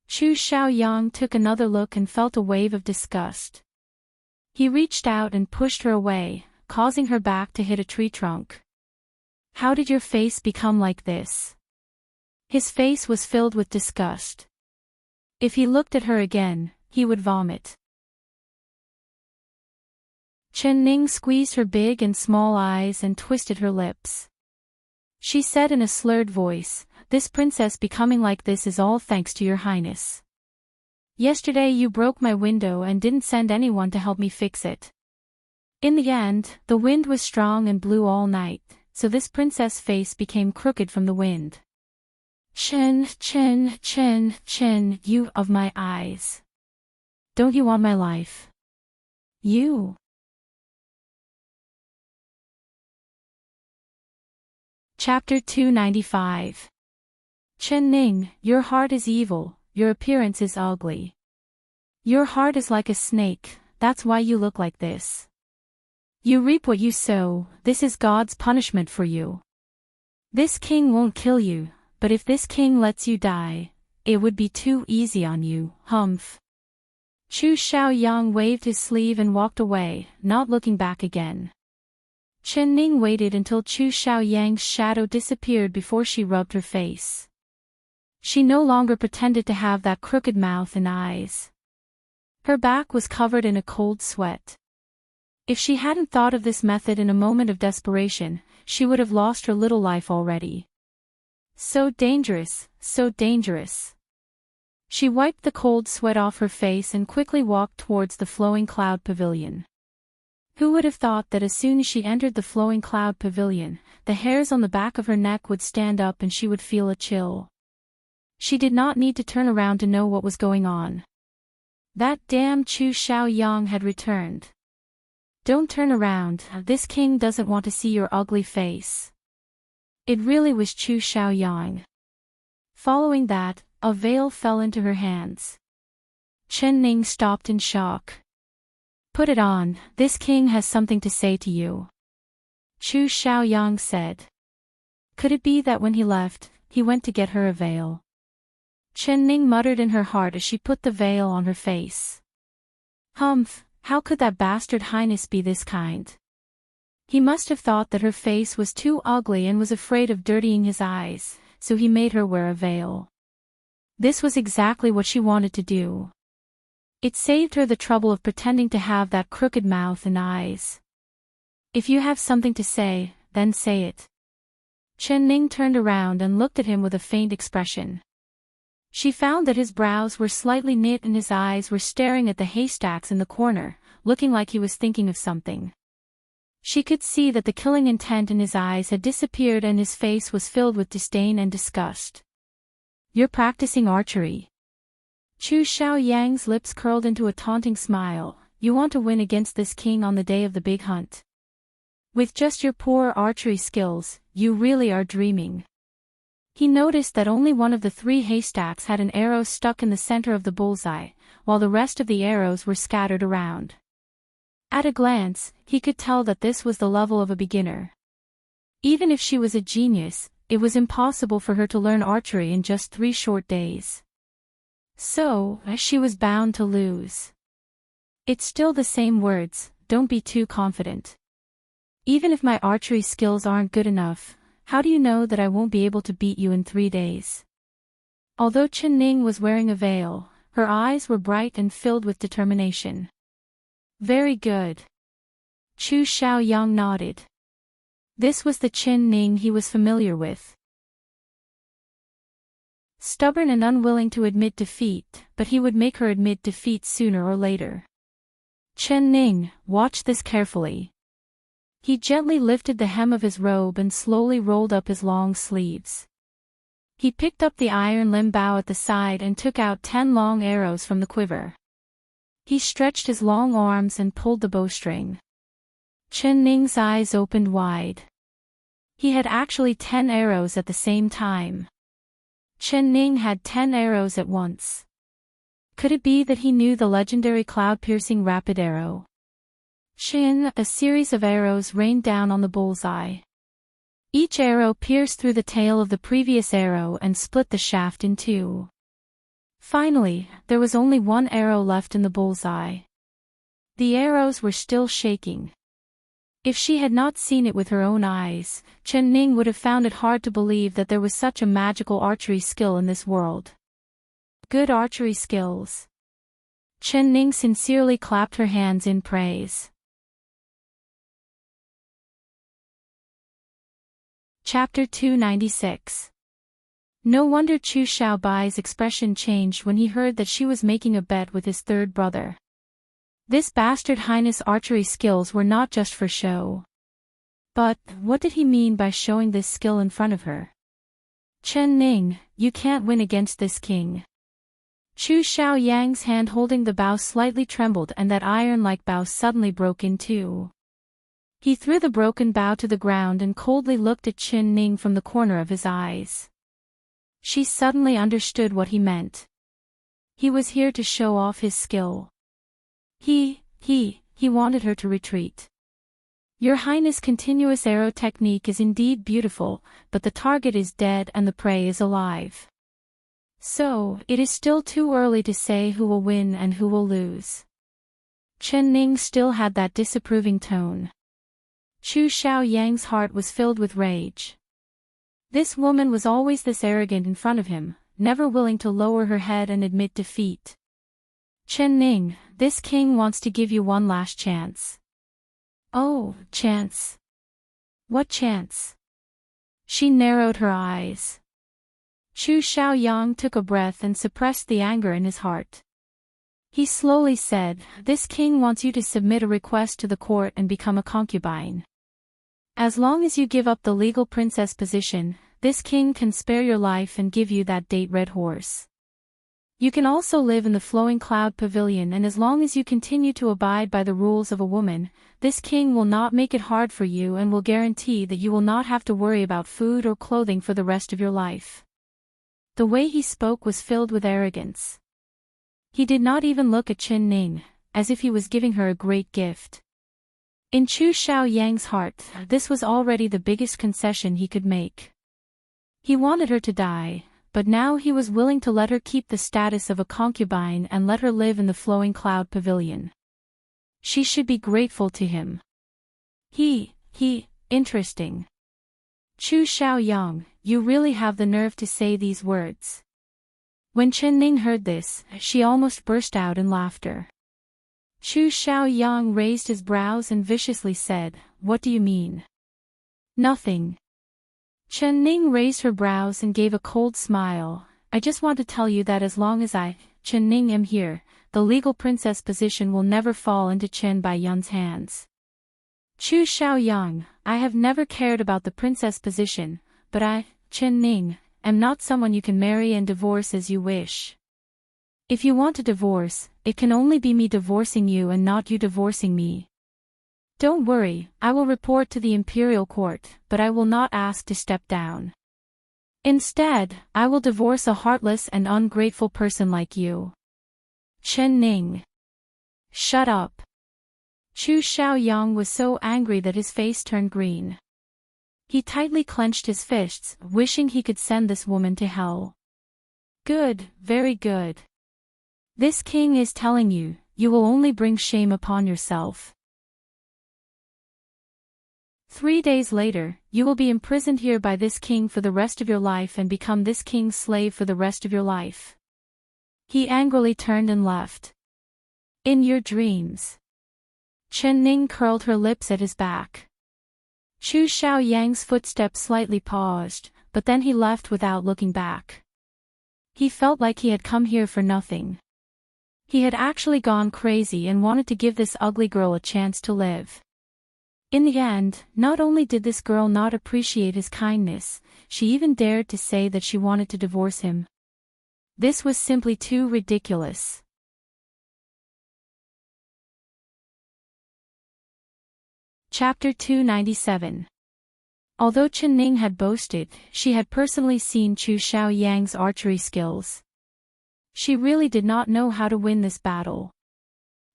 Speaker 1: Chu Xiaoyang took another look and felt a wave of disgust. He reached out and pushed her away, causing her back to hit a tree trunk. How did your face become like this? His face was filled with disgust. If he looked at her again, he would vomit. Chen Ning squeezed her big and small eyes and twisted her lips. She said in a slurred voice, This princess becoming like this is all thanks to your highness. Yesterday you broke my window and didn't send anyone to help me fix it. In the end, the wind was strong and blew all night, so this princess' face became crooked from the wind. Chin, chin, chin, chin, you of my eyes. Don't you want my life? You. Chapter 295. Chen Ning, your heart is evil, your appearance is ugly. Your heart is like a snake, that's why you look like this. You reap what you sow, this is God's punishment for you. This king won't kill you, but if this king lets you die, it would be too easy on you, humph. Chu Xiaoyang waved his sleeve and walked away, not looking back again. Chen Ning waited until Chu Xiaoyang's shadow disappeared before she rubbed her face. She no longer pretended to have that crooked mouth and eyes. Her back was covered in a cold sweat. If she hadn't thought of this method in a moment of desperation, she would have lost her little life already. So dangerous, so dangerous. She wiped the cold sweat off her face and quickly walked towards the flowing cloud pavilion. Who would have thought that as soon as she entered the flowing cloud pavilion, the hairs on the back of her neck would stand up and she would feel a chill. She did not need to turn around to know what was going on. That damn Chu Xiaoyang had returned. Don't turn around, this king doesn't want to see your ugly face. It really was Chu Xiaoyang. Following that, a veil fell into her hands. Chen Ning stopped in shock. Put it on, this king has something to say to you. Chu Xiaoyang said. Could it be that when he left, he went to get her a veil? Chen Ning muttered in her heart as she put the veil on her face. Humph, how could that bastard highness be this kind? He must have thought that her face was too ugly and was afraid of dirtying his eyes, so he made her wear a veil. This was exactly what she wanted to do. It saved her the trouble of pretending to have that crooked mouth and eyes. If you have something to say, then say it. Chen Ning turned around and looked at him with a faint expression. She found that his brows were slightly knit and his eyes were staring at the haystacks in the corner, looking like he was thinking of something. She could see that the killing intent in his eyes had disappeared and his face was filled with disdain and disgust. You're practicing archery. Chu Xiaoyang's lips curled into a taunting smile. You want to win against this king on the day of the big hunt. With just your poor archery skills, you really are dreaming. He noticed that only one of the 3 haystacks had an arrow stuck in the center of the bullseye, while the rest of the arrows were scattered around. At a glance, he could tell that this was the level of a beginner. Even if she was a genius, it was impossible for her to learn archery in just 3 short days. So, she was bound to lose. It's still the same words, don't be too confident. Even if my archery skills aren't good enough, how do you know that I won't be able to beat you in 3 days? Although Chen Ning was wearing a veil, her eyes were bright and filled with determination. Very good. Chu Xiaoyang nodded. This was the Chen Ning he was familiar with. Stubborn and unwilling to admit defeat, but he would make her admit defeat sooner or later. Chen Ning, watch this carefully. He gently lifted the hem of his robe and slowly rolled up his long sleeves. He picked up the iron limb bow at the side and took out 10 long arrows from the quiver. He stretched his long arms and pulled the bowstring. Chen Ning's eyes opened wide. He had actually 10 arrows at the same time. Chen Ning had 10 arrows at once. Could it be that he knew the legendary cloud-piercing rapid arrow? Chin, a series of arrows rained down on the bullseye. Each arrow pierced through the tail of the previous arrow and split the shaft in 2. Finally, there was only 1 arrow left in the bullseye. The arrows were still shaking. If she had not seen it with her own eyes, Chen Ning would have found it hard to believe that there was such a magical archery skill in this world. Good archery skills. Chen Ning sincerely clapped her hands in praise. Chapter 296. No wonder Chu Xiaobai's expression changed when he heard that she was making a bet with his third brother. This bastard highness archery skills were not just for show. But, what did he mean by showing this skill in front of her? Chen Ning, you can't win against this king. Chu Xiaoyang's hand holding the bow slightly trembled and that iron-like bow suddenly broke in two. He threw the broken bow to the ground and coldly looked at Chen Ning from the corner of his eyes. She suddenly understood what he meant. He was here to show off his skill. He wanted her to retreat. Your Highness' continuous arrow technique is indeed beautiful, but the target is dead and the prey is alive. So, it is still too early to say who will win and who will lose. Chen Ning still had that disapproving tone. Chu Xiaoyang's heart was filled with rage. This woman was always this arrogant in front of him, never willing to lower her head and admit defeat. Chen Ning, this king wants to give you one last chance. Oh, chance. What chance? She narrowed her eyes. Chu Xiaoyang took a breath and suppressed the anger in his heart. He slowly said, this king wants you to submit a request to the court and become a concubine. As long as you give up the legal princess position, this king can spare your life and give you that date red horse. You can also live in the flowing cloud pavilion, and as long as you continue to abide by the rules of a woman, this king will not make it hard for you and will guarantee that you will not have to worry about food or clothing for the rest of your life. The way he spoke was filled with arrogance. He did not even look at Chen Ning, as if he was giving her a great gift. In Chu Xiaoyang's heart, this was already the biggest concession he could make. He wanted her to die, but now he was willing to let her keep the status of a concubine and let her live in the flowing cloud pavilion. She should be grateful to him. Interesting. Chu Xiaoyang, you really have the nerve to say these words. When Chen Ning heard this, she almost burst out in laughter. Chu Xiaoyang raised his brows and viciously said, what do you mean? Nothing. Chen Ning raised her brows and gave a cold smile. I just want to tell you that as long as I, Chen Ning, am here, the legal princess position will never fall into Chen Baiyun's hands. Chu Xiaoyang, I have never cared about the princess position, but I, Chen Ning, am not someone you can marry and divorce as you wish. If you want a divorce, it can only be me divorcing you and not you divorcing me. Don't worry, I will report to the imperial court, but I will not ask to step down. Instead, I will divorce a heartless and ungrateful person like you. Chen Ning. Shut up. Chu Xiaoyang was so angry that his face turned green. He tightly clenched his fists, wishing he could send this woman to hell. Good, very good. This king is telling you, you will only bring shame upon yourself. 3 days later, you will be imprisoned here by this king for the rest of your life and become this king's slave for the rest of your life. He angrily turned and left. In your dreams. Chen Ning curled her lips at his back. Chu Xiaoyang's footsteps slightly paused, but then he left without looking back. He felt like he had come here for nothing. He had actually gone crazy and wanted to give this ugly girl a chance to live. In the end, not only did this girl not appreciate his kindness, she even dared to say that she wanted to divorce him. This was simply too ridiculous. Chapter 297. Although Chen Ning had boasted, she had personally seen Chu Xiaoyang's archery skills. She really did not know how to win this battle.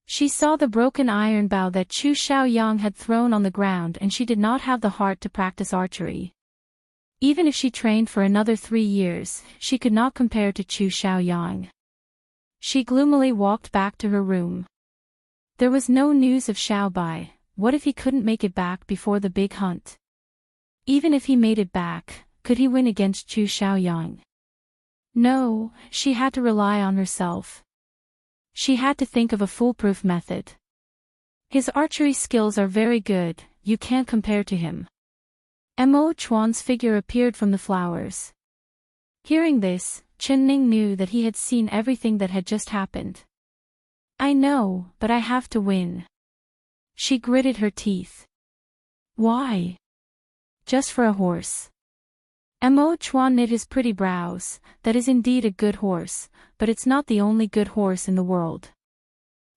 Speaker 1: She saw the broken iron bow that Chu Xiaoyang had thrown on the ground, and she did not have the heart to practice archery. Even if she trained for another 3 years, she could not compare to Chu Xiaoyang. She gloomily walked back to her room. There was no news of Xiaobai. What if he couldn't make it back before the big hunt? Even if he made it back, could he win against Chu Xiaoyang? No, she had to rely on herself. She had to think of a foolproof method. His archery skills are very good, you can't compare to him. Mo Chuan's figure appeared from the flowers. Hearing this, Ning knew that he had seen everything that had just happened. I know, but I have to win. She gritted her teeth. Why? Just for a horse. Chuan knit his pretty brows. That is indeed a good horse, but it's not the only good horse in the world.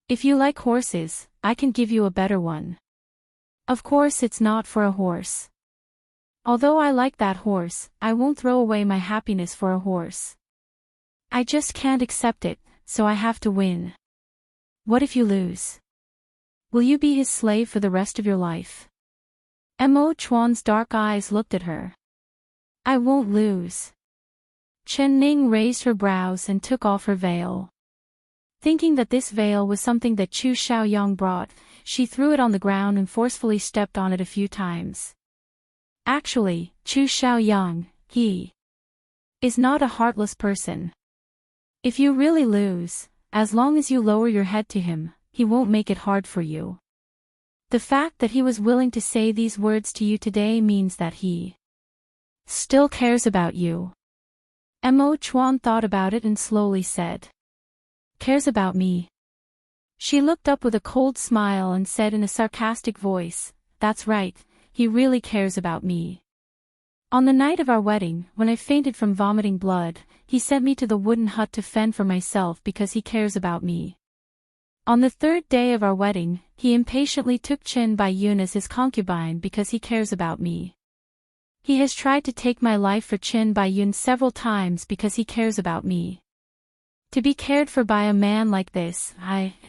Speaker 1: If you like horses, I can give you a better one. Of course it's not for a horse. Although I like that horse, I won't throw away my happiness for a horse. I just can't accept it, so I have to win. What if you lose? Will you be his slave for the rest of your life? Chuan's dark eyes looked at her. I won't lose. Ning raised her brows and took off her veil. Thinking that this veil was something that Chu Xiaoyang brought, she threw it on the ground and forcefully stepped on it a few times. Actually, Chu Xiaoyang, he is not a heartless person. If you really lose, as long as you lower your head to him, he won't make it hard for you. The fact that he was willing to say these words to you today means that he still cares about you. Chuan thought about it and slowly said. Cares about me? She looked up with a cold smile and said in a sarcastic voice, that's right, he really cares about me. On the night of our wedding, when I fainted from vomiting blood, he sent me to the wooden hut to fend for myself because he cares about me. On the third day of our wedding, he impatiently took Chen Baiyun as his concubine because he cares about me. He has tried to take my life for Chen Baiyun several times because he cares about me. To be cared for by a man like this,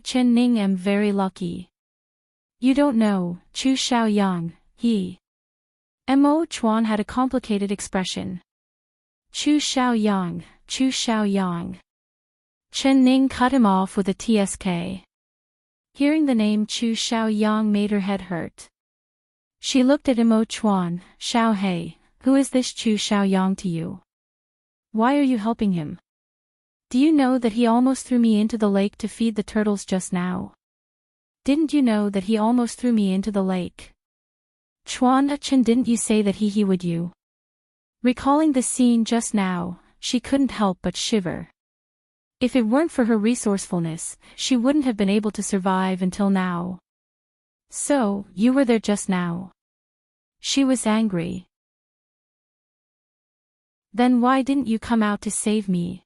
Speaker 1: Chen Ning, am very lucky. You don't know, Chu Xiaoyang, he. Chuan had a complicated expression. Chu Xiaoyang, Chu Xiaoyang. Chen Ning cut him off with a tsk. Hearing the name Chu Xiaoyang made her head hurt. She looked at Chuan, Xiao He, who is this Chu Xiaoyang to you? Why are you helping him? Do you know that he almost threw me into the lake to feed the turtles just now? Didn't you know that he almost threw me into the lake? Chuan Chen, didn't you say that he would you? Recalling the scene just now, she couldn't help but shiver. If it weren't for her resourcefulness, she wouldn't have been able to survive until now. So, you were there just now. She was angry. Then why didn't you come out to save me?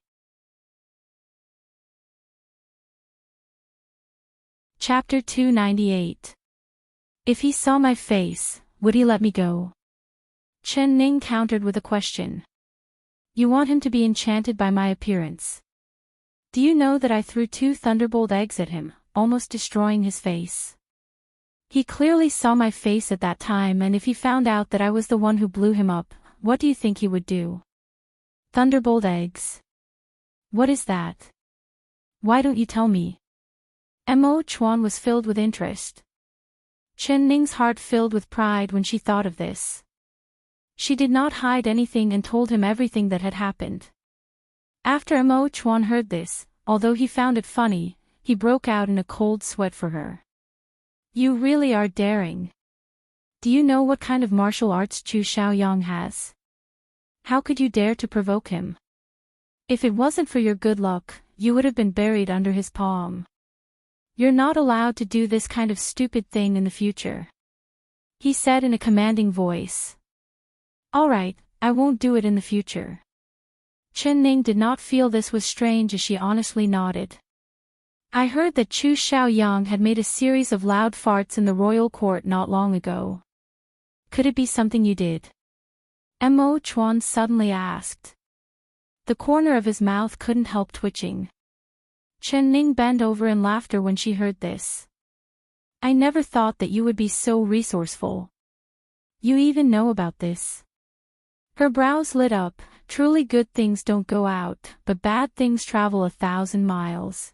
Speaker 1: Chapter 298. If he saw my face, would he let me go? Chen Ning countered with a question. You want him to be enchanted by my appearance. Do you know that I threw 2 thunderbolt eggs at him, almost destroying his face? He clearly saw my face at that time, and if he found out that I was the one who blew him up, what do you think he would do? Thunderbolt eggs? What is that? Why don't you tell me? Chuan was filled with interest. Chen Ning's heart filled with pride when she thought of this. She did not hide anything and told him everything that had happened. After Chuan heard this, although he found it funny, he broke out in a cold sweat for her. You really are daring. Do you know what kind of martial arts Chu Xiaoyang has? How could you dare to provoke him? If it wasn't for your good luck, you would have been buried under his palm. You're not allowed to do this kind of stupid thing in the future. He said in a commanding voice. All right, I won't do it in the future. Chen Ning did not feel this was strange as she honestly nodded. I heard that Chu Xiaoyang had made a series of loud farts in the royal court not long ago. Could it be something you did? Chuan suddenly asked. The corner of his mouth couldn't help twitching. Chen Ning bent over in laughter when she heard this. I never thought that you would be so resourceful. You even know about this. Her brows lit up. Truly good things don't go out, but bad things travel 1,000 miles.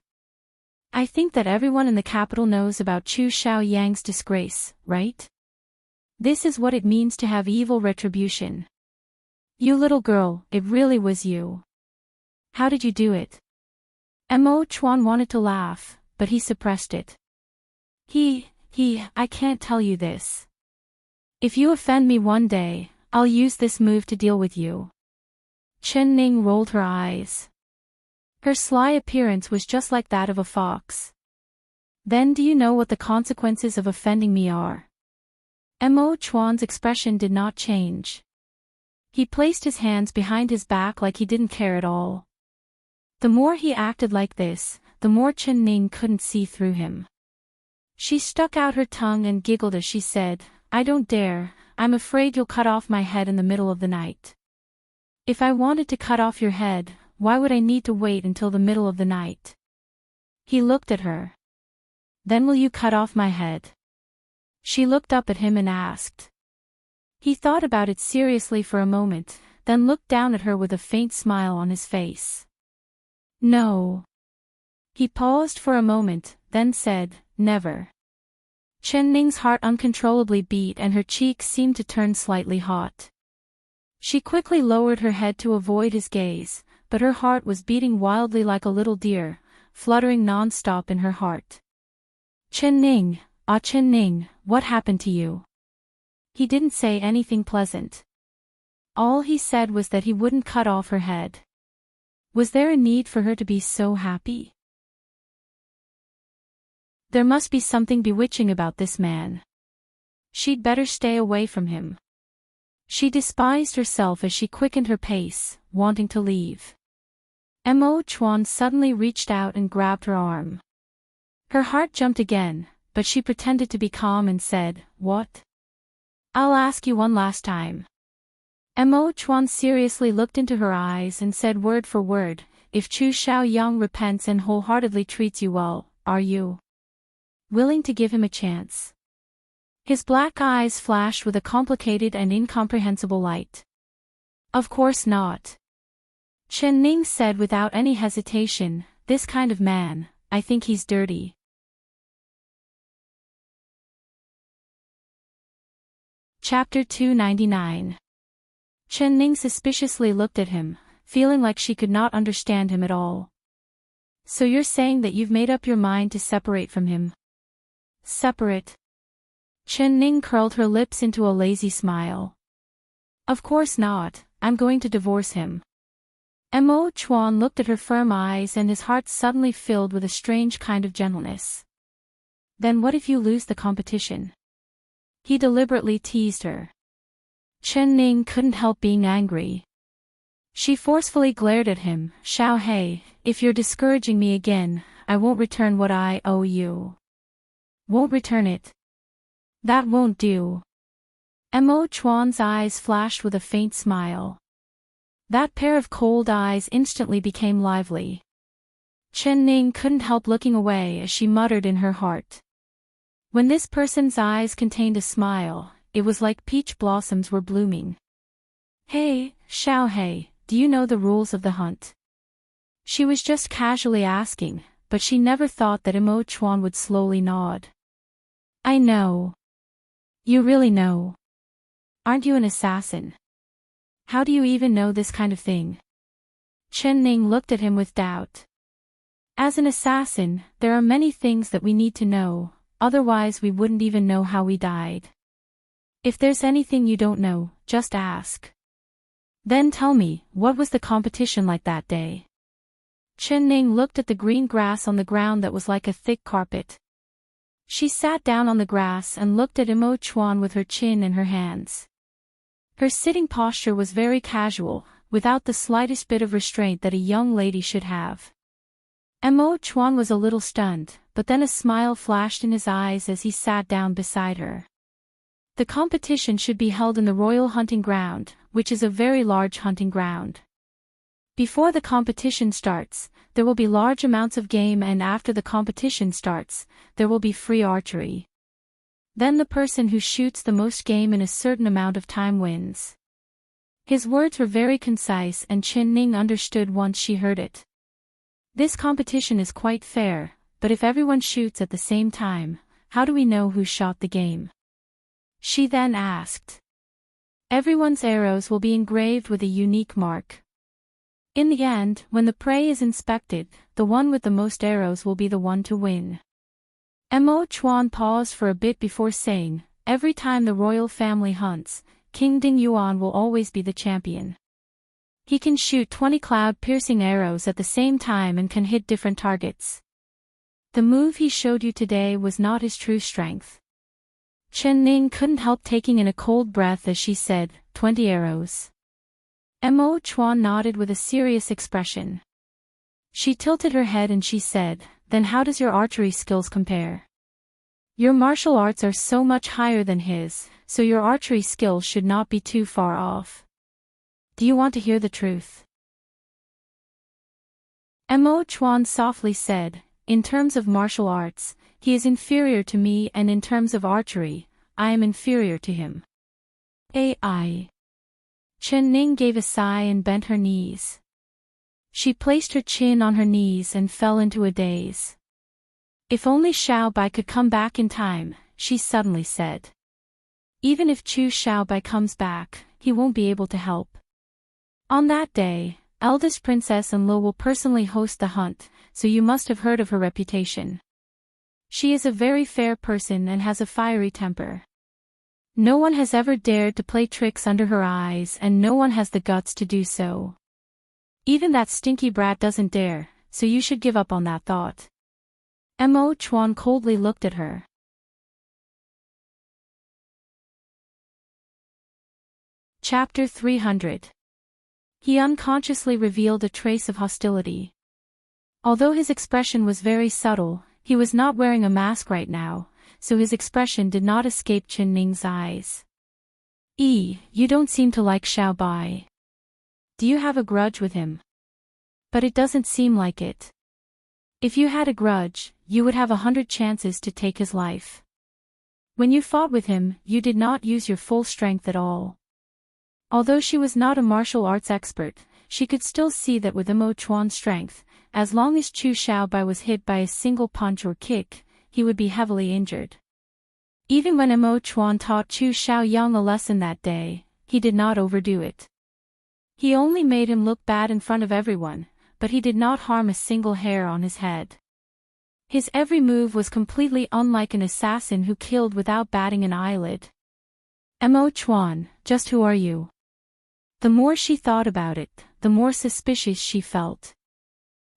Speaker 1: I think that everyone in the capital knows about Chu Xiaoyang's disgrace, right? This is what it means to have evil retribution. You little girl, it really was you. How did you do it? Chuan wanted to laugh, but he suppressed it. I can't tell you this. If you offend me one day, I'll use this move to deal with you. Chen Ning rolled her eyes. Her sly appearance was just like that of a fox. Then do you know what the consequences of offending me are? Mo Chuan's expression did not change. He placed his hands behind his back like he didn't care at all. The more he acted like this, the more Chen Ning couldn't see through him. She stuck out her tongue and giggled as she said, I don't dare, I'm afraid you'll cut off my head in the middle of the night. If I wanted to cut off your head, why would I need to wait until the middle of the night? He looked at her. Then will you cut off my head? She looked up at him and asked. He thought about it seriously for a moment, then looked down at her with a faint smile on his face. No. He paused for a moment, then said, never. Chen Ning's heart uncontrollably beat and her cheeks seemed to turn slightly hot. She quickly lowered her head to avoid his gaze, but her heart was beating wildly like a little deer, fluttering non-stop in her heart. Chen Ning, Chen Ning, what happened to you? He didn't say anything pleasant. All he said was that he wouldn't cut off her head. Was there a need for her to be so happy? There must be something bewitching about this man. She'd better stay away from him. She despised herself as she quickened her pace, wanting to leave. Mo Chuan suddenly reached out and grabbed her arm. Her heart jumped again, but she pretended to be calm and said, what? I'll ask you one last time. Mo Chuan seriously looked into her eyes and said word for word, if Chu Xiaoyang repents and wholeheartedly treats you well, are you willing to give him a chance? His black eyes flashed with a complicated and incomprehensible light. Of course not. Chen Ning said without any hesitation, this kind of man, I think he's dirty. Chapter 299. Chen Ning suspiciously looked at him, feeling like she could not understand him at all. So you're saying that you've made up your mind to separate from him? Separate? Chen Ning curled her lips into a lazy smile. Of course not, I'm going to divorce him. Mo Chuan looked at her firm eyes and his heart suddenly filled with a strange kind of gentleness. Then what if you lose the competition? He deliberately teased her. Chen Ning couldn't help being angry. She forcefully glared at him, Xiao Hei, if you're discouraging me again, I won't return what I owe you. Won't return it? That won't do. Mo Chuan's eyes flashed with a faint smile. That pair of cold eyes instantly became lively. Chen Ning couldn't help looking away as she muttered in her heart. When this person's eyes contained a smile, it was like peach blossoms were blooming. Hey, Xiao Hei, do you know the rules of the hunt? She was just casually asking, but she never thought that Mo Chuan would slowly nod. I know. You really know. Aren't you an assassin? How do you even know this kind of thing? Chen Ning looked at him with doubt. As an assassin, there are many things that we need to know, otherwise we wouldn't even know how we died. If there's anything you don't know, just ask. Then tell me, what was the competition like that day? Chen Ning looked at the green grass on the ground that was like a thick carpet. She sat down on the grass and looked at Mo Chuan with her chin in her hands. Her sitting posture was very casual, without the slightest bit of restraint that a young lady should have. Mo Chuan was a little stunned, but then a smile flashed in his eyes as he sat down beside her. The competition should be held in the Royal Hunting Ground, which is a very large hunting ground. Before the competition starts, there will be large amounts of game, and after the competition starts, there will be free archery. Then the person who shoots the most game in a certain amount of time wins. His words were very concise and Chen Ning understood once she heard it. This competition is quite fair, but if everyone shoots at the same time, how do we know who shot the game? She then asked. Everyone's arrows will be engraved with a unique mark. In the end, when the prey is inspected, the one with the most arrows will be the one to win. Mo Chuan paused for a bit before saying, every time the royal family hunts, King Ding Yuan will always be the champion. He can shoot 20 cloud-piercing arrows at the same time and can hit different targets. The move he showed you today was not his true strength. Chen Ning couldn't help taking in a cold breath as she said, 20 arrows. Mo Chuan nodded with a serious expression. She tilted her head and she said, then how does your archery skills compare? Your martial arts are so much higher than his, so your archery skills should not be too far off. Do you want to hear the truth? Mo Chuan softly said, in terms of martial arts, he is inferior to me, and in terms of archery, I am inferior to him. AI. Chen Ning gave a sigh and bent her knees. She placed her chin on her knees and fell into a daze. If only Xiao Bai could come back in time, she suddenly said. Even if Chu Xiao Bai comes back, he won't be able to help. On that day, eldest princess and Lo will personally host the hunt, so you must have heard of her reputation. She is a very fair person and has a fiery temper. No one has ever dared to play tricks under her eyes, and no one has the guts to do so. Even that stinky brat doesn't dare, so you should give up on that thought. Mo Chuan coldly looked at her. Chapter 300. He unconsciously revealed a trace of hostility. Although his expression was very subtle, he was not wearing a mask right now, so his expression did not escape Chen Ning's eyes. You don't seem to like Xiao Bai. Do you have a grudge with him? But it doesn't seem like it. If you had a grudge, you would have 100 chances to take his life. When you fought with him, you did not use your full strength at all. Although she was not a martial arts expert, she could still see that with Mo Chuan's strength, as long as Chu Xiao Bai was hit by a single punch or kick, he would be heavily injured. Even when Mo Chuan taught Chu Xiao Yang a lesson that day, he did not overdo it. He only made him look bad in front of everyone, but he did not harm a single hair on his head. His every move was completely unlike an assassin who killed without batting an eyelid. Mo Chuan, just who are you? The more she thought about it, the more suspicious she felt.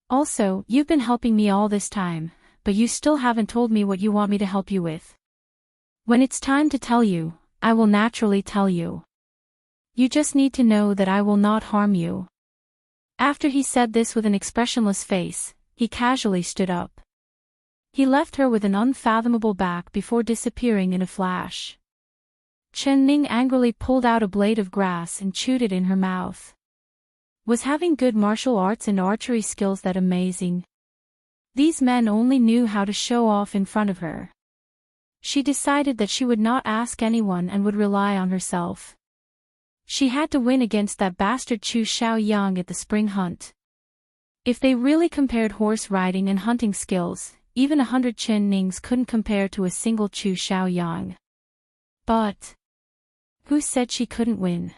Speaker 1: Also, you've been helping me all this time, but you still haven't told me what you want me to help you with. When it's time to tell you, I will naturally tell you. You just need to know that I will not harm you. After he said this with an expressionless face, he casually stood up. He left her with an unfathomable back before disappearing in a flash. Chen Ning angrily pulled out a blade of grass and chewed it in her mouth. Was having good martial arts and archery skills that amazing? These men only knew how to show off in front of her. She decided that she would not ask anyone and would rely on herself. She had to win against that bastard Chu Xiao Yang at the spring hunt. If they really compared horse riding and hunting skills, even 100 Chen Nings couldn't compare to a single Chu Xiao Yang. But who said she couldn't win?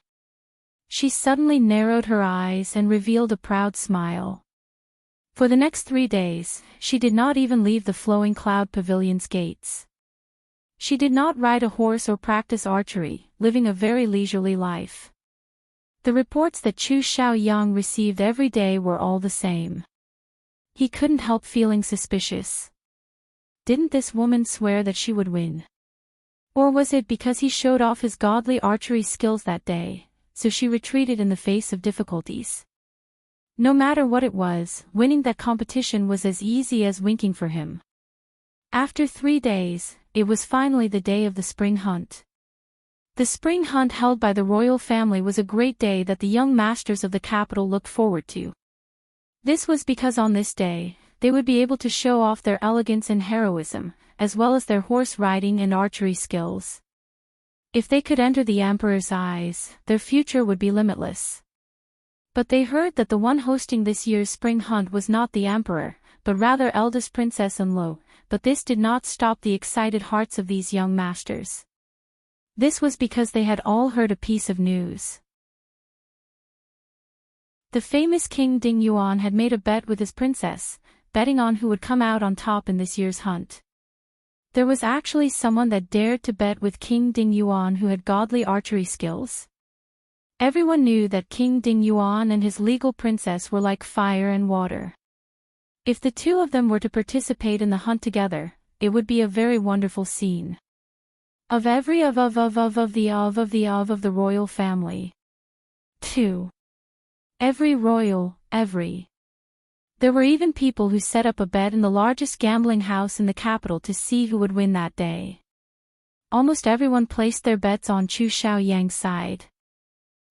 Speaker 1: She suddenly narrowed her eyes and revealed a proud smile. For the next 3 days, she did not even leave the flowing cloud pavilion's gates. She did not ride a horse or practice archery, living a very leisurely life. The reports that Chu Xiao Yang received every day were all the same. He couldn't help feeling suspicious. Didn't this woman swear that she would win? Or was it because he showed off his godly archery skills that day, so she retreated in the face of difficulties? No matter what it was, winning that competition was as easy as winking for him. After 3 days, it was finally the day of the spring hunt. The spring hunt held by the royal family was a great day that the young masters of the capital looked forward to. This was because on this day, they would be able to show off their elegance and heroism, as well as their horse riding and archery skills. If they could enter the emperor's eyes, their future would be limitless. But they heard that the one hosting this year's spring hunt was not the emperor, but rather eldest princess and Lo, but this did not stop the excited hearts of these young masters. This was because they had all heard a piece of news. The famous King Ding Yuan had made a bet with his princess, betting on who would come out on top in this year's hunt. There was actually someone that dared to bet with King Ding Yuan who had godly archery skills. Everyone knew that King Ding Yuan and his legal princess were like fire and water. If the two of them were to participate in the hunt together, it would be a very wonderful scene. Of every of the royal family. 2. Every royal, every. There were even people who set up a bet in the largest gambling house in the capital to see who would win that day. Almost everyone placed their bets on Chu Xiaoyang's side.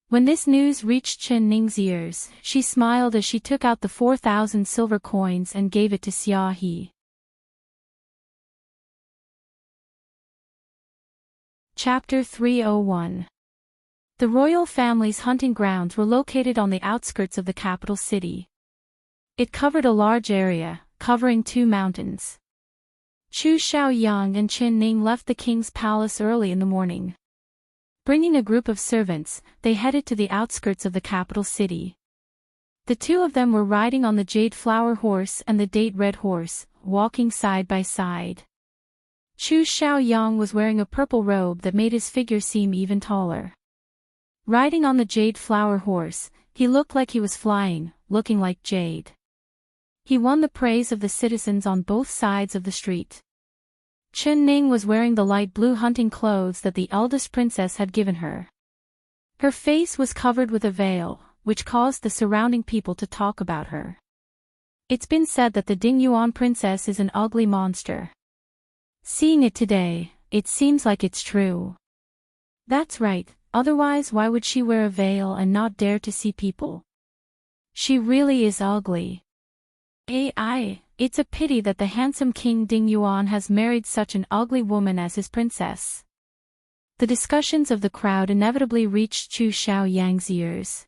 Speaker 1: When this news reached Chen Ning's ears, she smiled as she took out the 4,000 silver coins and gave it to Xia He. Chapter 301. The royal family's hunting grounds were located on the outskirts of the capital city. It covered a large area, covering 2 mountains. Chu Xiaoyang and Chen Ning left the king's palace early in the morning. Bringing a group of servants, they headed to the outskirts of the capital city. The two of them were riding on the jade flower horse and the date red horse, walking side by side. Chu Xiaoyang was wearing a purple robe that made his figure seem even taller. Riding on the jade flower horse, he looked like he was flying, looking like jade. He won the praise of the citizens on both sides of the street. Chen Ning was wearing the light blue hunting clothes that the eldest princess had given her. Her face was covered with a veil, which caused the surrounding people to talk about her. It's been said that the Ding Yuan princess is an ugly monster. Seeing it today, it seems like it's true. That's right, otherwise why would she wear a veil and not dare to see people? She really is ugly. It's a pity that the handsome King Ding Yuan has married such an ugly woman as his princess. The discussions of the crowd inevitably reached Chu Xiaoyang's ears.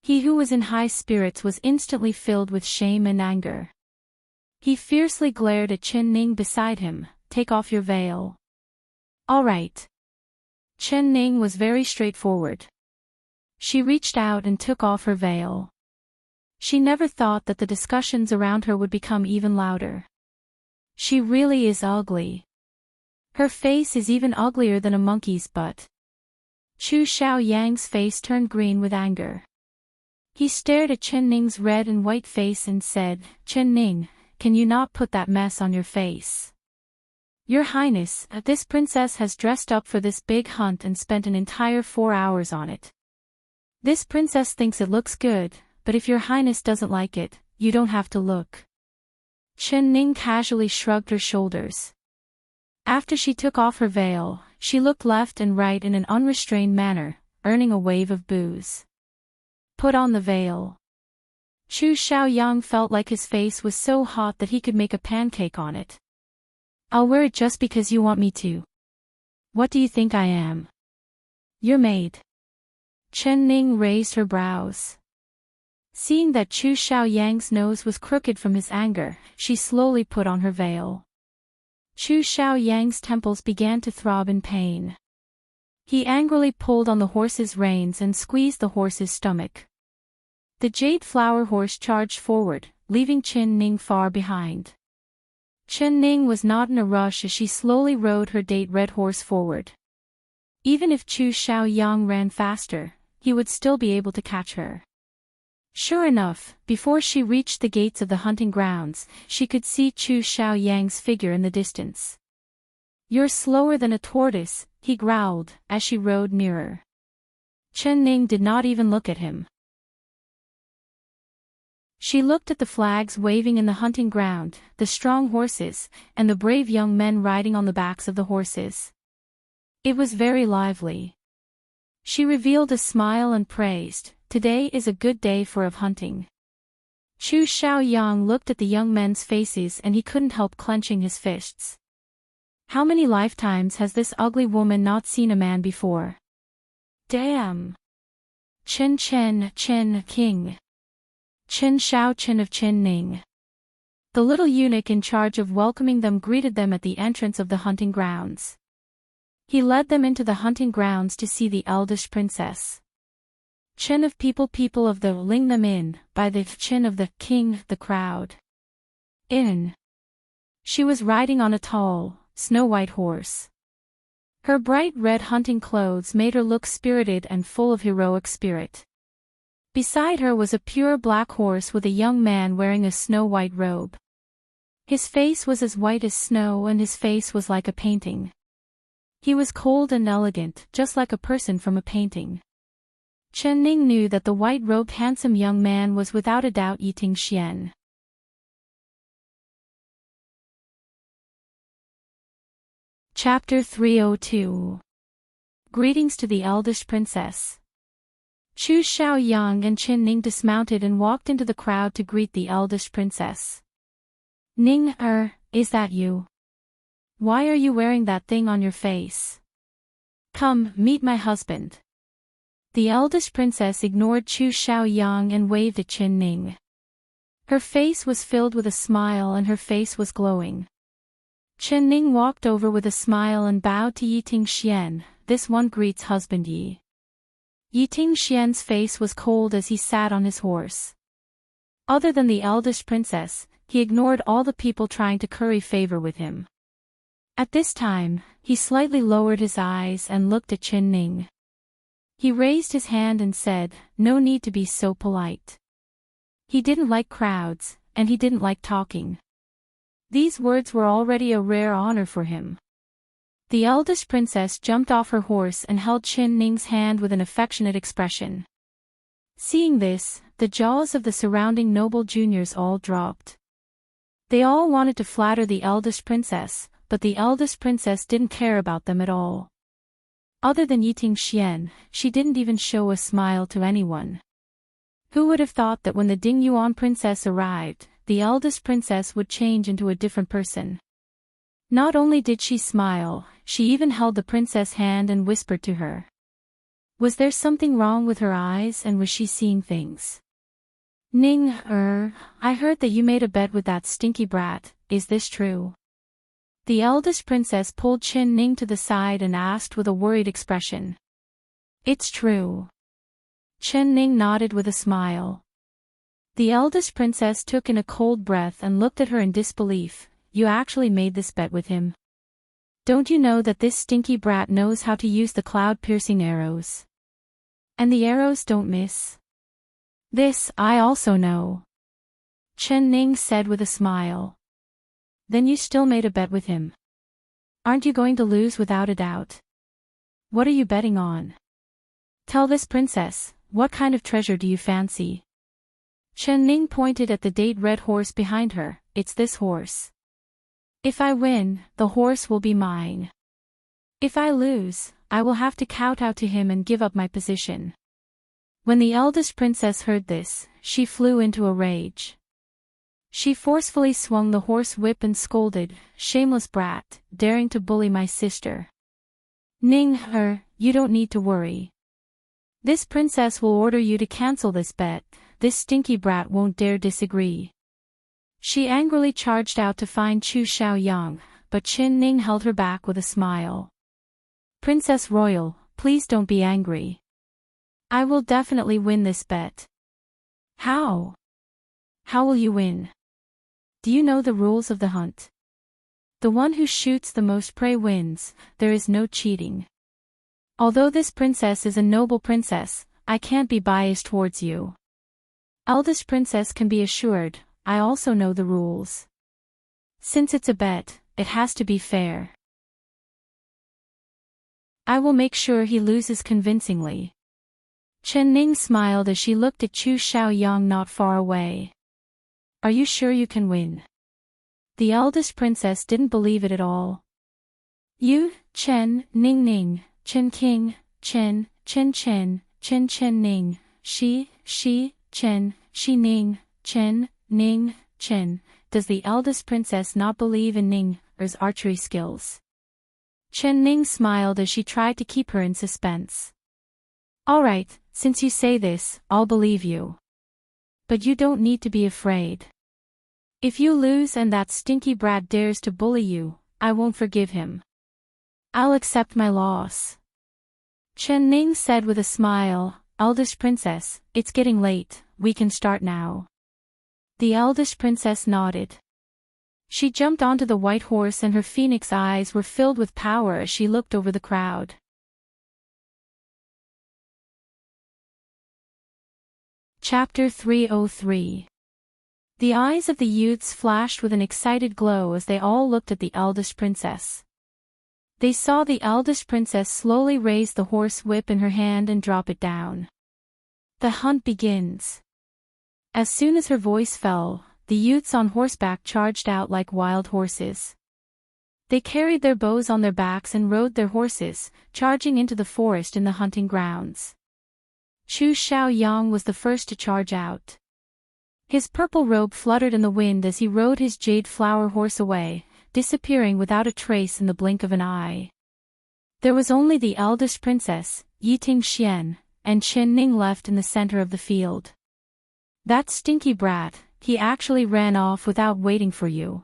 Speaker 1: He who was in high spirits was instantly filled with shame and anger. He fiercely glared at Chen Ning beside him. Take off your veil. All right. Chen Ning was very straightforward. She reached out and took off her veil. She never thought that the discussions around her would become even louder. She really is ugly. Her face is even uglier than a monkey's butt. Chu Xiaoyang's face turned green with anger. He stared at Chen Ning's red and white face and said, Chen Ning, can you not put that mess on your face? Your Highness, this princess has dressed up for this big hunt and spent an entire 4 hours on it. This princess thinks it looks good, but if your Highness doesn't like it, you don't have to look. Chen Ning casually shrugged her shoulders. After she took off her veil, she looked left and right in an unrestrained manner, earning a wave of boos. Put on the veil. Chu Xiaoyang felt like his face was so hot that he could make a pancake on it. I'll wear it just because you want me to. What do you think I am? Your maid. Chen Ning raised her brows. Seeing that Chu Xiaoyang's nose was crooked from his anger, she slowly put on her veil. Chu Xiaoyang's temples began to throb in pain. He angrily pulled on the horse's reins and squeezed the horse's stomach. The jade flower horse charged forward, leaving Chen Ning far behind. Chen Ning was not in a rush as she slowly rode her date red horse forward. Even if Chu Xiaoyang ran faster, he would still be able to catch her. Sure enough, before she reached the gates of the hunting grounds, she could see Chu Xiaoyang's figure in the distance. You're slower than a tortoise, he growled, as she rode nearer. Chen Ning did not even look at him. She looked at the flags waving in the hunting ground, the strong horses, and the brave young men riding on the backs of the horses. It was very lively. She revealed a smile and praised, "Today is a good day for hunting." Chu Xiaoyang looked at the young men's faces and he couldn't help clenching his fists. How many lifetimes has this ugly woman not seen a man before? Damn! Chen King. Chen Xiao Chen of Chen Ning. The little eunuch in charge of welcoming them greeted them at the entrance of the hunting grounds. He led them into the hunting grounds to see the eldest princess. Chen of people of the Ling them in, by the Chen of the king, the crowd. In. She was riding on a tall, snow-white horse. Her bright red hunting clothes made her look spirited and full of heroic spirit. Beside her was a pure black horse with a young man wearing a snow-white robe. His face was as white as snow and his face was like a painting. He was cold and elegant, just like a person from a painting. Chen Ning knew that the white-robed handsome young man was without a doubt Yiting Xian. Chapter 302. Greetings to the eldest princess. Chu Xiaoyang and Chen Ning dismounted and walked into the crowd to greet the eldest princess. Ning, is that you? Why are you wearing that thing on your face? Come, meet my husband. The eldest princess ignored Chu Xiaoyang and waved at Chen Ning. Her face was filled with a smile and her face was glowing. Chen Ning walked over with a smile and bowed to Yiting Xian. This one greets husband Yi. Yiting Xian's face was cold as he sat on his horse. Other than the eldest princess, he ignored all the people trying to curry favor with him. At this time, he slightly lowered his eyes and looked at Chen Ning. He raised his hand and said, "No need to be so polite." He didn't like crowds, and he didn't like talking. These words were already a rare honor for him. The eldest princess jumped off her horse and held Chen Ning's hand with an affectionate expression. Seeing this, the jaws of the surrounding noble juniors all dropped. They all wanted to flatter the eldest princess, but the eldest princess didn't care about them at all. Other than Yiting Xian, she didn't even show a smile to anyone. Who would have thought that when the Dingyuan princess arrived, the eldest princess would change into a different person? Not only did she smile, she even held the princess' hand and whispered to her. Was there something wrong with her eyes and was she seeing things? Ning, I heard that you made a bet with that stinky brat, is this true? The eldest princess pulled Chen Ning to the side and asked with a worried expression. It's true. Chen Ning nodded with a smile. The eldest princess took in a cold breath and looked at her in disbelief. You actually made this bet with him? Don't you know that this stinky brat knows how to use the cloud-piercing arrows? And the arrows don't miss? This, I also know. Chen Ning said with a smile. Then you still made a bet with him. Aren't you going to lose without a doubt? What are you betting on? Tell this princess, what kind of treasure do you fancy? Chen Ning pointed at the date-red horse behind her. It's this horse. If I win, the horse will be mine. If I lose, I will have to kowtow to him and give up my position. When the eldest princess heard this, she flew into a rage. She forcefully swung the horse whip and scolded, "Shameless brat, daring to bully my sister. Ning, you don't need to worry. This princess will order you to cancel this bet, this stinky brat won't dare disagree." She angrily charged out to find Chu Xiaoyang, but Chen Ning held her back with a smile. Princess Royal, please don't be angry. I will definitely win this bet. How? How will you win? Do you know the rules of the hunt? The one who shoots the most prey wins, there is no cheating. Although this princess is a noble princess, I can't be biased towards you. Eldest princess can be assured, I also know the rules. Since it's a bet, it has to be fair. I will make sure he loses convincingly. Chen Ning smiled as she looked at Chu Xiaoyang not far away. Are you sure you can win? The eldest princess didn't believe it at all. You, Chen Ning, Chen King, Chen Ning, Chen Ning, Chen. Does the eldest princess not believe in Ning's archery skills? Chen Ning smiled as she tried to keep her in suspense. Alright, since you say this, I'll believe you. But you don't need to be afraid. If you lose and that stinky brat dares to bully you, I won't forgive him. I'll accept my loss. Chen Ning said with a smile, Eldest princess, it's getting late, we can start now. The eldest princess nodded. She jumped onto the white horse and her phoenix eyes were filled with power as she looked over the crowd. Chapter 303. The eyes of the youths flashed with an excited glow as they all looked at the eldest princess. They saw the eldest princess slowly raise the horse whip in her hand and drop it down. The hunt begins. As soon as her voice fell, the youths on horseback charged out like wild horses. They carried their bows on their backs and rode their horses, charging into the forest in the hunting grounds. Chu Xiaoyang was the first to charge out. His purple robe fluttered in the wind as he rode his jade flower horse away, disappearing without a trace in the blink of an eye. There was only the eldest princess, Yiting Xian, and Chen Ning left in the center of the field. That stinky brat, he actually ran off without waiting for you.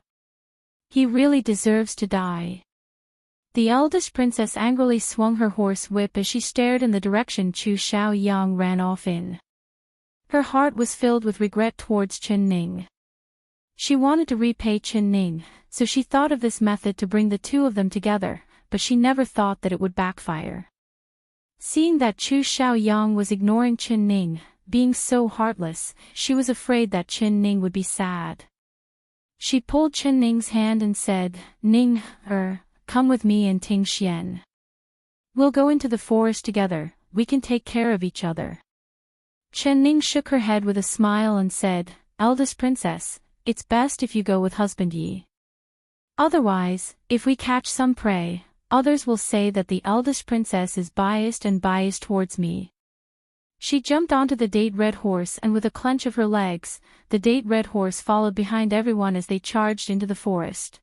Speaker 1: He really deserves to die. The eldest princess angrily swung her horse whip as she stared in the direction Chu Xiaoyang ran off in. Her heart was filled with regret towards Chen Ning. She wanted to repay Chen Ning, so she thought of this method to bring the two of them together, but she never thought that it would backfire. Seeing that Chu Xiaoyang was ignoring Chen Ning, being so heartless, she was afraid that Chen Ning would be sad. She pulled Chen Ning's hand and said, Ning, come with me and Ting Xian. We'll go into the forest together, we can take care of each other. Chen Ning shook her head with a smile and said, Eldest princess, it's best if you go with husband Yi. Otherwise, if we catch some prey, others will say that the eldest princess is biased towards me. She jumped onto the date red horse and with a clench of her legs, the date red horse followed behind everyone as they charged into the forest.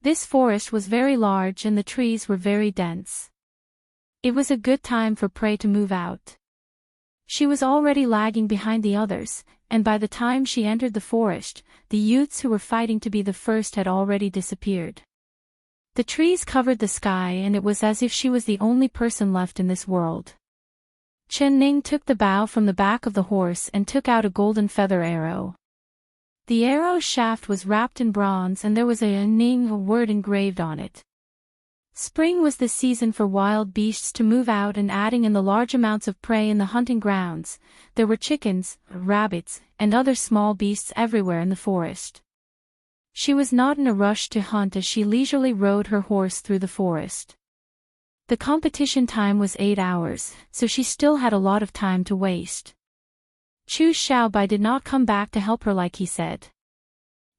Speaker 1: This forest was very large and the trees were very dense. It was a good time for prey to move out. She was already lagging behind the others, and by the time she entered the forest, the youths who were fighting to be the first had already disappeared. The trees covered the sky and it was as if she was the only person left in this world. Chen Ning took the bow from the back of the horse and took out a golden feather arrow. The arrow shaft was wrapped in bronze and there was a Ning word engraved on it. Spring was the season for wild beasts to move out and adding in the large amounts of prey in the hunting grounds, there were chickens, rabbits, and other small beasts everywhere in the forest. She was not in a rush to hunt as she leisurely rode her horse through the forest. The competition time was 8 hours, so she still had a lot of time to waste. Chu Xiaobai did not come back to help her like he said.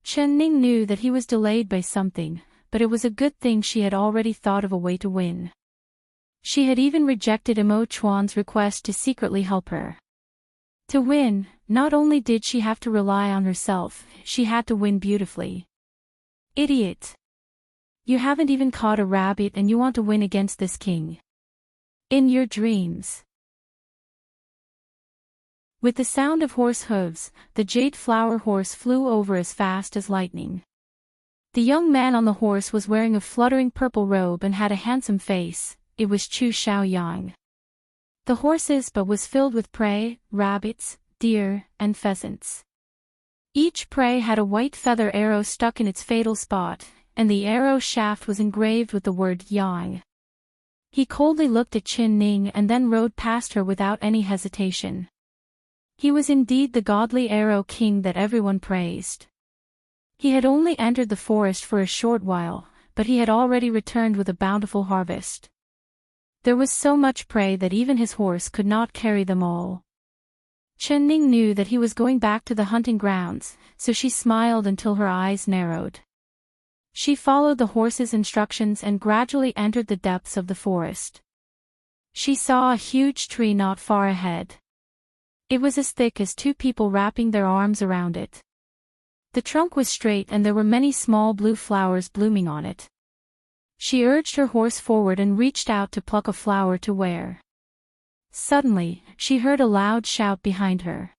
Speaker 1: Chen Ning knew that he was delayed by something, but it was a good thing she had already thought of a way to win. She had even rejected Imo Chuan's request to secretly help her. To win, not only did she have to rely on herself, she had to win beautifully. Idiot! You haven't even caught a rabbit and you want to win against this king. In your dreams. With the sound of horse hooves, the jade flower horse flew over as fast as lightning. The young man on the horse was wearing a fluttering purple robe and had a handsome face. It was Chu Xiaoyang. The horse's bow was filled with prey, rabbits, deer, and pheasants. Each prey had a white feather arrow stuck in its fatal spot, and the arrow shaft was engraved with the word Yang. He coldly looked at Chen Ning and then rode past her without any hesitation. He was indeed the godly arrow king that everyone praised. He had only entered the forest for a short while, but he had already returned with a bountiful harvest. There was so much prey that even his horse could not carry them all. Chen Ning knew that he was going back to the hunting grounds, so she smiled until her eyes narrowed. She followed the horse's instructions and gradually entered the depths of the forest. She saw a huge tree not far ahead. It was as thick as 2 people wrapping their arms around it. The trunk was straight and there were many small blue flowers blooming on it. She urged her horse forward and reached out to pluck a flower to wear. Suddenly, she heard a loud shout behind her.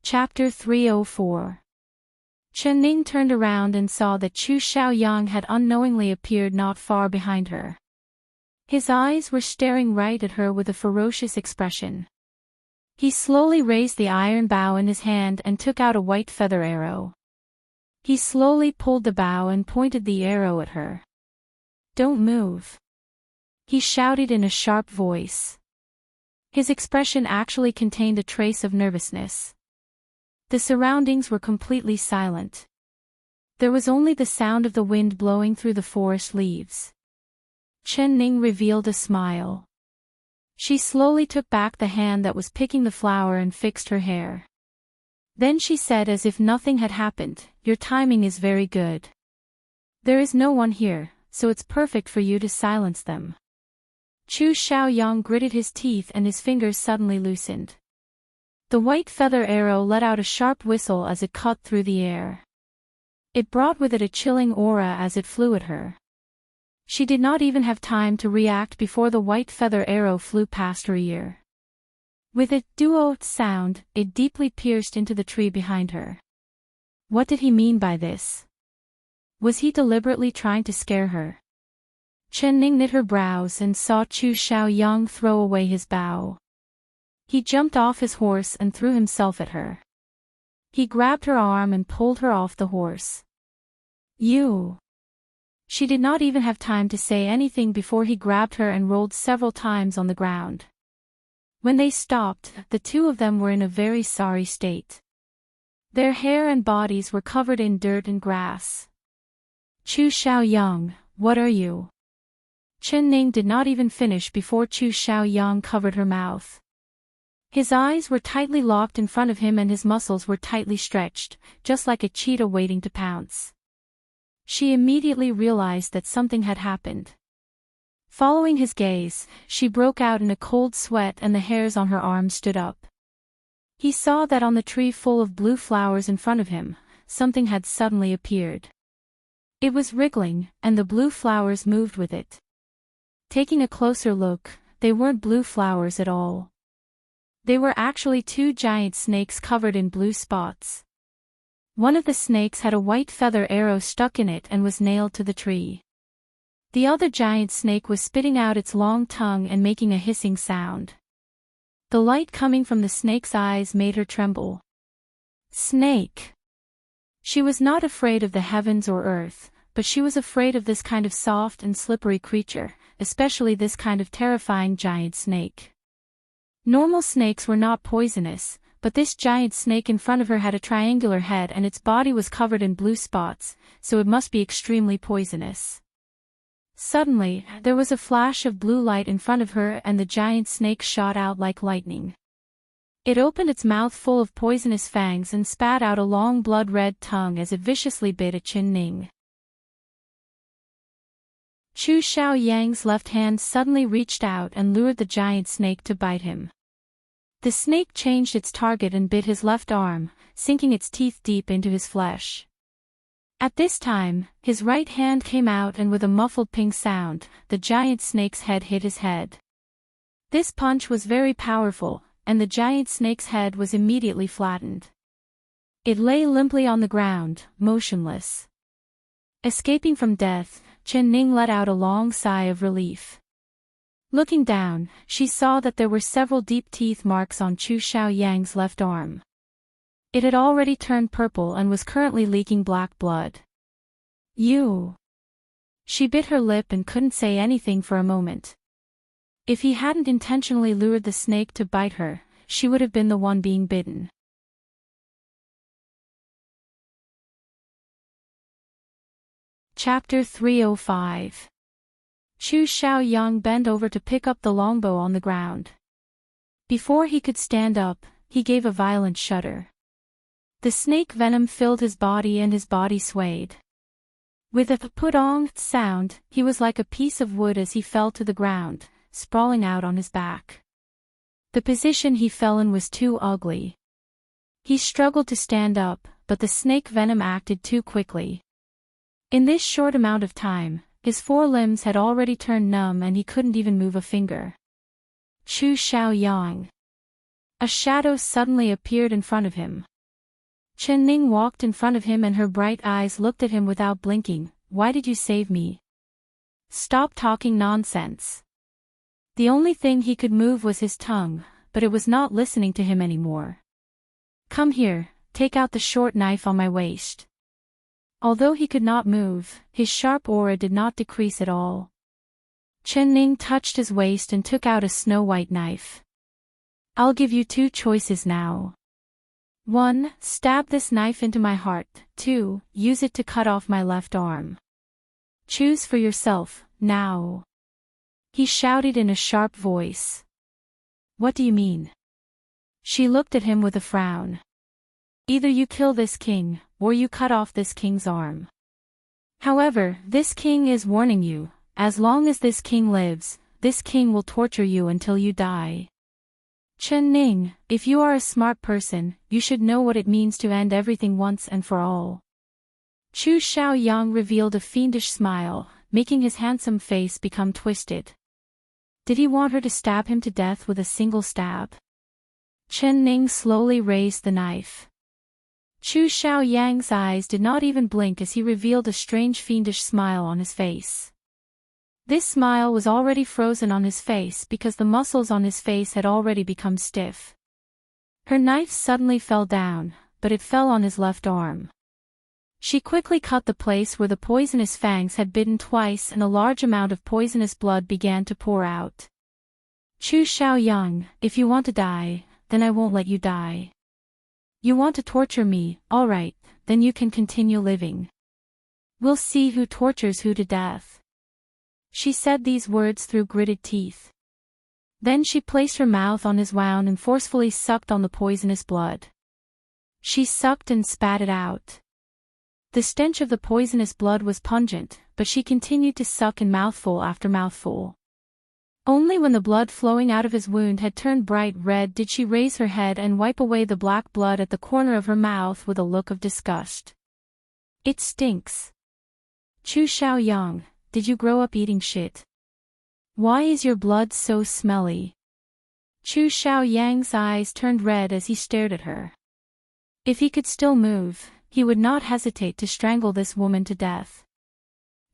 Speaker 1: Chapter 304. Chen Ning turned around and saw that Chu Xiaoyang had unknowingly appeared not far behind her. His eyes were staring right at her with a ferocious expression. He slowly raised the iron bow in his hand and took out a white feather arrow. He slowly pulled the bow and pointed the arrow at her. "Don't move," he shouted in a sharp voice. His expression actually contained a trace of nervousness. The surroundings were completely silent. There was only the sound of the wind blowing through the forest leaves. Chen Ning revealed a smile. She slowly took back the hand that was picking the flower and fixed her hair. Then she said as if nothing had happened, "Your timing is very good. There is no one here, so it's perfect for you to silence them." Chu Xiaoyang gritted his teeth and his fingers suddenly loosened. The white feather arrow let out a sharp whistle as it cut through the air. It brought with it a chilling aura as it flew at her. She did not even have time to react before the white feather arrow flew past her ear. With a duo sound, it deeply pierced into the tree behind her. What did he mean by this? Was he deliberately trying to scare her? Chen Ning knit her brows and saw Chu Xiaoyang throw away his bow. He jumped off his horse and threw himself at her. He grabbed her arm and pulled her off the horse. "You!" She did not even have time to say anything before he grabbed her and rolled several times on the ground. When they stopped, the two of them were in a very sorry state. Their hair and bodies were covered in dirt and grass. "Chu Xiaoyang, what are you?" Chen Ning did not even finish before Chu Xiaoyang covered her mouth. His eyes were tightly locked in front of him and his muscles were tightly stretched, just like a cheetah waiting to pounce. She immediately realized that something had happened. Following his gaze, she broke out in a cold sweat and the hairs on her arms stood up. He saw that on the tree full of blue flowers in front of him, something had suddenly appeared. It was wriggling, and the blue flowers moved with it. Taking a closer look, they weren't blue flowers at all. They were actually two giant snakes covered in blue spots. One of the snakes had a white feather arrow stuck in it and was nailed to the tree. The other giant snake was spitting out its long tongue and making a hissing sound. The light coming from the snake's eyes made her tremble. Snake! She was not afraid of the heavens or earth, but she was afraid of this kind of soft and slippery creature, especially this kind of terrifying giant snake. Normal snakes were not poisonous, but this giant snake in front of her had a triangular head and its body was covered in blue spots, so it must be extremely poisonous. Suddenly, there was a flash of blue light in front of her and the giant snake shot out like lightning. It opened its mouth full of poisonous fangs and spat out a long blood-red tongue as it viciously bit at Chen Ning. Chu Xiaoyang's left hand suddenly reached out and lured the giant snake to bite him. The snake changed its target and bit his left arm, sinking its teeth deep into his flesh. At this time, his right hand came out and with a muffled ping sound, the giant snake's head hit his head. This punch was very powerful, and the giant snake's head was immediately flattened. It lay limply on the ground, motionless. Escaping from death, Chen Ning let out a long sigh of relief. Looking down, she saw that there were several deep teeth marks on Chu Xiaoyang's left arm. It had already turned purple and was currently leaking black blood. "You!" She bit her lip and couldn't say anything for a moment. If he hadn't intentionally lured the snake to bite her, she would have been the one being bitten. Chapter 305. Chu Xiaoyang bent over to pick up the longbow on the ground. Before he could stand up, he gave a violent shudder. The snake venom filled his body and his body swayed. With a put-ong sound, he was like a piece of wood as he fell to the ground, sprawling out on his back. The position he fell in was too ugly. He struggled to stand up, but the snake venom acted too quickly. In this short amount of time, his four limbs had already turned numb and he couldn't even move a finger. Chu Xiaoyang. A shadow suddenly appeared in front of him. Chen Ning walked in front of him and her bright eyes looked at him without blinking. "Why did you save me?" "Stop talking nonsense." The only thing he could move was his tongue, but it was not listening to him anymore. Come here, take out the short knife on my waist. Although he could not move, his sharp aura did not decrease at all. Chen Ning touched his waist and took out a snow-white knife. I'll give you 2 choices now. 1. Stab this knife into my heart. 2. Use it to cut off my left arm. Choose for yourself, now. He shouted in a sharp voice. What do you mean? She looked at him with a frown. Either you kill this king, or you cut off this king's arm. However, this king is warning you, as long as this king lives, this king will torture you until you die. Chen Ning, if you are a smart person, you should know what it means to end everything once and for all. Chu Xiaoyang revealed a fiendish smile, making his handsome face become twisted. Did he want her to stab him to death with a single stab? Chen Ning slowly raised the knife. Chu Xiaoyang's eyes did not even blink as he revealed a strange fiendish smile on his face. This smile was already frozen on his face because the muscles on his face had already become stiff. Her knife suddenly fell down, but it fell on his left arm. She quickly cut the place where the poisonous fangs had bitten twice and a large amount of poisonous blood began to pour out. Chu Xiaoyang, if you want to die, then I won't let you die. You want to torture me, alright, then you can continue living. We'll see who tortures who to death. She said these words through gritted teeth. Then she placed her mouth on his wound and forcefully sucked on the poisonous blood. She sucked and spat it out. The stench of the poisonous blood was pungent, but she continued to suck in mouthful after mouthful. Only when the blood flowing out of his wound had turned bright red did she raise her head and wipe away the black blood at the corner of her mouth with a look of disgust. It stinks. Chu Xiaoyang, did you grow up eating shit? Why is your blood so smelly? Chu Xiaoyang's eyes turned red as he stared at her. If he could still move, he would not hesitate to strangle this woman to death.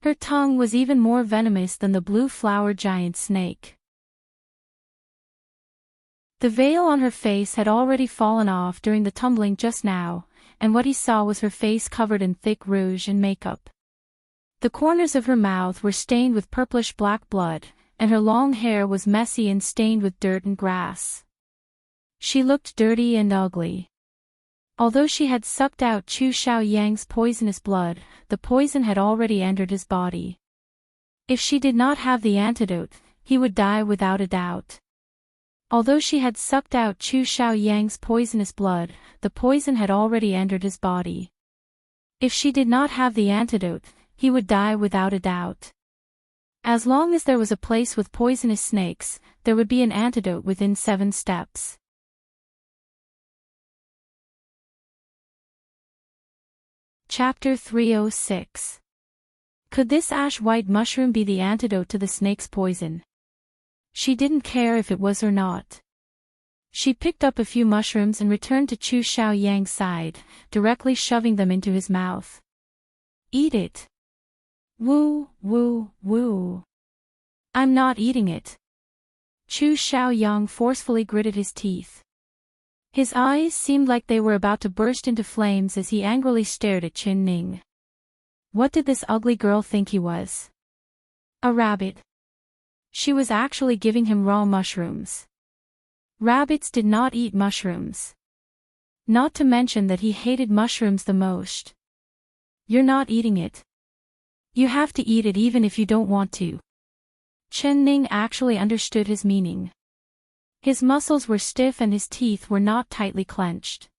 Speaker 1: Her tongue was even more venomous than the blue flower giant snake. The veil on her face had already fallen off during the tumbling just now, and what he saw was her face covered in thick rouge and makeup. The corners of her mouth were stained with purplish black blood, and her long hair was messy and stained with dirt and grass. She looked dirty and ugly. Although she had sucked out Chu Xiaoyang's poisonous blood, the poison had already entered his body. If she did not have the antidote, he would die without a doubt. Although she had sucked out Chu Xiaoyang's poisonous blood, the poison had already entered his body. If she did not have the antidote, he would die without a doubt. As long as there was a place with poisonous snakes, there would be an antidote within 7 steps. Chapter 306. Could this ash-white mushroom be the antidote to the snake's poison? She didn't care if it was or not. She picked up a few mushrooms and returned to Chu Xiaoyang's side, directly shoving them into his mouth. Eat it. Woo, woo, woo. I'm not eating it. Chu Xiaoyang forcefully gritted his teeth. His eyes seemed like they were about to burst into flames as he angrily stared at Chen Ning. What did this ugly girl think he was? A rabbit. She was actually giving him raw mushrooms. Rabbits did not eat mushrooms. Not to mention that he hated mushrooms the most. You're not eating it. You have to eat it even if you don't want to. Chen Ning actually understood his meaning. His muscles were stiff and his teeth were not tightly clenched.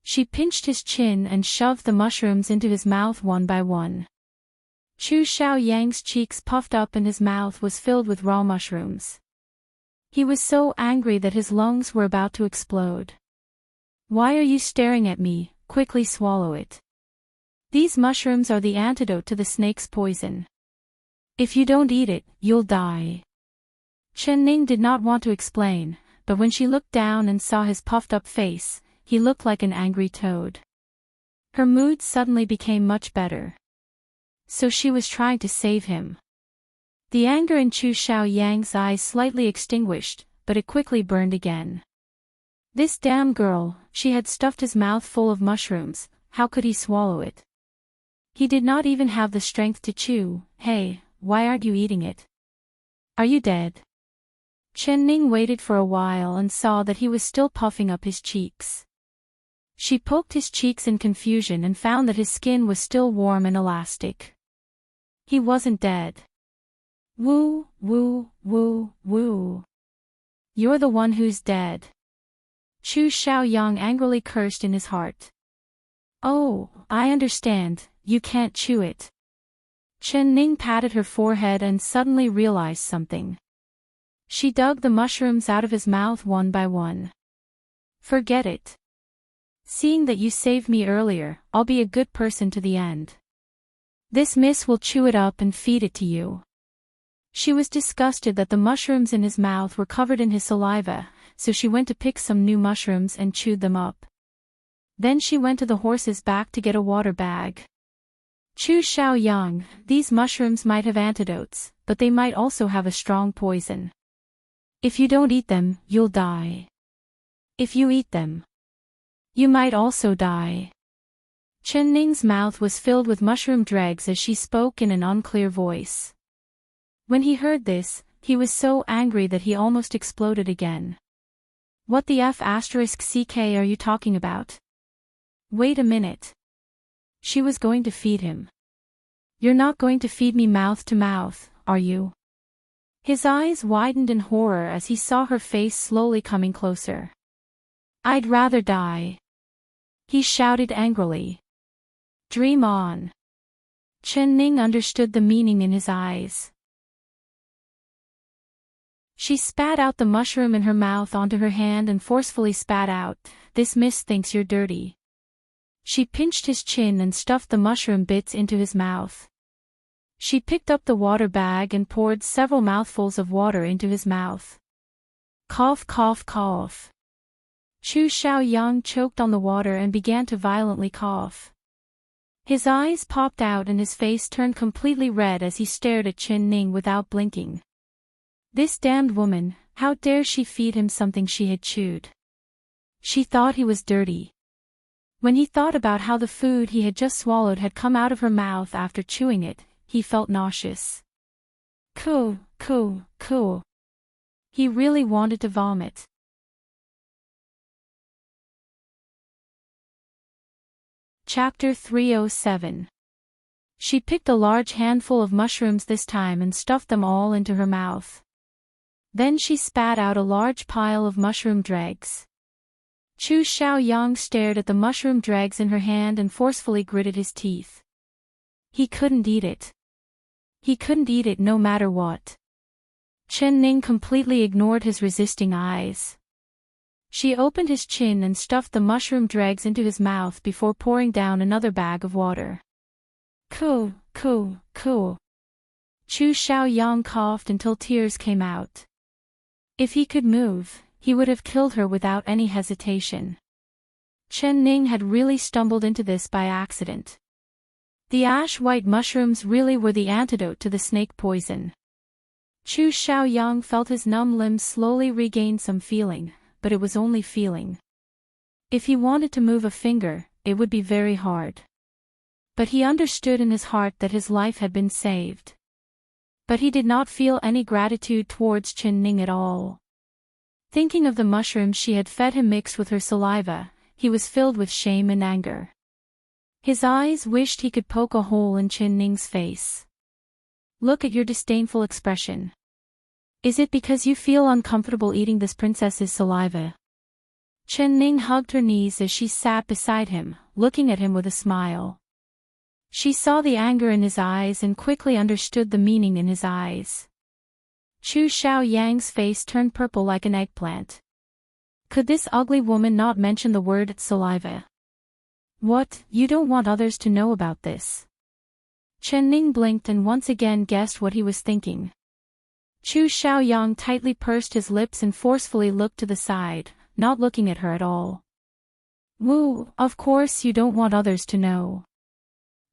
Speaker 1: She pinched his chin and shoved the mushrooms into his mouth one by one. Chu Xiaoyang's cheeks puffed up and his mouth was filled with raw mushrooms. He was so angry that his lungs were about to explode. Why are you staring at me? Quickly swallow it. These mushrooms are the antidote to the snake's poison. If you don't eat it, you'll die. Chen Ning did not want to explain, but when she looked down and saw his puffed-up face, he looked like an angry toad. Her mood suddenly became much better. So she was trying to save him. The anger in Chu Xiaoyang's eyes slightly extinguished, but it quickly burned again. This damn girl, she had stuffed his mouth full of mushrooms, how could he swallow it? He did not even have the strength to chew. Hey, why aren't you eating it? Are you dead? Chen Ning waited for a while and saw that he was still puffing up his cheeks. She poked his cheeks in confusion and found that his skin was still warm and elastic. He wasn't dead. Woo, woo, woo, woo. You're the one who's dead. Chu Xiaoyang angrily cursed in his heart. Oh, I understand, you can't chew it. Chen Ning patted her forehead and suddenly realized something. She dug the mushrooms out of his mouth one by one. Forget it. Seeing that you saved me earlier, I'll be a good person to the end. This miss will chew it up and feed it to you. She was disgusted that the mushrooms in his mouth were covered in his saliva, so she went to pick some new mushrooms and chewed them up. Then she went to the horse's back to get a water bag. Chu Xiaoyang, these mushrooms might have antidotes, but they might also have a strong poison. If you don't eat them, you'll die. If you eat them, you might also die. Chen Ning's mouth was filled with mushroom dregs as she spoke in an unclear voice. When he heard this, he was so angry that he almost exploded again. What the F***ck are you talking about? Wait a minute. She was going to feed him. You're not going to feed me mouth to mouth, are you? His eyes widened in horror as he saw her face slowly coming closer. I'd rather die. He shouted angrily. Dream on. Chen Ning understood the meaning in his eyes. She spat out the mushroom in her mouth onto her hand and forcefully spat out, "This miss thinks you're dirty." She pinched his chin and stuffed the mushroom bits into his mouth. She picked up the water bag and poured several mouthfuls of water into his mouth. Cough, cough, cough. Chu Xiaoyang choked on the water and began to violently cough. His eyes popped out and his face turned completely red as he stared at Chen Ning without blinking. This damned woman, how dare she feed him something she had chewed? She thought he was dirty. When he thought about how the food he had just swallowed had come out of her mouth after chewing it, he felt nauseous. Cool. He really wanted to vomit. Chapter 307. She picked a large handful of mushrooms this time and stuffed them all into her mouth. Then she spat out a large pile of mushroom dregs. Chu Xiaoyang stared at the mushroom dregs in her hand and forcefully gritted his teeth. He couldn't eat it. He couldn't eat it no matter what. Chen Ning completely ignored his resisting eyes. She opened his chin and stuffed the mushroom dregs into his mouth before pouring down another bag of water. Cool. Chu Xiaoyang coughed until tears came out. If he could move, he would have killed her without any hesitation. Chen Ning had really stumbled into this by accident. The ash-white mushrooms really were the antidote to the snake poison. Chu Xiaoyang felt his numb limbs slowly regain some feeling, but it was only feeling. If he wanted to move a finger, it would be very hard. But he understood in his heart that his life had been saved. But he did not feel any gratitude towards Chen Ning at all. Thinking of the mushrooms she had fed him mixed with her saliva, he was filled with shame and anger. His eyes wished he could poke a hole in Chen Ning's face. Look at your disdainful expression. Is it because you feel uncomfortable eating this princess's saliva? Chen Ning hugged her knees as she sat beside him, looking at him with a smile. She saw the anger in his eyes and quickly understood the meaning in his eyes. Chu Xiaoyang's face turned purple like an eggplant. Could this ugly woman not mention the word saliva? What, you don't want others to know about this? Chen Ning blinked and once again guessed what he was thinking. Chu Xiaoyang tightly pursed his lips and forcefully looked to the side, not looking at her at all. Woo, of course you don't want others to know.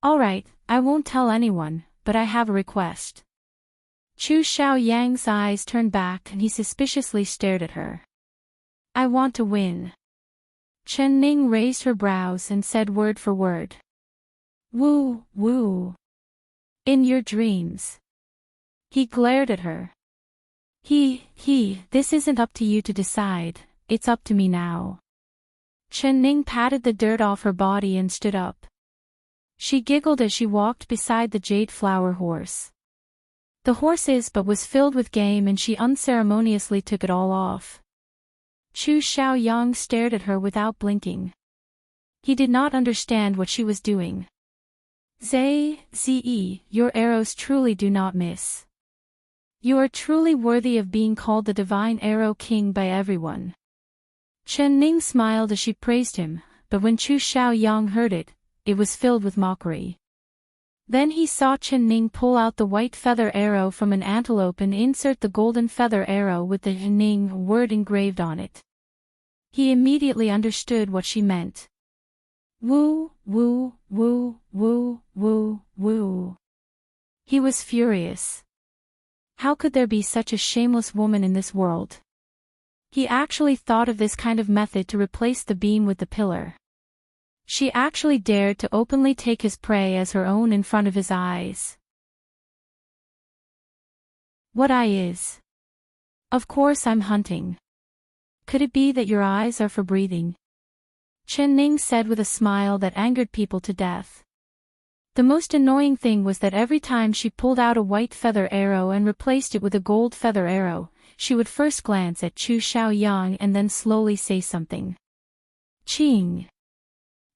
Speaker 1: Alright, I won't tell anyone, but I have a request. Chu Xiaoyang's eyes turned back and he suspiciously stared at her. I want to win. Chen Ning raised her brows and said word for word. Woo, woo. In your dreams. He glared at her. This isn't up to you to decide, it's up to me now. Chen Ning patted the dirt off her body and stood up. She giggled as she walked beside the jade flower horse. The horse was filled with game and she unceremoniously took it all off. Chu Xiaoyang stared at her without blinking. He did not understand what she was doing. Ze, your arrows truly do not miss. You are truly worthy of being called the Divine Arrow King by everyone. Chen Ning smiled as she praised him, but when Chu Xiaoyang heard it, it was filled with mockery. Then he saw Chen Ning pull out the white feather arrow from an antelope and insert the golden feather arrow with the Ning word engraved on it. He immediately understood what she meant. Woo, woo, woo, woo, woo, woo. He was furious. How could there be such a shameless woman in this world? He actually thought of this kind of method to replace the beam with the pillar. She actually dared to openly take his prey as her own in front of his eyes. What eye is? Of course I'm hunting. Could it be that your eyes are for breathing? Chen Ning said with a smile that angered people to death. The most annoying thing was that every time she pulled out a white feather arrow and replaced it with a gold feather arrow, she would first glance at Chu Xiaoyang and then slowly say something. Ching.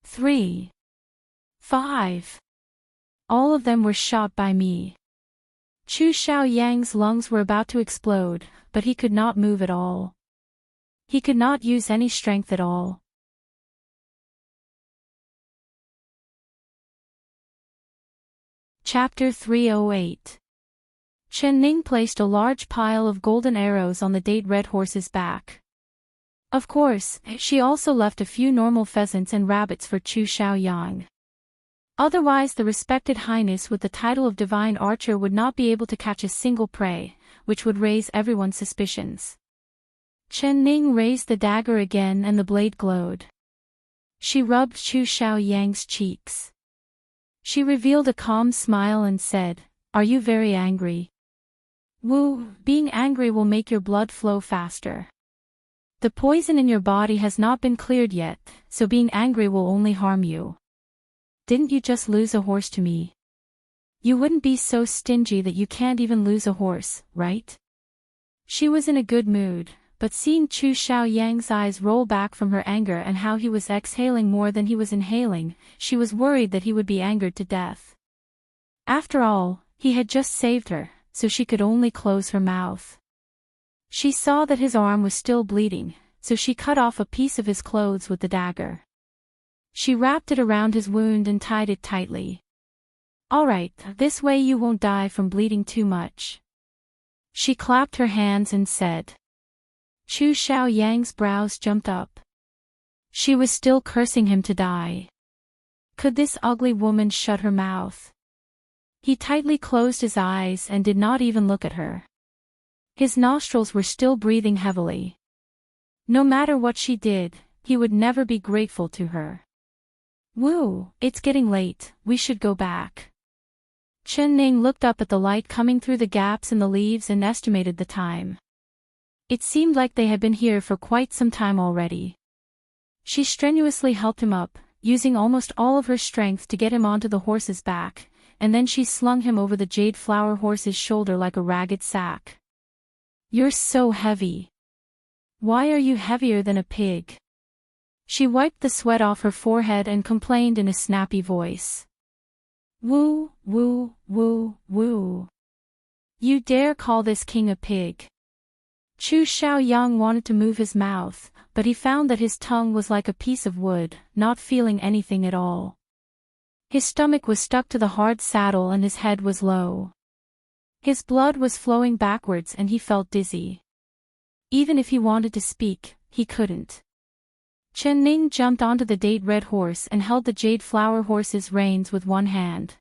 Speaker 1: 3. 5. All of them were shot by me. Chu Xiaoyang's lungs were about to explode, but he could not move at all. He could not use any strength at all. Chapter 308. Chen Ning placed a large pile of golden arrows on the date red horse's back. Of course, she also left a few normal pheasants and rabbits for Chu Xiaoyang. Otherwise the respected highness with the title of divine archer would not be able to catch a single prey, which would raise everyone's suspicions. Chen Ning raised the dagger again and the blade glowed. She rubbed Chu Xiaoyang's cheeks. She revealed a calm smile and said, Are you very angry? Woo, being angry will make your blood flow faster. The poison in your body has not been cleared yet, so being angry will only harm you. Didn't you just lose a horse to me? You wouldn't be so stingy that you can't even lose a horse, right? She was in a good mood, but seeing Chu Xiaoyang's eyes roll back from her anger and how he was exhaling more than he was inhaling, she was worried that he would be angered to death. After all, he had just saved her, so she could only close her mouth. She saw that his arm was still bleeding, so she cut off a piece of his clothes with the dagger. She wrapped it around his wound and tied it tightly. All right, this way you won't die from bleeding too much. She clapped her hands and said. Chu Xiaoyang's brows jumped up. She was still cursing him to die. Could this ugly woman shut her mouth? He tightly closed his eyes and did not even look at her. His nostrils were still breathing heavily. No matter what she did, he would never be grateful to her. Woo, it's getting late, we should go back. Chen Ning looked up at the light coming through the gaps in the leaves and estimated the time. It seemed like they had been here for quite some time already. She strenuously helped him up, using almost all of her strength to get him onto the horse's back, and then she slung him over the jade flower horse's shoulder like a ragged sack. You're so heavy. Why are you heavier than a pig? She wiped the sweat off her forehead and complained in a snappy voice. Woo, woo, woo, woo. You dare call this king a pig? Chu Xiaoyang wanted to move his mouth, but he found that his tongue was like a piece of wood, not feeling anything at all. His stomach was stuck to the hard saddle and his head was low. His blood was flowing backwards and he felt dizzy. Even if he wanted to speak, he couldn't. Chen Ning jumped onto the date red horse and held the jade flower horse's reins with one hand.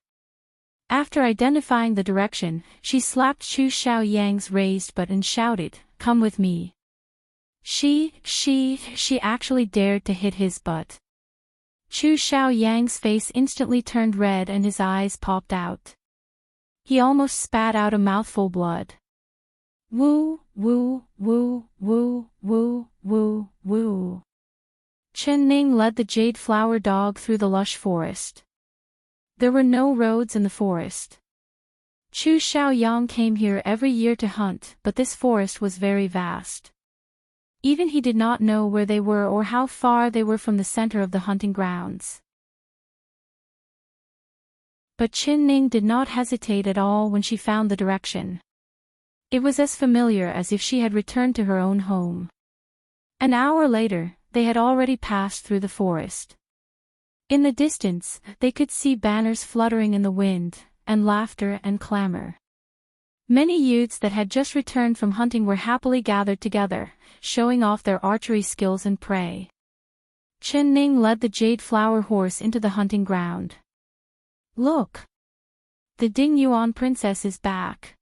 Speaker 1: After identifying the direction, she slapped Chu Xiaoyang's raised butt and shouted, "Come with me." She actually dared to hit his butt. Chu Xiaoyang's face instantly turned red and his eyes popped out. He almost spat out a mouthful blood. Woo, woo, woo, woo, woo, woo, woo. Chen Ning led the jade flower dog through the lush forest. There were no roads in the forest. Chu Xiaoyang came here every year to hunt, but this forest was very vast. Even he did not know where they were or how far they were from the center of the hunting grounds. But Chen Ning did not hesitate at all when she found the direction. It was as familiar as if she had returned to her own home. An hour later, they had already passed through the forest. In the distance, they could see banners fluttering in the wind, and laughter and clamor. Many youths that had just returned from hunting were happily gathered together, showing off their archery skills and prey. Chen Ning led the jade flower horse into the hunting ground. Look! The Ding Yuan princess is back.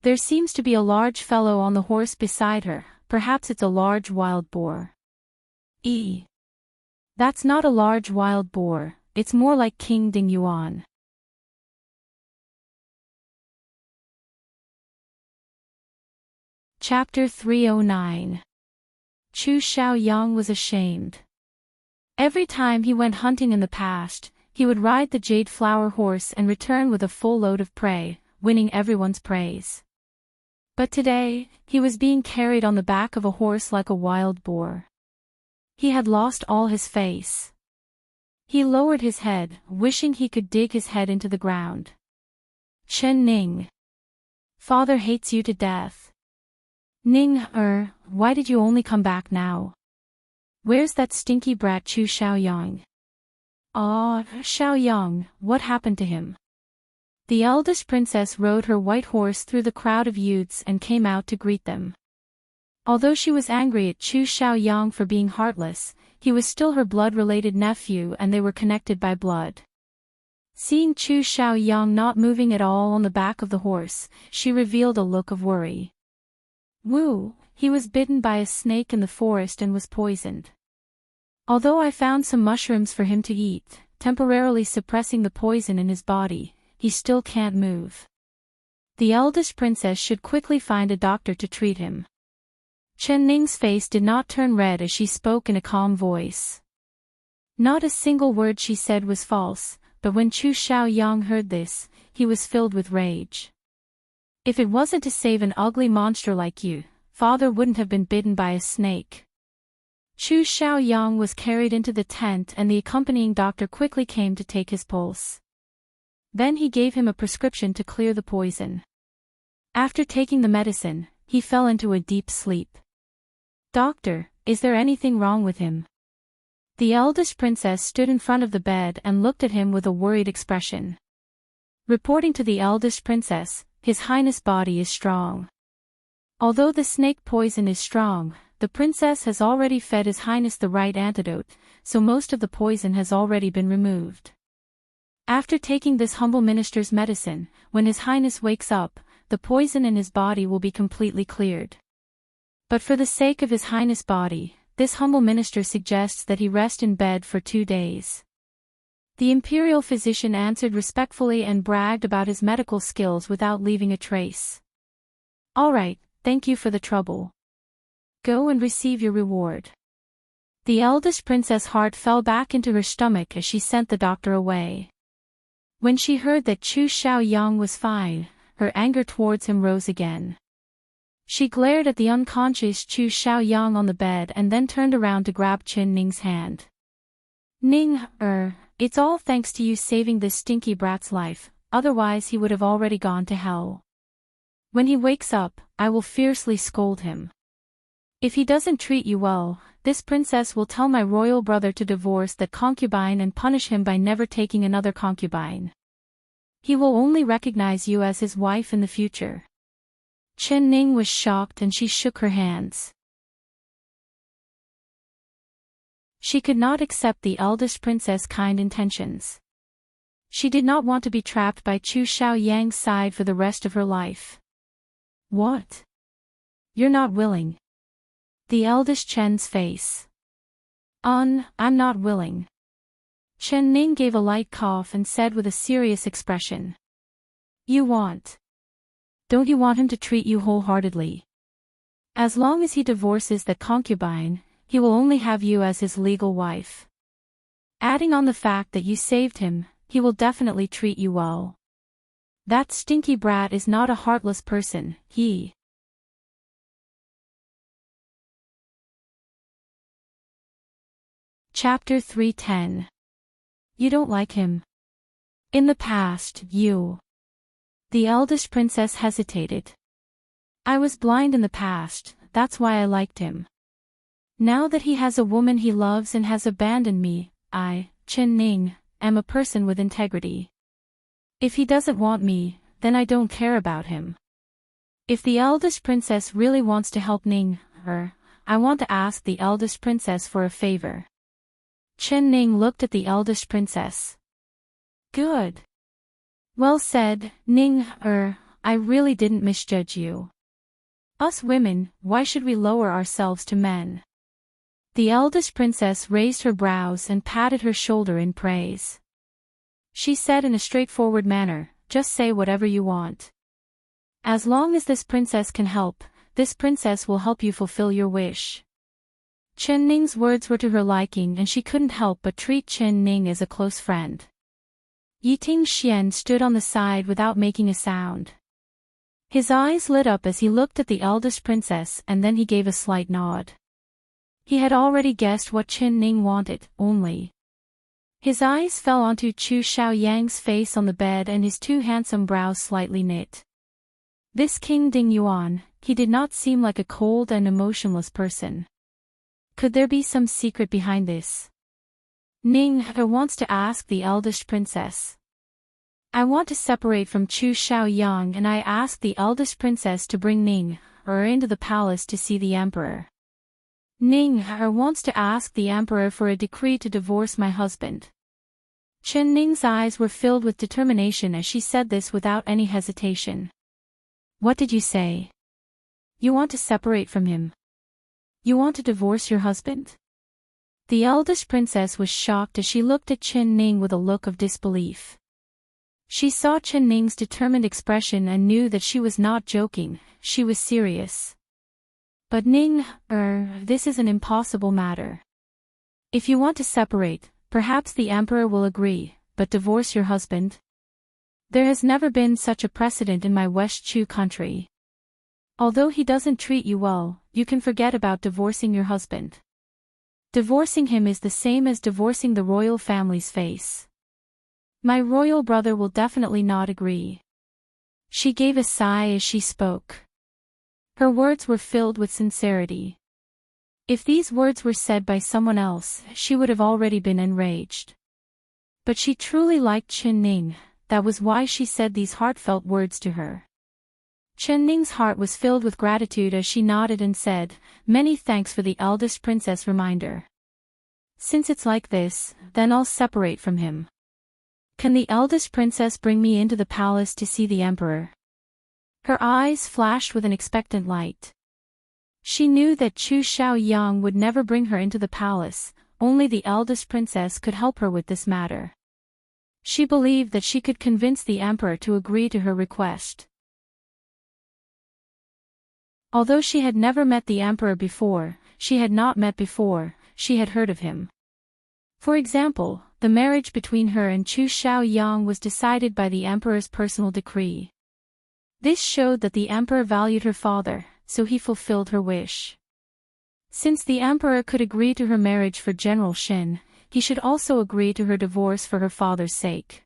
Speaker 1: There seems to be a large fellow on the horse beside her, perhaps it's a large wild boar. That's not a large wild boar, it's more like King Ding Yuan. Chapter 309. Chu Xiaoyang was ashamed. Every time he went hunting in the past, he would ride the jade flower horse and return with a full load of prey, winning everyone's praise. But today, he was being carried on the back of a horse like a wild boar. He had lost all his face. He lowered his head, wishing he could dig his head into the ground. Chen Ning. Father hates you to death. Ning, why did you only come back now? Where's that stinky brat Chu Xiaoyang? Xiaoyang, what happened to him? The eldest princess rode her white horse through the crowd of youths and came out to greet them. Although she was angry at Chu Xiaoyang for being heartless, he was still her blood-related nephew and they were connected by blood. Seeing Chu Xiaoyang not moving at all on the back of the horse, she revealed a look of worry. Woo, he was bitten by a snake in the forest and was poisoned. Although I found some mushrooms for him to eat, temporarily suppressing the poison in his body, he still can't move. The eldest princess should quickly find a doctor to treat him. Chen Ning's face did not turn red as she spoke in a calm voice. Not a single word she said was false, but when Chu Xiaoyang heard this, he was filled with rage. If it wasn't to save an ugly monster like you, father wouldn't have been bitten by a snake. Chu Xiaoyang was carried into the tent and the accompanying doctor quickly came to take his pulse. Then he gave him a prescription to clear the poison. After taking the medicine, he fell into a deep sleep. Doctor, is there anything wrong with him? The eldest princess stood in front of the bed and looked at him with a worried expression. Reporting to the eldest princess, His Highness' body is strong. Although the snake poison is strong, the princess has already fed His Highness the right antidote, so most of the poison has already been removed. After taking this humble minister's medicine, when His Highness wakes up, the poison in his body will be completely cleared. But for the sake of His Highness' body, this humble minister suggests that he rest in bed for 2 days. The imperial physician answered respectfully and bragged about his medical skills without leaving a trace. All right, thank you for the trouble. Go and receive your reward. The eldest princess' heart fell back into her stomach as she sent the doctor away. When she heard that Chu Xiaoyang was fine, her anger towards him rose again. She glared at the unconscious Chu Xiaoyang on the bed and then turned around to grab Chen Ning's hand. Ning, it's all thanks to you saving this stinky brat's life, otherwise he would have already gone to hell. When he wakes up, I will fiercely scold him. If he doesn't treat you well, this princess will tell my royal brother to divorce that concubine and punish him by never taking another concubine. He will only recognize you as his wife in the future. Chen Ning was shocked and she shook her hands. She could not accept the eldest princess' kind intentions. She did not want to be trapped by Chu Xiaoyang's side for the rest of her life. What? You're not willing? The eldest Chen's face. I'm not willing. Chen Ning gave a light cough and said with a serious expression. You want? Don't you want him to treat you wholeheartedly? As long as he divorces that concubine, he will only have you as his legal wife. Adding on the fact that you saved him, he will definitely treat you well. That stinky brat is not a heartless person, he. Chapter 310. You don't like him. In the past, you. The eldest princess hesitated. I was blind in the past, that's why I liked him. Now that he has a woman he loves and has abandoned me, I, Chen Ning, am a person with integrity. If he doesn't want me, then I don't care about him. If the eldest princess really wants to help Ning, I want to ask the eldest princess for a favor. Chen Ning looked at the eldest princess. Good. Well said, Ning, I really didn't misjudge you. Us women, why should we lower ourselves to men? The eldest princess raised her brows and patted her shoulder in praise. She said in a straightforward manner, just say whatever you want. As long as this princess can help, this princess will help you fulfill your wish. Chen Ning's words were to her liking and she couldn't help but treat Chen Ning as a close friend. Yiting Xian stood on the side without making a sound. His eyes lit up as he looked at the eldest princess and then he gave a slight nod. He had already guessed what Chen Ning wanted, only. His eyes fell onto Chu Xiaoyang's face on the bed and his two handsome brows slightly knit. This King Ding Yuan, he did not seem like a cold and emotionless person. Could there be some secret behind this? Ning wants to ask the eldest princess. I want to separate from Chu Xiaoyang and I ask the eldest princess to bring Ning into the palace to see the emperor. Ning wants to ask the emperor for a decree to divorce my husband. Chen Ning's eyes were filled with determination as she said this without any hesitation. What did you say? You want to separate from him? You want to divorce your husband? The eldest princess was shocked as she looked at Chen Ning with a look of disbelief. She saw Chen Ning's determined expression and knew that she was not joking, she was serious. But Ning, this is an impossible matter. If you want to separate, perhaps the emperor will agree, but divorce your husband? There has never been such a precedent in my West Chu country. Although he doesn't treat you well, you can forget about divorcing your husband. Divorcing him is the same as divorcing the royal family's face. My royal brother will definitely not agree. She gave a sigh as she spoke. Her words were filled with sincerity. If these words were said by someone else, she would have already been enraged. But she truly liked Chen Ning, that was why she said these heartfelt words to her. Chen Ning's heart was filled with gratitude as she nodded and said, many thanks for the eldest princess reminder. Since it's like this, then I'll separate from him. Can the eldest princess bring me into the palace to see the emperor? Her eyes flashed with an expectant light. She knew that Chu Xiaoyang would never bring her into the palace, only the eldest princess could help her with this matter. She believed that she could convince the emperor to agree to her request. Although she had never met the emperor before, she had heard of him. For example, the marriage between her and Chu Xiaoyang was decided by the emperor's personal decree. This showed that the emperor valued her father, so he fulfilled her wish. Since the emperor could agree to her marriage for General Shen, he should also agree to her divorce for her father's sake.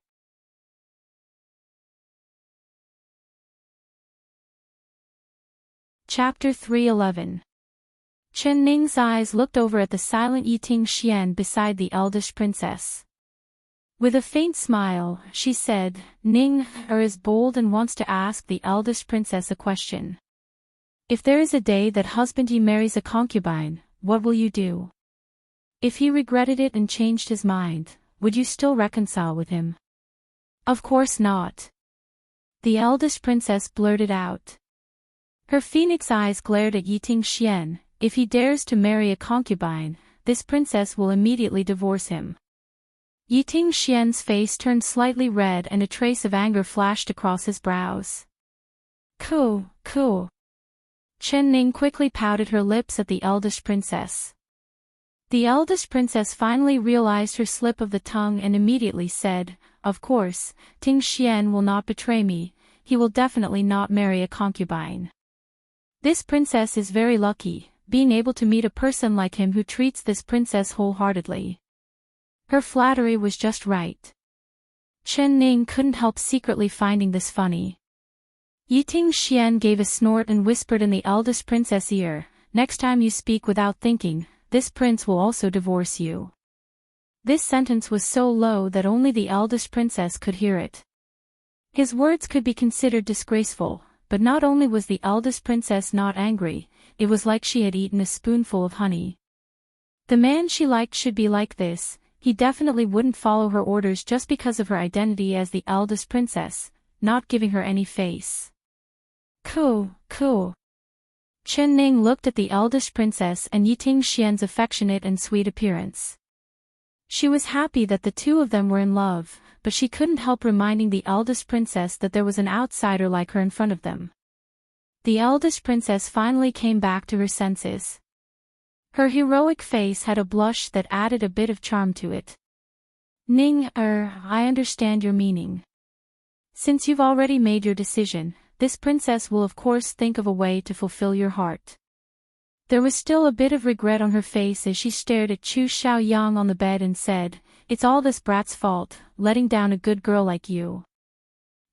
Speaker 1: Chapter 311. Chen Ning's eyes looked over at the silent Yiting Xian beside the eldest princess. With a faint smile, she said, Ning is bold and wants to ask the eldest princess a question. If there is a day that husband he marries a concubine, what will you do? If he regretted it and changed his mind, would you still reconcile with him? Of course not. The eldest princess blurted out. Her phoenix eyes glared at Yiting-Xian. If he dares to marry a concubine, this princess will immediately divorce him. Yiting-Xian's face turned slightly red and a trace of anger flashed across his brows. Cool. Chen Ning quickly pouted her lips at the eldest princess. The eldest princess finally realized her slip of the tongue and immediately said, "Of course, Ting Xian will not betray me, he will definitely not marry a concubine. This princess is very lucky, being able to meet a person like him who treats this princess wholeheartedly." Her flattery was just right. Chen Ning couldn't help secretly finding this funny. Yiting-Xian gave a snort and whispered in the eldest princess' ear, "Next time you speak without thinking, this prince will also divorce you." This sentence was so low that only the eldest princess could hear it. His words could be considered disgraceful, but not only was the eldest princess not angry, it was like she had eaten a spoonful of honey. The man she liked should be like this, he definitely wouldn't follow her orders just because of her identity as the eldest princess, not giving her any face. Cool. Chen Ning looked at the eldest princess and Yiting-Xian's affectionate and sweet appearance. She was happy that the two of them were in love, but she couldn't help reminding the eldest princess that there was an outsider like her in front of them. The eldest princess finally came back to her senses. Her heroic face had a blush that added a bit of charm to it. "Ning, I understand your meaning. Since you've already made your decision, this princess will of course think of a way to fulfill your heart." There was still a bit of regret on her face as she stared at Chu Xiaoyang on the bed and said, "It's all this brat's fault, letting down a good girl like you."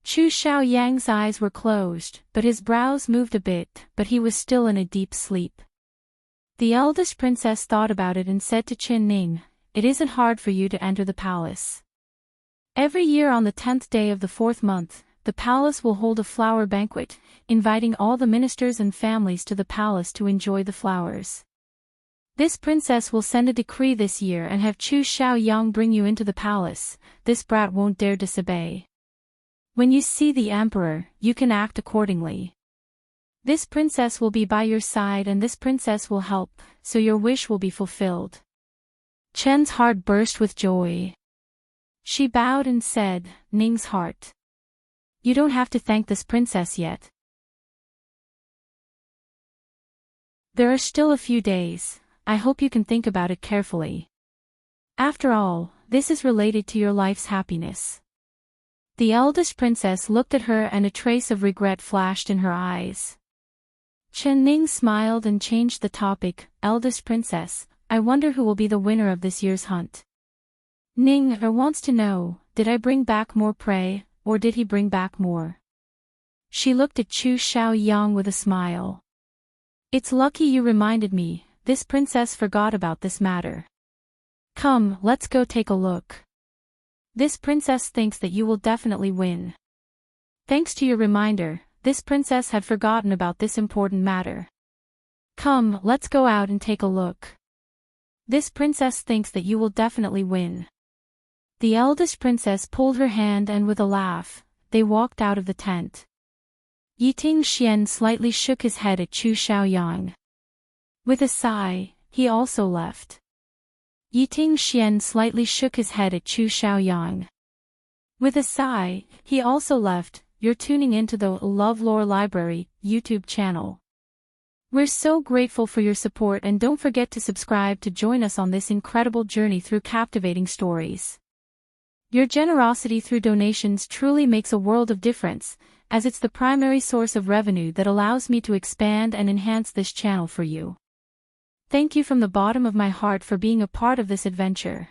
Speaker 1: Chu Xiaoyang's eyes were closed, but his brows moved a bit, but he was still in a deep sleep. The eldest princess thought about it and said to Chen Ning, "It isn't hard for you to enter the palace. Every year on the 10th day of the 4th month, the palace will hold a flower banquet, inviting all the ministers and families to the palace to enjoy the flowers. This princess will send a decree this year and have Chu Xiaoyang bring you into the palace. This brat won't dare disobey. When you see the emperor, you can act accordingly. This princess will be by your side and this princess will help, so your wish will be fulfilled." Chen's heart burst with joy. She bowed and said, "Ning's heart. You don't have to thank this princess yet. There are still a few days, I hope you can think about it carefully. After all, this is related to your life's happiness." The eldest princess looked at her and a trace of regret flashed in her eyes. Chen Ning smiled and changed the topic, "Eldest princess, I wonder who will be the winner of this year's hunt. Ning wants to know, did I bring back more prey, or did he bring back more?" She looked at Chu Xiaoyang with a smile. "It's lucky you reminded me, this princess forgot about this matter. Come, let's go take a look. This princess thinks that you will definitely win." Thanks to your reminder, this princess had forgotten about this important matter. "Come, let's go out and take a look. This princess thinks that you will definitely win." The eldest princess pulled her hand and with a laugh, they walked out of the tent. Yiting-Xian slightly shook his head at Chu Xiaoyang. With a sigh, he also left. Yiting-Xian slightly shook his head at Chu Xiaoyang. With a sigh, he also left. You're tuning into the LoveLore Library YouTube channel. We're so grateful for your support and don't forget to subscribe to join us on this incredible journey through captivating stories. Your generosity through donations truly makes a world of difference, as it's the primary source of revenue that allows me to expand and enhance this channel for you. Thank you from the bottom of my heart for being a part of this adventure.